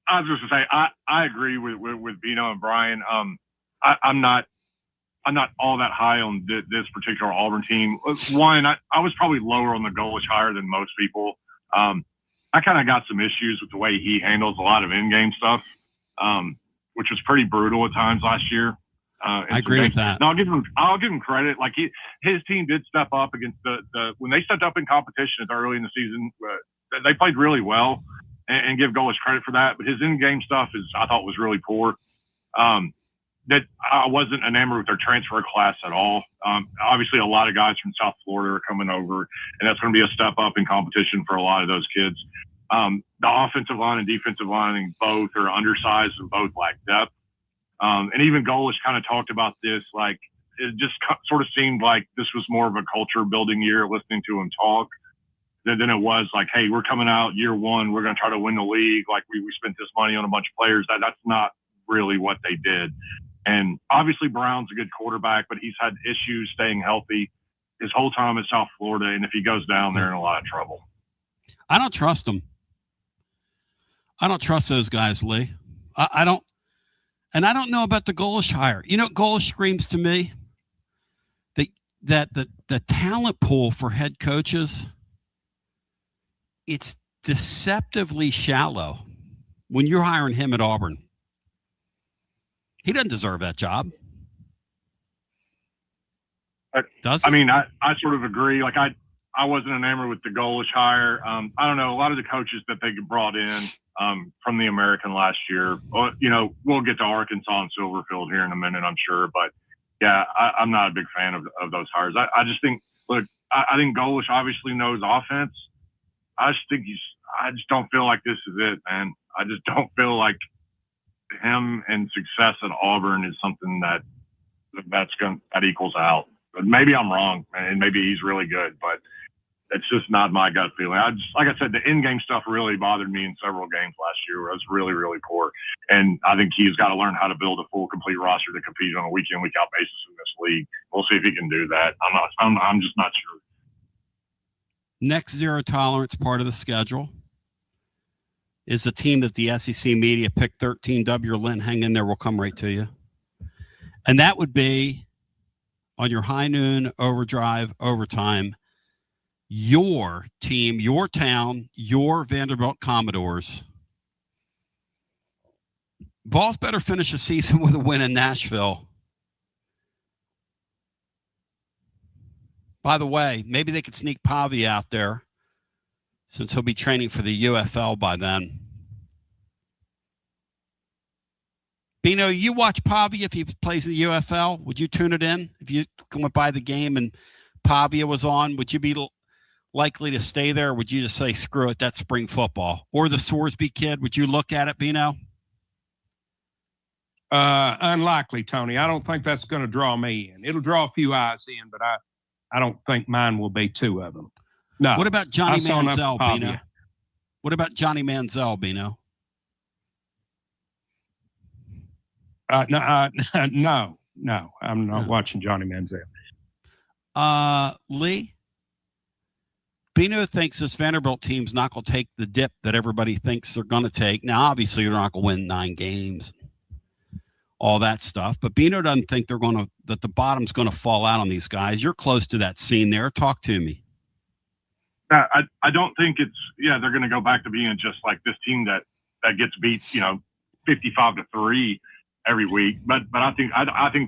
I was just going to say, I agree with Bino and Brian. I'm not all that high on this particular Auburn team. One, I was probably lower on the Golish hire than most people. I kind of got some issues with the way he handles a lot of in-game stuff, which was pretty brutal at times last year. I agree with that. No, I'll give him credit. Like his team did step up against the when they stepped up in competition early in the season. They played really well, and give Golish credit for that. But his in-game stuff I thought was really poor. That I wasn't enamored with their transfer class at all. Obviously, a lot of guys from South Florida are coming over, and that's going to be a step up in competition for a lot of those kids. The offensive line and defensive line, I think both are undersized and both lack depth. And even Golish kind of talked about this, like it just sort of seemed like this was more of a culture building year listening to him talk than it was like, hey, we're coming out year one, we're going to try to win the league. Like we spent this money on a bunch of players. That's not really what they did. And obviously Brown's a good quarterback, but he's had issues staying healthy his whole time in South Florida. And if he goes down, they're in a lot of trouble. I don't trust him. I don't trust those guys, Lee. I don't. And I don't know about the Golish hire. You know, Golish screams to me that the talent pool for head coaches, it's deceptively shallow when you're hiring him at Auburn. He doesn't deserve that job. Does he? I mean, I sort of agree. Like I wasn't enamored with the Golish hire. I don't know. A lot of the coaches that they brought in from the American last year, you know, we'll get to Arkansas and Silverfield here in a minute, I'm sure. But yeah, I'm not a big fan of those hires. I just think, look, I think Golish obviously knows offense. I just don't feel like this is it, man. I just don't feel like him and success at Auburn is something that equals out. But maybe I'm wrong, and maybe he's really good, but it's just not my gut feeling. Like I said, the in-game stuff really bothered me in several games last year where it was really, really poor. And I think he's got to learn how to build a full, complete roster to compete on a week-in, week-out basis in this league. We'll see if he can do that. I'm just not sure. Next zero tolerance part of the schedule is the team that the SEC media picked 13W. Lynn, hang in there. We'll come right to you. And that would be on your high noon overdrive overtime. Your team, your town, your Vanderbilt Commodores. Vols better finish the season with a win in Nashville. By the way, maybe they could sneak Pavi out there since he'll be training for the UFL by then. Bino, you watch Pavia if he plays in the UFL? Would you tune it in? If you went by the game and Pavia was on, would you be likely to stay there? Or would you just say, screw it, that's spring football? Or the Sorsby kid, would you look at it, Bino? Unlikely, Tony. I don't think that's going to draw me in. It'll draw a few eyes in, but I don't think mine will be two of them. No. What about Johnny Manziel, Bino? What about Johnny Manziel, Bino? No. I'm not watching Johnny Manziel. Lee? Bino thinks this Vanderbilt team's not going to take the dip that everybody thinks they're going to take. Now, obviously, they're not going to win 9 games, all that stuff. But Bino doesn't think that the bottom's going to fall out on these guys. You're close to that scene there. Talk to me. I don't think they're going to go back to being just like this team that gets beat, 55-3 every week. But I think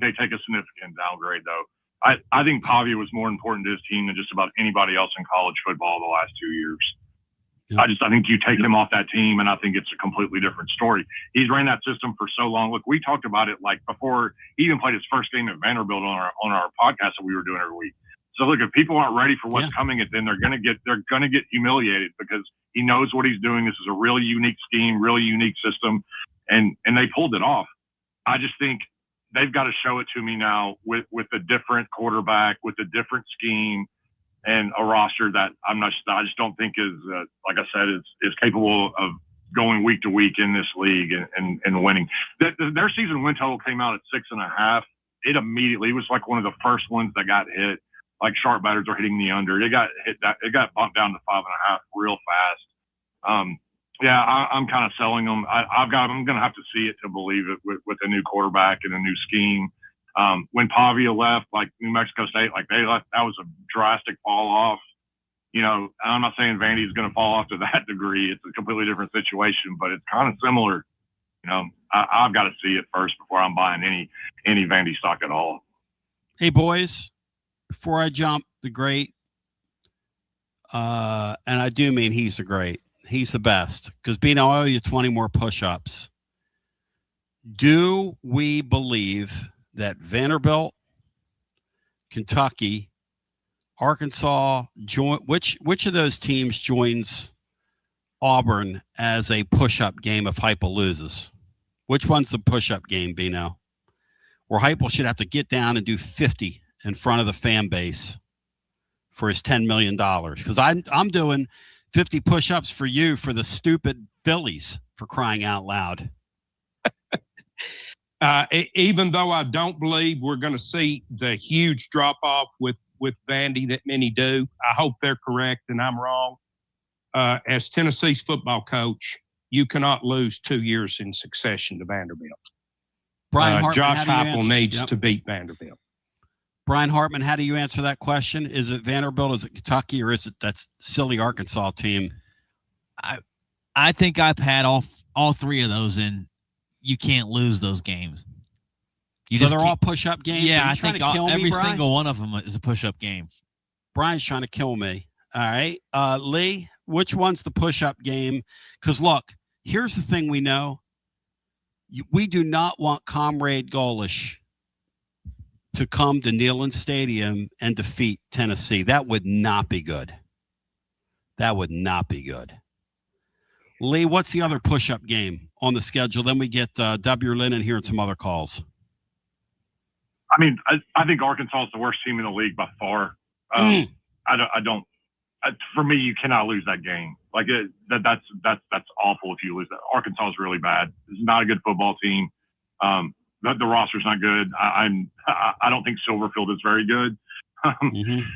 they take a significant downgrade though. I think Pavia was more important to his team than just about anybody else in college football the last 2 years. Yeah. I think you take him off that team, and I think it's a completely different story. He's ran that system for so long. Look, we talked about it like before he even played his first game at Vanderbilt on our podcast that we were doing every week. So look, if people aren't ready for what's coming at them, they're gonna get humiliated because he knows what he's doing. This is a really unique scheme, really unique system, and they pulled it off. I just think they've got to show it to me now with a different quarterback, with a different scheme, and a roster that I just don't think is like I said is capable of going week to week in this league and winning. Their season win total came out at 6.5. It was like one of the first ones that got hit. Like sharp batters are hitting the under. It got bumped down to 5.5 real fast. I'm kind of selling them. I'm going to have to see it to believe it with a new quarterback and a new scheme. When Pavia left, like New Mexico State, like they left, that was a drastic fall off. I'm not saying Vandy's going to fall off to that degree. It's a completely different situation, but it's kind of similar. I've got to see it first before I'm buying any Vandy stock at all. Hey boys, before I jump, the great, and I do mean he's the great. He's the best. Because, Bino, I owe you 20 more push-ups. Do we believe that Vanderbilt, Kentucky, Arkansas, which of those teams joins Auburn as a push-up game if Heupel loses? Which one's the push-up game, Bino? Where Heupel should have to get down and do 50 in front of the fan base for his $10 million. Because I'm doing 50 push-ups for you for the stupid Phillies, for crying out loud. Even though I don't believe we're going to see the huge drop-off with Vandy that many do, I hope they're correct and I'm wrong. As Tennessee's football coach, you cannot lose 2 years in succession to Vanderbilt. Brian Hartman, Josh Heupel needs to beat Vanderbilt. Brian Hartman, how do you answer that question? Is it Vanderbilt, is it Kentucky, or is it that silly Arkansas team? I think I've had all 3 of those, and you can't lose those games. So they're all push-up games? Yeah, I think every single one of them is a push-up game. Brian's trying to kill me. All right. Lee, which one's the push-up game? Because, look, here's the thing we know. We do not want Comrade Golish to come to Neyland Stadium and defeat Tennessee. That would not be good. That would not be good. Lee, what's the other push-up game on the schedule? Then we get W. Lynn in here and some other calls. I mean, I think Arkansas is the worst team in the league by far. I don't. For me, you cannot lose that game. Like that's awful if you lose that. Arkansas is really bad. It's not a good football team. The roster's not good. I don't think Silverfield is very good.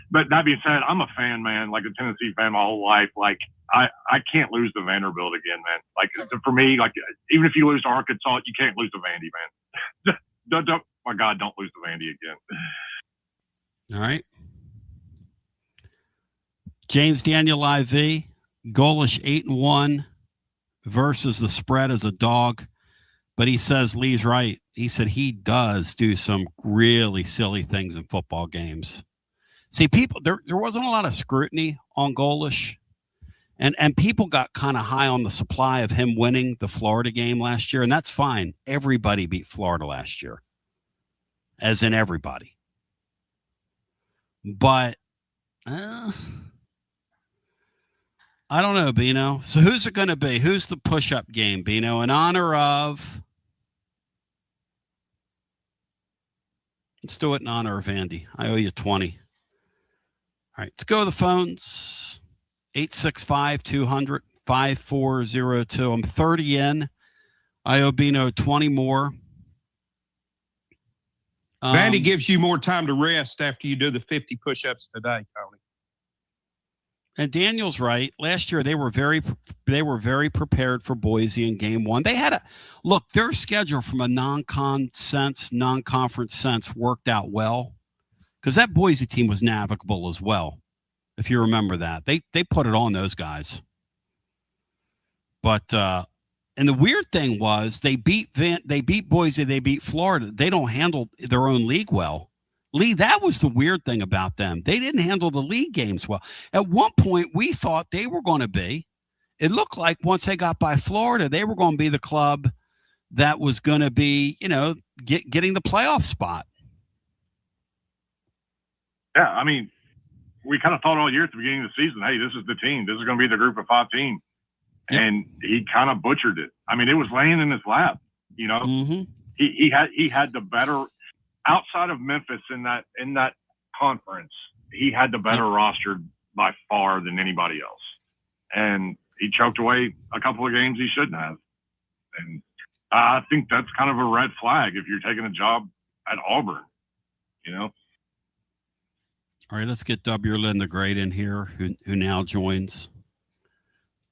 But that being said, I'm a fan, man. Like a Tennessee fan my whole life. Like I can't lose to Vanderbilt again, man. Like for me, like even if you lose to Arkansas, you can't lose to Vandy, man. don't my God, don't lose to Vandy again. All right. James Daniel IV, Golish 8-1 versus the spread as a dog. But he says Lee's right. He said he does do some really silly things in football games. See, people, there wasn't a lot of scrutiny on Golish. And people got kind of high on the supply of him winning the Florida game last year. And that's fine. Everybody beat Florida last year. As in everybody. But I don't know, Bino. So who's it going to be? Who's the push-up game, Bino? In honor of... Let's do it in honor of Andy. I owe you 20. All right, let's go to the phones. 865-200-5402. I'm 30 in. I owe Bino 20 more. Vandy gives you more time to rest after you do the 50 push-ups today, Tony. And Daniel's right. Last year they were very prepared for Boise in game one. They had their schedule from a non-conference sense worked out well, because that Boise team was navigable as well. If you remember that, they put it on those guys. But and the weird thing was they beat Boise, they beat Florida. They don't handle their own league well. Lee, that was the weird thing about them. They didn't handle the league games well. At one point, we thought they were going to be. It looked like once they got by Florida, they were going to be the club that was going to be, getting the playoff spot. Yeah, I mean, we kind of thought all year at the beginning of the season, hey, this is the team. This is going to be the group of 5 team. Yep. And he kind of butchered it. I mean, it was laying in his lap. Mm-hmm. He had the better. Outside of Memphis in that conference, he had the better roster by far than anybody else. And he choked away a couple of games he shouldn't have. And I think that's kind of a red flag if you're taking a job at Auburn, All right, let's get W. Lynn the Great in here, who now joins.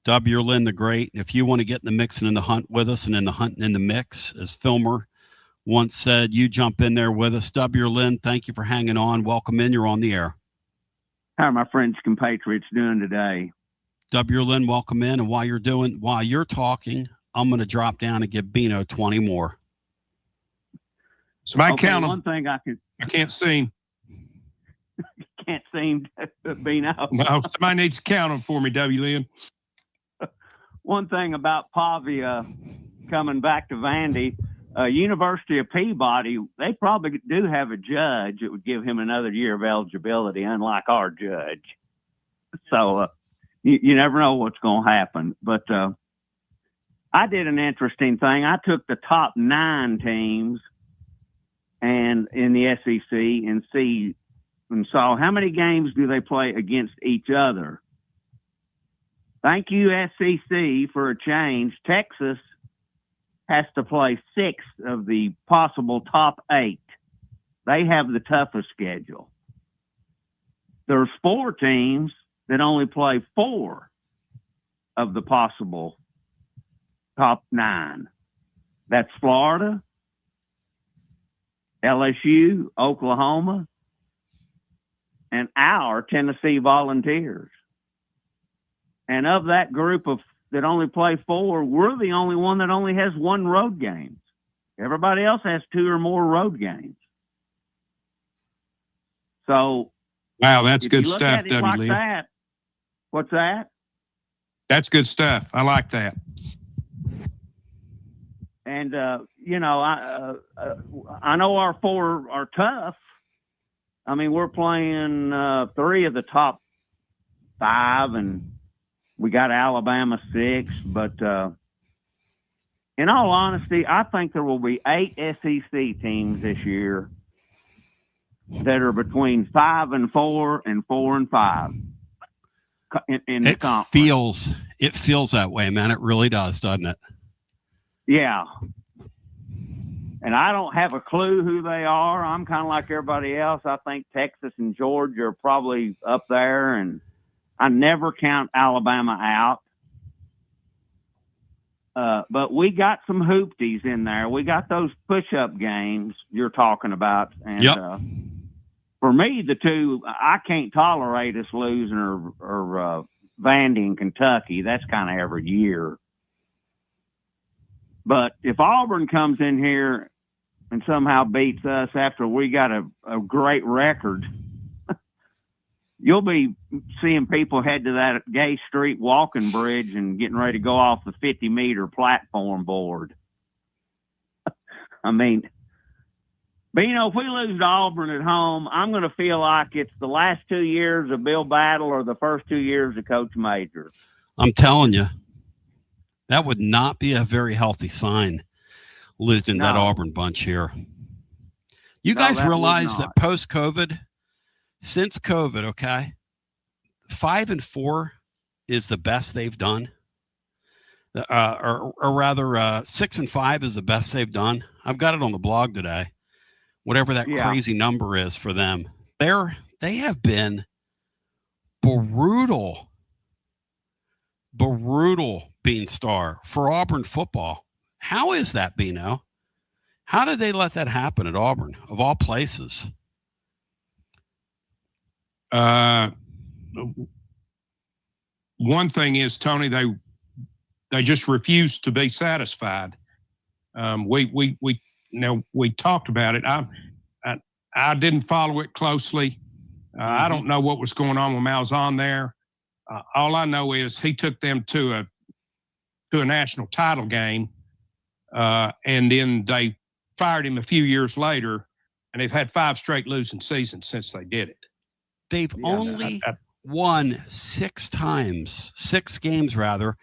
W. Lynn the Great, if you want to get in the mix and in the hunt with us and in the hunt and in the mix, as Filmer once said, you jump in there with us. W. Lynn, thank you for hanging on. Welcome in. You're on the air. How are my French compatriots doing today? W. Lynn, welcome in. And while you're talking, I'm going to drop down and give Bino 20 more. Somebody count them. One thing I can't sing. Can't seem to Bino. No, somebody needs to count them for me, W. Lynn. One thing about Pavia coming back to Vandy, University of Peabody, they probably do have a judge that would give him another year of eligibility, unlike our judge. So you never know what's going to happen. But I did an interesting thing. I took the top 9 teams and in the SEC and saw how many games do they play against each other. Thank you, SEC, for a change. Texas has to play 6 of the possible top 8. They have the toughest schedule. There's 4 teams that only play 4 of the possible top 9. That's Florida, LSU, Oklahoma, and our Tennessee Volunteers. And of that group that only play 4, we're the only one that only has 1 road game. Everybody else has 2 or more road games. So, wow, that's good stuff, W. Like Lynn. that, what's that? That's good stuff. I like that. And I know our 4 are tough. I mean, we're playing 3 of the top 5, and we got Alabama 6, but in all honesty, I think there will be 8 SEC teams this year that are between 5-4 and 4-5 in the conference. It feels that way, man. It really does, doesn't it? Yeah. And I don't have a clue who they are. I'm kind of like everybody else. I think Texas and Georgia are probably up there, and I never count Alabama out. But we got some hoopties in there. We got those push-up games you're talking about. And for me, the 2, I can't tolerate us losing or Vandy and Kentucky. That's kind of every year. But if Auburn comes in here and somehow beats us after we got a great record, you'll be seeing people head to that Gay Street walking bridge and getting ready to go off the 50-meter platform board. I mean, Bino, if we lose to Auburn at home, I'm going to feel like it's the last 2 years of Bill Battle or the first 2 years of Coach Major. I'm telling you, that would not be a very healthy sign losing that Auburn bunch here. You guys realize that post-COVID, since COVID, okay, 5-4 is the best they've done. Or rather, 6-5 is the best they've done. I've got it on the blog today. Whatever that crazy number is for them, they have been brutal Beanstar for Auburn football. How is that, Bino? How did they let that happen at Auburn, of all places? One thing is, Tony, they just refuse to be satisfied. We talked about it. I didn't follow it closely. I don't know what was going on when Malzahn there. All I know is he took them to a national title game, and then they fired him a few years later, and they've had 5 straight losing seasons since they did it. They've only won 6 games rather,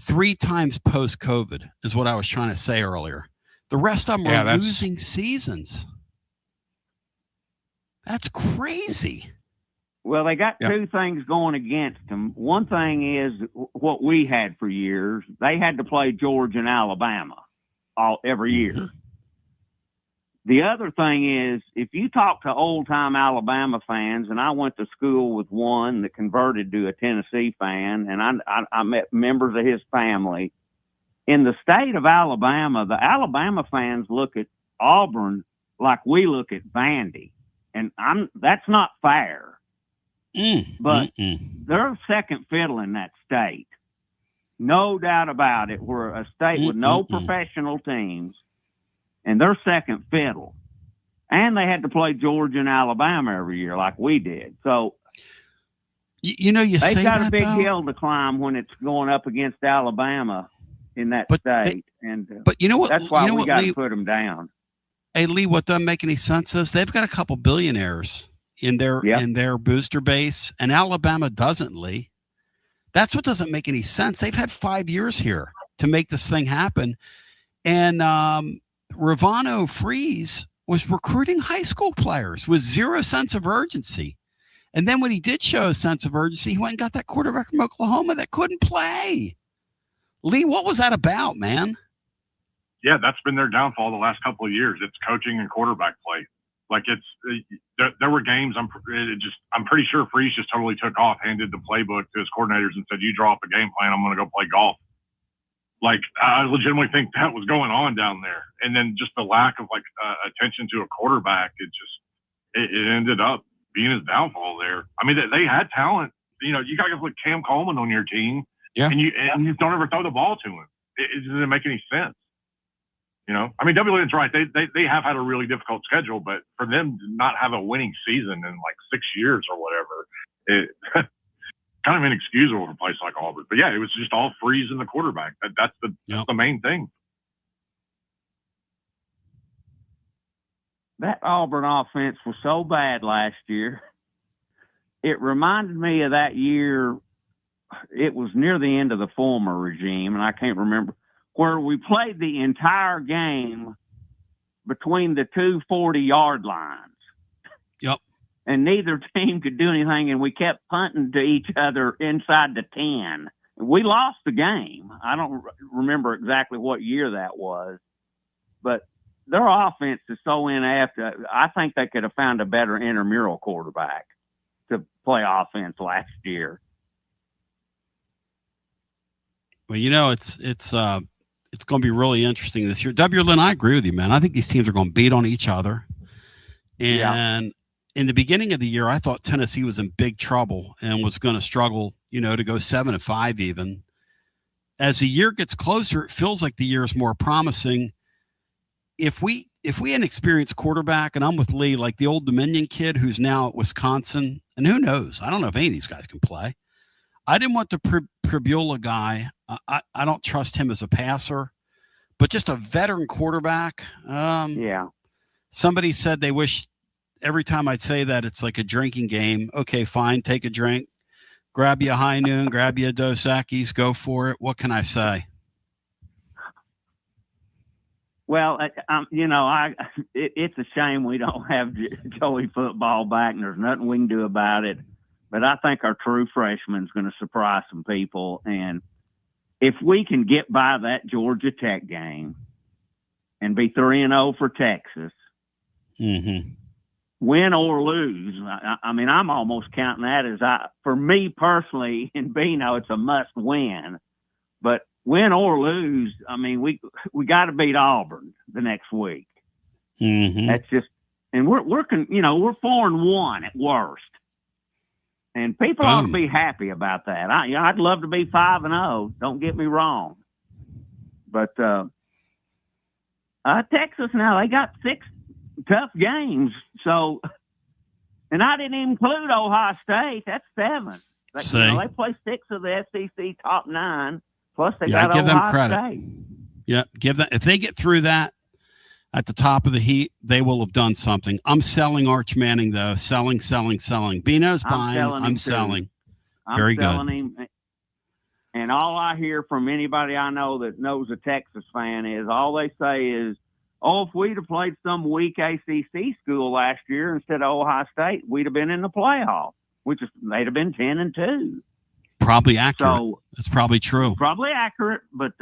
3 times post-COVID is what I was trying to say earlier. The rest of them are losing seasons. That's crazy. Well, they got 2 things going against them. One thing is what we had for years. They had to play Georgia and Alabama every year. The other thing is, if you talk to old-time Alabama fans, and I went to school with one that converted to a Tennessee fan, and I met members of his family. In the state of Alabama, the Alabama fans look at Auburn like we look at Vandy, and that's not fair. But they're second fiddle in that state. No doubt about it. We're a state with no professional teams, and they're second fiddle. And they had to play Georgia and Alabama every year like we did. So, they've got a big hill to climb when it's going up against Alabama in that state. But you know what? That's why we got to put them down. Hey, Lee, what doesn't make any sense is they've got a couple billionaires in their booster base, and Alabama doesn't, Lee. That's what doesn't make any sense. They've had 5 years here to make this thing happen. And Ravano Freeze was recruiting high school players with zero sense of urgency. And then when he did show a sense of urgency, he went and got that quarterback from Oklahoma that couldn't play. Lee, what was that about, man? Yeah, that's been their downfall the last couple of years. It's coaching and quarterback play. Like there were games. I'm pretty sure Freeze just totally took off, handed the playbook to his coordinators, and said, "You draw up a game plan. I'm going to go play golf." Like I legitimately think that was going on down there. And then just the lack of attention to a quarterback, it ended up being his downfall there. I mean, they had talent. You got guys like Cam Coleman on your team, and you don't ever throw the ball to him. It doesn't make any sense. I mean, W.N.'s right. They have had a really difficult schedule, but for them to not have a winning season in 6 years or whatever, it kind of inexcusable for a place like Auburn. But yeah, it was just all Freeze in the quarterback. That's the main thing. That Auburn offense was so bad last year. It reminded me of that year. It was near the end of the former regime, and I can't remember, where we played the entire game between the two 40-yard lines. Yep. And neither team could do anything, and we kept punting to each other inside the 10. We lost the game. I don't remember exactly what year that was, but their offense is so inept. I think they could have found a better intramural quarterback to play offense last year. Well, it's going to be really interesting this year. W. I agree with you, man. I think these teams are going to beat on each other. And in the beginning of the year, I thought Tennessee was in big trouble and was going to struggle, to go 7-5 even. As the year gets closer, it feels like the year is more promising. If we had an experienced quarterback, and I'm with Lee, like the Old Dominion kid who's now at Wisconsin, and who knows? I don't know if any of these guys can play. I didn't want the Pribula guy. I don't trust him as a passer, but just a veteran quarterback. Somebody said they wish every time I'd say that it's like a drinking game. Okay, fine, take a drink. grab you a high noon, grab you a Dos Equis, go for it. What can I say? Well, it's a shame we don't have Joey football back, and there's nothing we can do about it. But I think our true freshman's going to surprise some people. And if we can get by that Georgia Tech game and be 3-0 for Texas, win or lose, I mean, I'm almost counting that as for me personally, in Bino, it's a must win. But win or lose, I mean, we got to beat Auburn the next week. That's just, and we're 4-1 at worst. And people ought to be happy about that. I'd love to be 5-0. Don't get me wrong. But Texas now, they got 6 tough games. So, and I didn't include Ohio State. That's 7. They play 6 of the SEC top 9. Plus, they got give Ohio them credit. State. Yeah, give them. If they get through that at the top of the heat, they will have done something. I'm selling Arch Manning, though. Selling. Bino's buying. I'm selling. Very good. Him. And all I hear from anybody I know that knows a Texas fan is all they say is, "Oh, if we'd have played some weak ACC school last year instead of Ohio State, we'd have been in the playoff, which is they'd have been 10-2." Probably accurate. So, that's probably true. Probably accurate, but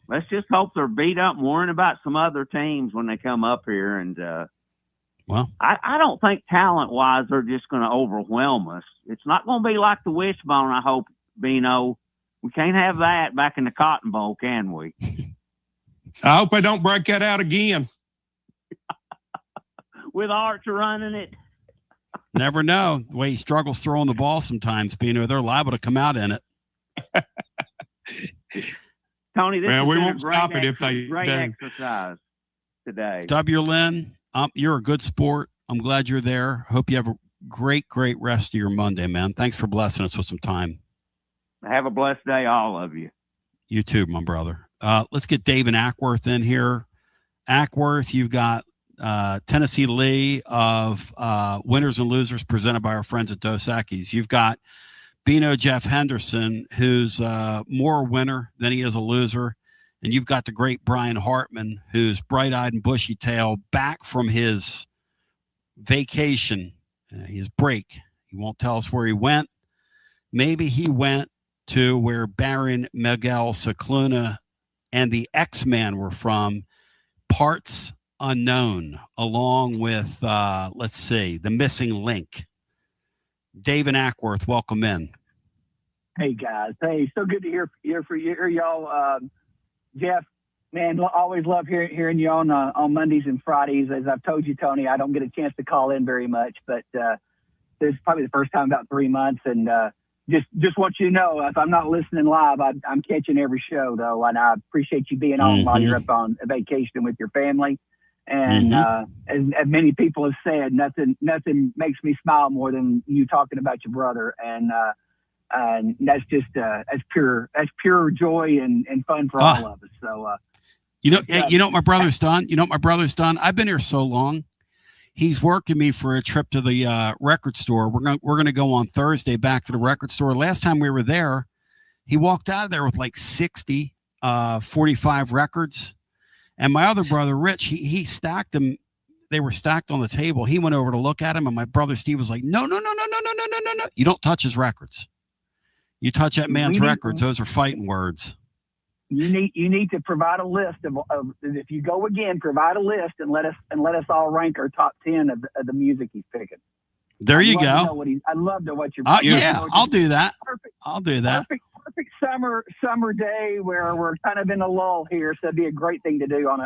let's just hope they're beat up and worrying about some other teams when they come up here. And I don't think talent-wise they're just going to overwhelm us. It's not going to be like the Wishbone, I hope, Bino. We can't have that back in the Cotton Bowl, can we? I hope I don't break that out again. With Arch running it. Never know. The way he struggles throwing the ball sometimes, Bino, they're liable to come out in it. Tony, this we has won't been stop it if they great do. exercise today. W. Lynn, you're a good sport. I'm glad you're there. Hope you have a great rest of your Monday, man. Thanks for blessing us with some time. Have a blessed day, all of you. You too, my brother. Let's get Dave and Ackworth in here. Ackworth, you've got Tennessee Lee of Winners and Losers presented by our friends at Dos Equis. You've got Bino Jeff Henderson, who's more a winner than he is a loser. And you've got the great Brian Hartman, who's bright-eyed and bushy-tailed, back from his vacation, his break. He won't tell us where he went. Maybe he went to where Baron Miguel Cicluna and the X-Man were from, parts unknown, along with, let's see, the missing link. Dave and Ackworth, welcome in. Hey, guys. Hey, so good to hear y'all. Jeff, man, always love hearing you on Mondays and Fridays. As I've told you, Tony, I don't get a chance to call in very much, but this is probably the first time in about 3 months. And just want you to know, if I'm not listening live, I'm catching every show, though. And I appreciate you being on while you're up on a vacation with your family. And as many people have said, nothing makes me smile more than you talking about your brother. And that's just that's pure joy and fun for all of us. So you know what my brother's done? I've been here so long. He's working me for a trip to the record store. We're gonna go on Thursday back to the record store. Last time we were there, he walked out of there with like 60, 45 records. And my other brother, Rich, he stacked them. They were stacked on the table. He went over to look at them, and my brother Steve was like, "No. You don't touch his records. You touch that man's records. Those are fighting words." You need to provide a list of if you go again, provide a list and let us all rank our top 10 of the music he's picking. There you go. I'd love to know what you're. I'll do that. I'll do that. Perfect summer day where we're kind of in a lull here, so it'd be a great thing to do on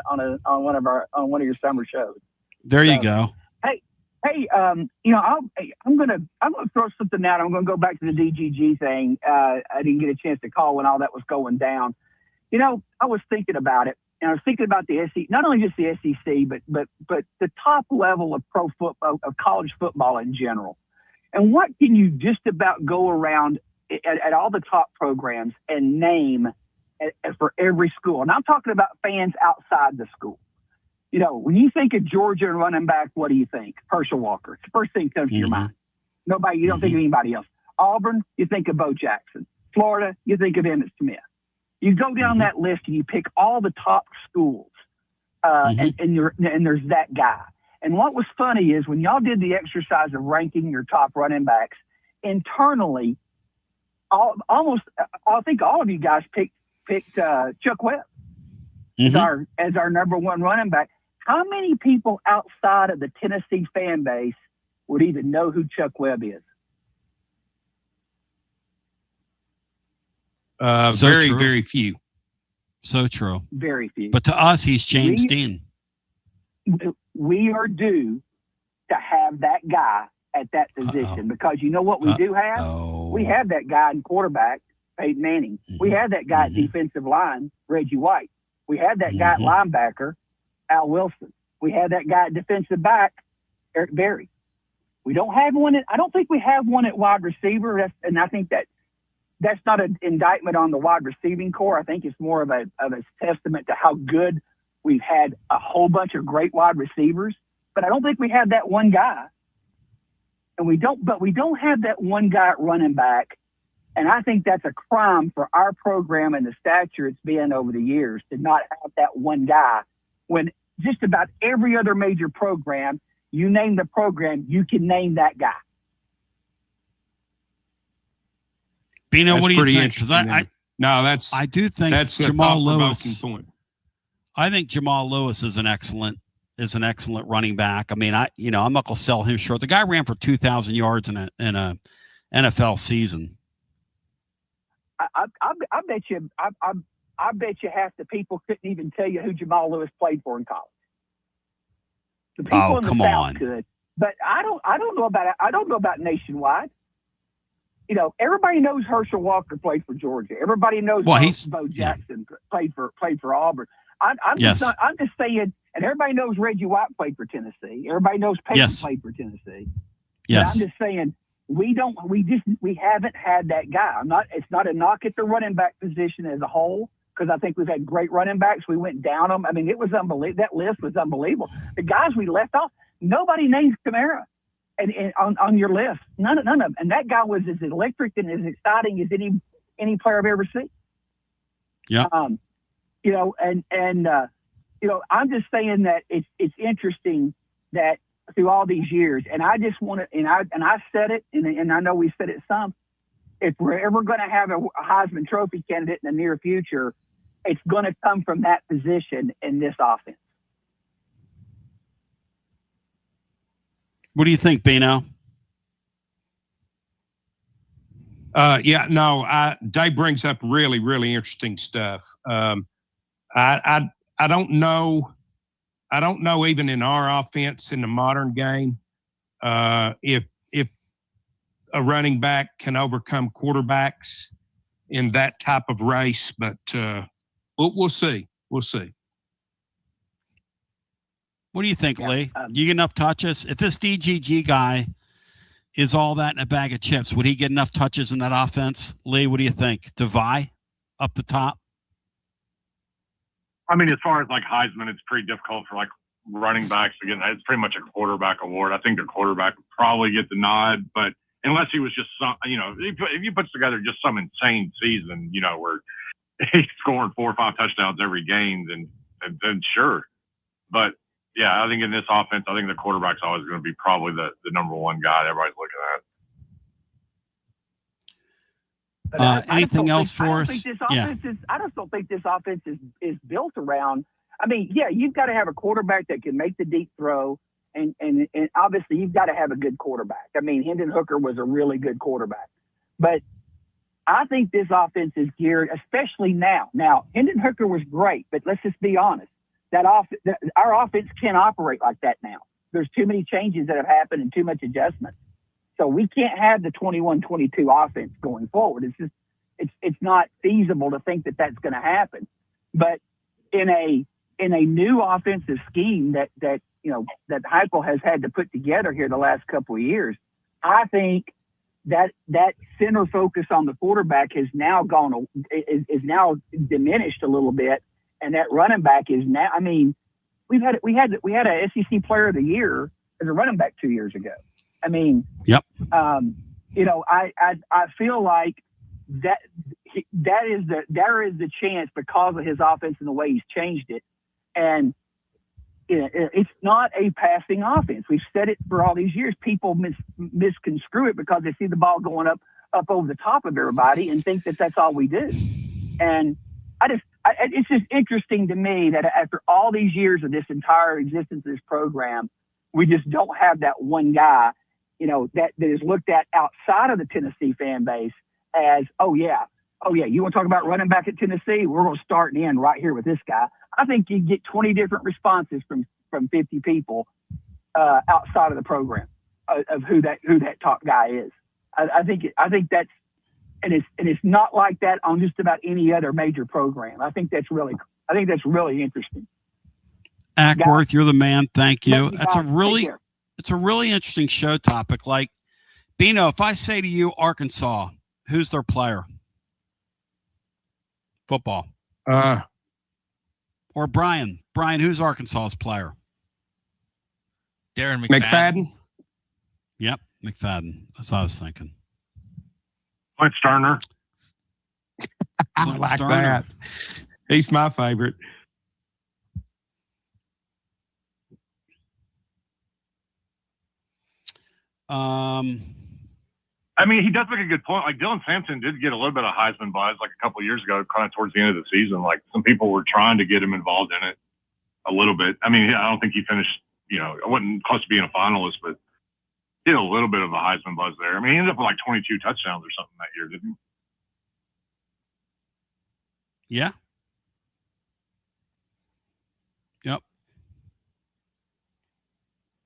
one of your summer shows. There you go. Hey, I'm gonna throw something out. I'm gonna go back to the DGG thing. I didn't get a chance to call when all that was going down. I was thinking about it, and I was thinking about the SEC, not only just the SEC, but the top level of pro football, of college football in general. And what can you just about go around at all the top programs and name for every school? And I'm talking about fans outside the school. When you think of Georgia and running back, what do you think? Herschel Walker. It's the first thing that comes to your mind. You don't think of anybody else. Auburn, you think of Bo Jackson. Florida, you think of Emmitt Smith. You go down that list and you pick all the top schools, and there's that guy. And what was funny is when y'all did the exercise of ranking your top running backs internally, I think all of you guys picked Chuck Webb as our number one running back. How many people outside of the Tennessee fan base would even know who Chuck Webb is? Very few. So true. Very few. But to us, he's James Dean. We are due to have that guy at that position because you know what we do have? We have that guy in quarterback, Peyton Manning. We have that guy at defensive line, Reggie White. We have that guy at linebacker, Al Wilson. We have that guy at defensive back, Eric Berry. We don't have one. I don't think we have one at wide receiver. And I think that's not an indictment on the wide receiving core. I think it's more of a testament to how good we've had a whole bunch of great wide receivers. But I don't think we have that one guy. And we don't have that one guy at running back. And I think that's a crime for our program and the stature it's been over the years to not have that one guy when just about every other major program, you name the program, you can name that guy. Bino, That's what do you pretty think? 'Cause I do think that's Jamal a Lewis. point. I think Jamal Lewis is an excellent running back. I mean, I'm not going to sell him short. The guy ran for 2,000 yards in a NFL season. I bet you. I bet you half the people couldn't even tell you who Jamal Lewis played for in college. The people in the South could, but I don't know about it. I don't know about nationwide. Everybody knows Herschel Walker played for Georgia. Everybody knows Bo Jackson played for Auburn. I'm just saying, and everybody knows Reggie White played for Tennessee. Everybody knows Peyton played for Tennessee. Yes. But I'm just saying we haven't had that guy. It's not a knock at the running back position as a whole, because I think we've had great running backs. We went down them. I mean, it was unbelievable. That list was unbelievable. The guys we left off, nobody names Kamara and on your list. None of them. And that guy was as electric and as exciting as any player I've ever seen. Yeah. I'm just saying that it's interesting that through all these years, and I just want to, and I said it, and I know we said it some. If we're ever going to have a Heisman Trophy candidate in the near future, it's going to come from that position in this offense. What do you think, Bino? Dave brings up really, really interesting stuff. I don't know even in our offense in the modern game, if a running back can overcome quarterbacks in that type of race, but we'll see. We'll see. What do you think, Lee? You get enough touches? If this DGG guy is all that in a bag of chips, would he get enough touches in that offense? Lee, what do you think? Devy up the top? I mean, as far as like Heisman, it's pretty difficult for like running backs to get. It's pretty much a quarterback award. I think the quarterback would probably get the nod, but unless he was just if you put together just some insane season, where he's scoring 4 or 5 touchdowns every game, then sure. But yeah, I think in this offense, I think the quarterback's always going to be probably the number one guy that everybody's looking at. Anything else for us? I just don't think this offense is built around. I mean, yeah, you've got to have a quarterback that can make the deep throw, and obviously you've got to have a good quarterback. I mean, Hendon Hooker was a really good quarterback, but I think this offense is geared, especially now. Now, Hendon Hooker was great, but let's just be honest. Our offense can't operate like that now. There's too many changes that have happened and too much adjustment. So we can't have the 21-22 offense going forward. It's not feasible to think that that's going to happen. But in a new offensive scheme that Heupel has had to put together here the last couple of years, I think that center focus on the quarterback has now is now diminished a little bit. And that running back is now. I mean, we had a SEC Player of the Year as a running back 2 years ago. I mean, yep. I feel like there is the chance because of his offense and the way he's changed it. And it's not a passing offense. We've said it for all these years. People misconstrue it because they see the ball going up over the top of everybody and think that that's all we do. And it's just interesting to me that after all these years of this entire existence of this program, we just don't have that one guy, that is looked at outside of the Tennessee fan base as, oh yeah, you want to talk about running back at Tennessee? We're going to start and end right here with this guy. I think you get 20 different responses from 50 people outside of the program of who that top guy is. I think that's, and it's not like that on just about any other major program. I think that's really interesting. Ackworth, you're the man. Thank you. It's a really interesting show topic. Like, Bino, if I say to you, Arkansas, who's their player? Football. Or Brian, who's Arkansas's player? Darren McFadden. Yep, McFadden. That's what I was thinking. Clint Sterner. I like that. He's my favorite. I mean, he does make a good point. Like, Dylan Sampson did get a little bit of Heisman buzz like a couple of years ago, kind of towards the end of the season. Like, some people were trying to get him involved in it a little bit. I mean, I don't think he finished, I wasn't close to being a finalist, but he had a little bit of a Heisman buzz there. I mean, he ended up with like 22 touchdowns or something that year, didn't he? Yeah. Yep.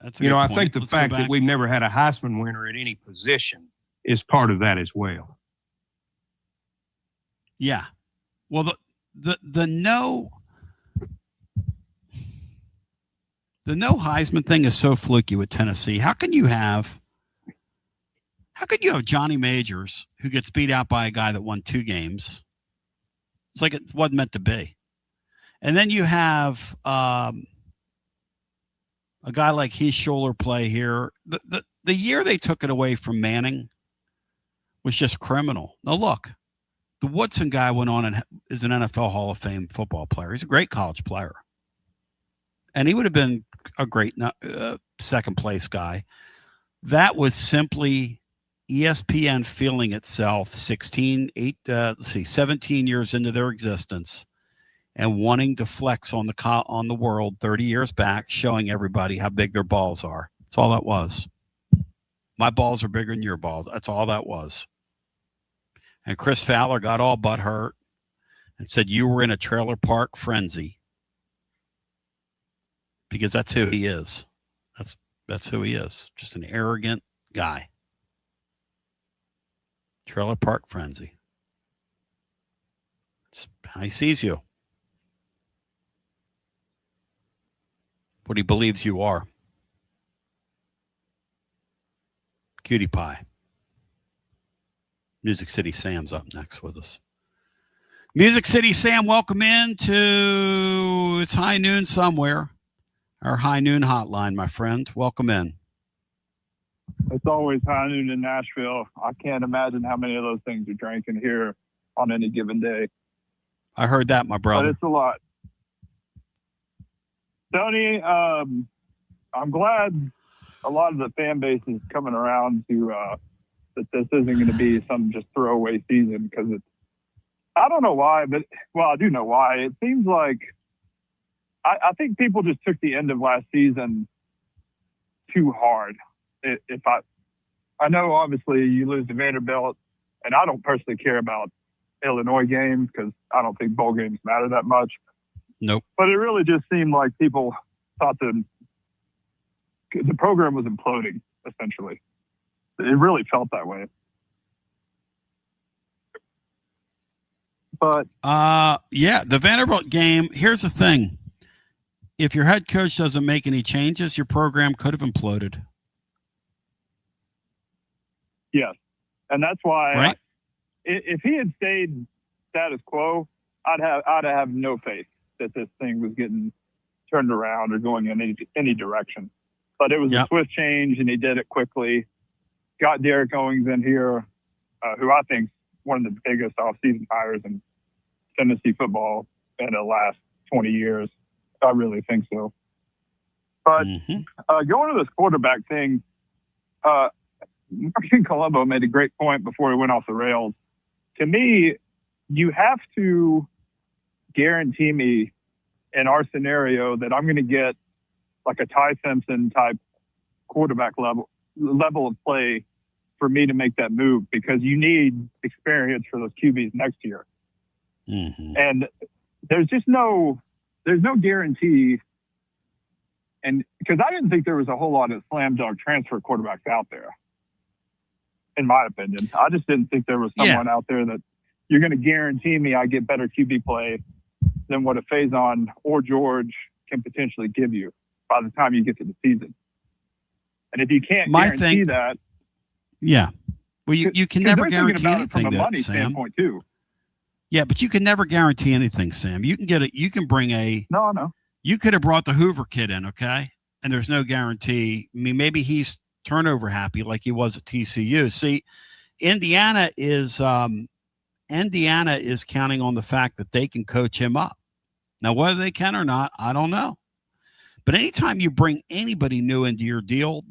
That's I think the fact that we've never had a Heisman winner at any position is part of that as well. Yeah. Well, the no Heisman thing is so fluky with Tennessee. How can you have Johnny Majors who gets beat out by a guy that won 2 games? It's like it wasn't meant to be. And then you have a guy like Heath Schuler play here. The year they took it away from Manning was just criminal. Now look, the Woodson guy went on and is an NFL Hall of Fame football player. He's a great college player. And he would have been a great second place guy. That was simply ESPN feeling itself 17 years into their existence and wanting to flex on the world 30 years back, showing everybody how big their balls are. That's all that was. My balls are bigger than your balls. That's all that was. And Chris Fowler got all butthurt and said you were in a trailer park frenzy. Because that's who he is. That's who he is. Just an arrogant guy. Trailer park frenzy. Just how he sees you. What he believes you are. Cutie pie. Music City Sam's up next with us. Music City Sam, welcome in to It's High Noon Somewhere. Our high noon hotline, my friend. Welcome in. It's always high noon in Nashville. I can't imagine how many of those things are drinking here on any given day. I heard that, my brother. But it's a lot. Tony, I'm glad a lot of the fan base is coming around to that this isn't going to be some just throwaway season because it's, I don't know why, but, well, I do know why. It seems like I think people just took the end of last season too hard. I know obviously you lose to Vanderbilt, and I don't personally care about Illinois games because I don't think bowl games matter that much. Nope. But it really just seemed like people thought the program was imploding, essentially. It really felt that way. But yeah, the Vanderbilt game, here's the thing. If your head coach doesn't make any changes, your program could have imploded. Yes. And that's why right? If he had stayed status quo, I'd have no faith that this thing was getting turned around or going in any direction. But it was a swift change, and he did it quickly. got Derek Owens in here, who I think is one of the biggest offseason hires in Tennessee football in the last 20 years. I really think so. But going to this quarterback thing, Martin Colombo made a great point before he went off the rails. To me, you have to guarantee me in our scenario that I'm going to get like a Ty Simpson type quarterback level of play for me to make that move, because you need experience for those QBs next year. And there's no guarantee. And because I didn't think there was a whole lot of slam dunk transfer quarterbacks out there, in my opinion. I just didn't think there was someone out there that you're going to guarantee me I get better QB play than what a Faison or George can potentially give you by the time you get to the season. And if you can't guarantee that. Yeah. Well, you can never guarantee anything from a money Sam. standpoint too. Yeah, but you can never guarantee anything, Sam. You can get it. You can bring a. No. You could have brought the Hoover kid in, okay? And there's no guarantee. I mean, maybe he's turnover happy like he was at TCU. See, Indiana is counting on the fact that they can coach him up. Now, whether they can or not, I don't know. But anytime you bring anybody new into your deal,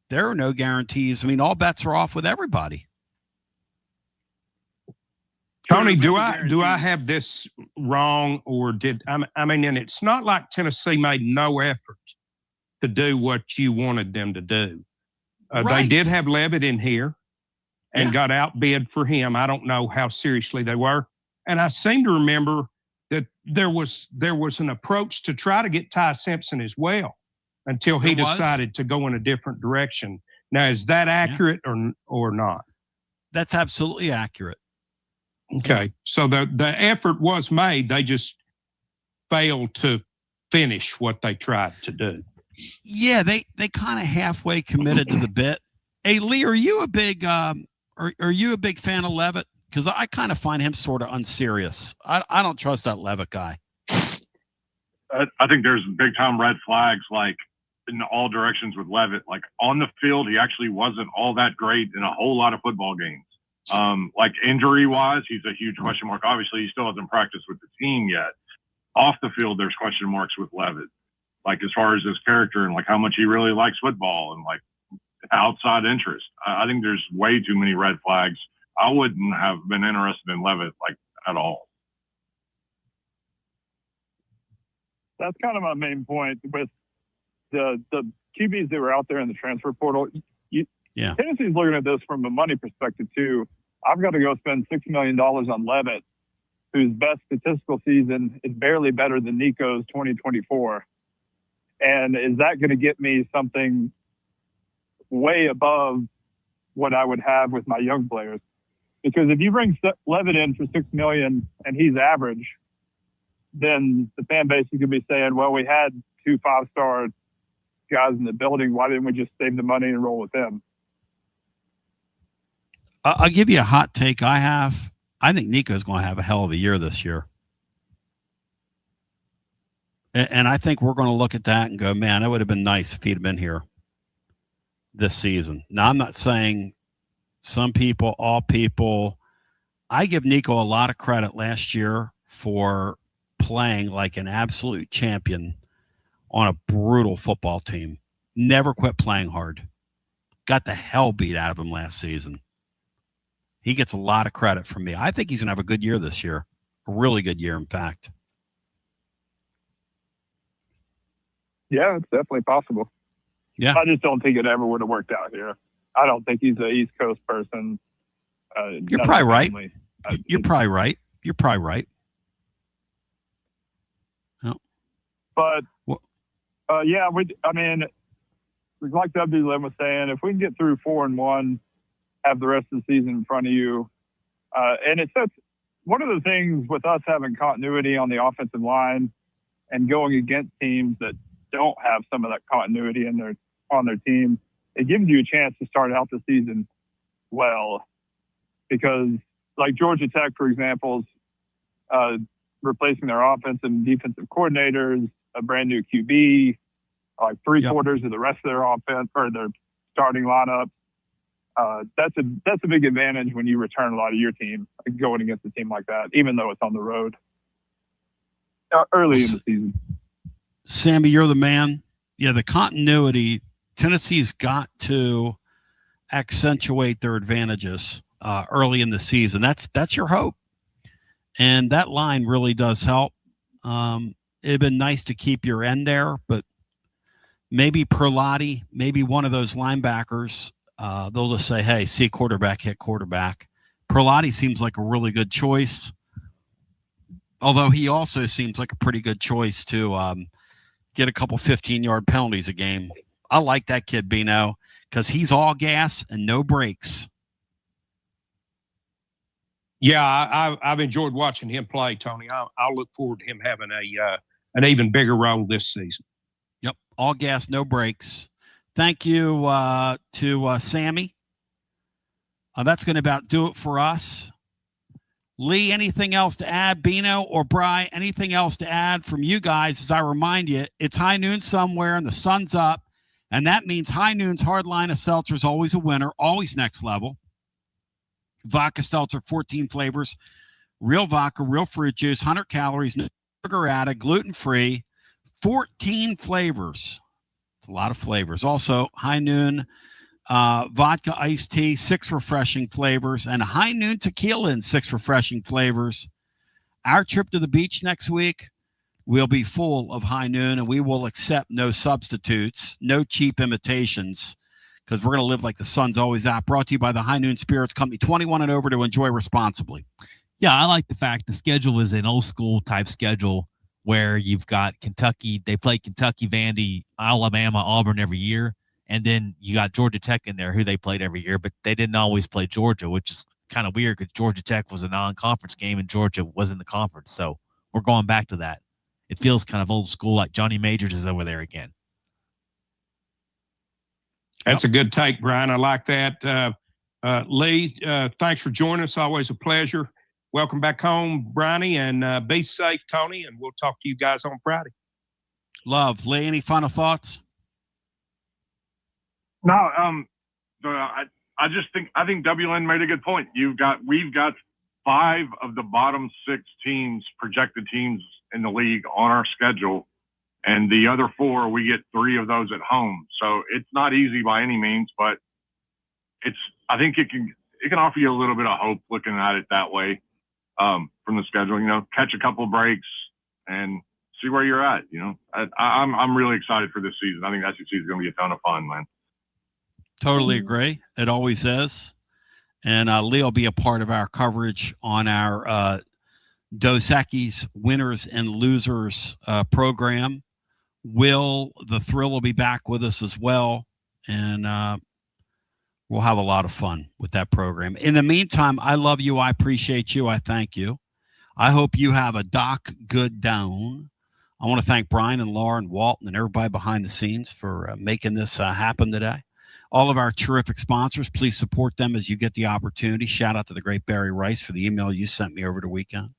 there are no guarantees. I mean, all bets are off with everybody. Tony, do I have this wrong, or I mean, and it's not like Tennessee made no effort to do what you wanted them to do. They did have Levitt in here and got outbid for him. I don't know how seriously they were. And I seem to remember that there was an approach to try to get Ty Simpson as well until he decided to go in a different direction. Now, is that accurate or not? That's absolutely accurate. Okay. So the effort was made. They just failed to finish what they tried to do. Yeah, they kind of halfway committed to the bit. Hey, Lee, are you a big fan of Levitt? Because I kind of find him sort of unserious. I don't trust that Levitt guy. I think there's big time red flags, like in all directions with Levitt. Like on the field, he actually wasn't all that great in a whole lot of football games. Like injury wise, he's a huge question mark. Obviously, he still hasn't practiced with the team yet. Off the field, there's question marks with Levitt. Like as far as his character and like how much he really likes football and like outside interest. I think there's way too many red flags. I wouldn't have been interested in Levitt like at all. That's kind of my main point with the QBs that were out there in the transfer portal. Tennessee's looking at this from a money perspective too. I've got to go spend $6 million on Levitt, whose best statistical season is barely better than Nico's 2024. And is that going to get me something way above what I would have with my young players? Because if you bring Levitt in for $6 million and he's average, then the fan base is going to be saying, well, we had 2 5-star guys in the building. Why didn't we just save the money and roll with them? I'll give you a hot take I have. I think Nico's going to have a hell of a year this year. And I think we're going to look at that and go, man, it would have been nice if he'd have been here this season. Now, I'm not saying some people, all people. I give Nico a lot of credit last year for playing like an absolute champion on a brutal football team. Never quit playing hard. Got the hell beat out of him last season. He gets a lot of credit from me. I think he's going to have a good year this year. A really good year, in fact. Yeah, it's definitely possible. Yeah. I just don't think it ever would have worked out here. I don't think he's an East Coast person. You're probably right. You're probably right. You're probably right. Oh. But, like W. Lim was saying, if we can get through 4-1, have the rest of the season in front of you. And it's one of the things with us having continuity on the offensive line and going against teams that don't have some of that continuity on their team, it gives you a chance to start out the season well. Because like Georgia Tech, for example, is replacing their offensive and defensive coordinators, a brand new QB, like 3/4 of the rest of their offense or their starting lineup. That's a big advantage when you return a lot of your team going against a team like that, even though it's on the road early in the season. Sammy, you're the man. Yeah, the continuity. Tennessee's got to accentuate their advantages early in the season. That's your hope, and that line really does help. It'd been nice to keep your end there, but maybe Perlotti, maybe one of those linebackers. They'll just say, "Hey, see quarterback, hit quarterback." Perlotti seems like a really good choice, although he also seems like a pretty good choice to get a couple 15-yard penalties a game. I like that kid, Bino, because he's all gas and no brakes. Yeah, I've enjoyed watching him play, Tony. I'll look forward to him having an even bigger role this season. Yep, all gas, no brakes. Thank you to Sammy. That's going to about do it for us. Lee, anything else to add? Bino or Bry, anything else to add from you guys? As I remind you, it's high noon somewhere and the sun's up, and that means high noon's hard line of seltzer is always a winner, always next level. Vodka seltzer, 14 flavors, real vodka, real fruit juice, 100 calories, no sugar added, gluten-free, 14 flavors. It's a lot of flavors. Also, high noon vodka iced tea, 6 refreshing flavors, and high noon tequila in 6 refreshing flavors. Our trip to the beach next week will be full of high noon, and we will accept no substitutes, no cheap imitations, because we're going to live like the sun's always out. Brought to you by the High Noon Spirits Company, 21 and over to enjoy responsibly. Yeah, I like the fact the schedule is an old school type schedule where you've got Kentucky. They play Kentucky, Vandy, Alabama, Auburn every year. And then you got Georgia Tech in there, who they played every year, but they didn't always play Georgia, which is kind of weird because Georgia Tech was a non-conference game and Georgia was in the conference. So we're going back to that. It feels kind of old school, like Johnny Majors is over there again. That's a good take, Brian. I like that. Lee, thanks for joining us. Always a pleasure. Welcome back home, Bryony, and be safe, Tony, and we'll talk to you guys on Friday. Love. Lee, any final thoughts? No, I think WN made a good point. We've got 5 of the bottom 6 teams, projected teams in the league on our schedule, and the other 4 we get 3 of those at home. So it's not easy by any means, but I think it can offer you a little bit of hope looking at it that way from the schedule. Catch a couple of breaks and see where you're at. I'm really excited for this season. I think SEC is going to be a ton of fun, man. Totally agree. It always is. And Lee will be a part of our coverage on our Dos Equis winners and losers program. Will the Thrill will be back with us as well. And we'll have a lot of fun with that program. In the meantime, I love you. I appreciate you. I thank you. I hope you have a Doc Good Down. I want to thank Brian and Laura and Walton and everybody behind the scenes for making this happen today. All of our terrific sponsors, please support them as you get the opportunity. Shout out to the great Barry Rice for the email you sent me over the weekend.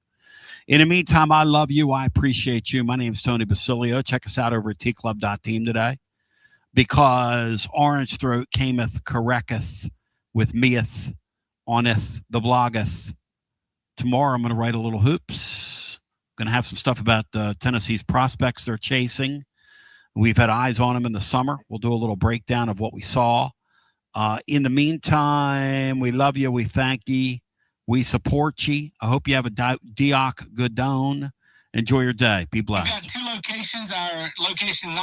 In the meantime, I love you. I appreciate you. My name is Tony Basilio. Check us out over at tclub.team today, because Orange Throat cameth, correcteth, with meeth, oneth, the bloggeth. Tomorrow I'm going to write a little hoops. Going to have some stuff about Tennessee's prospects they're chasing. We've had eyes on them in the summer. We'll do a little breakdown of what we saw. In the meantime, we love you. We thank you. We support you. I hope you have a Dioc good down. Enjoy your day. Be blessed. We've got 2 locations. Our location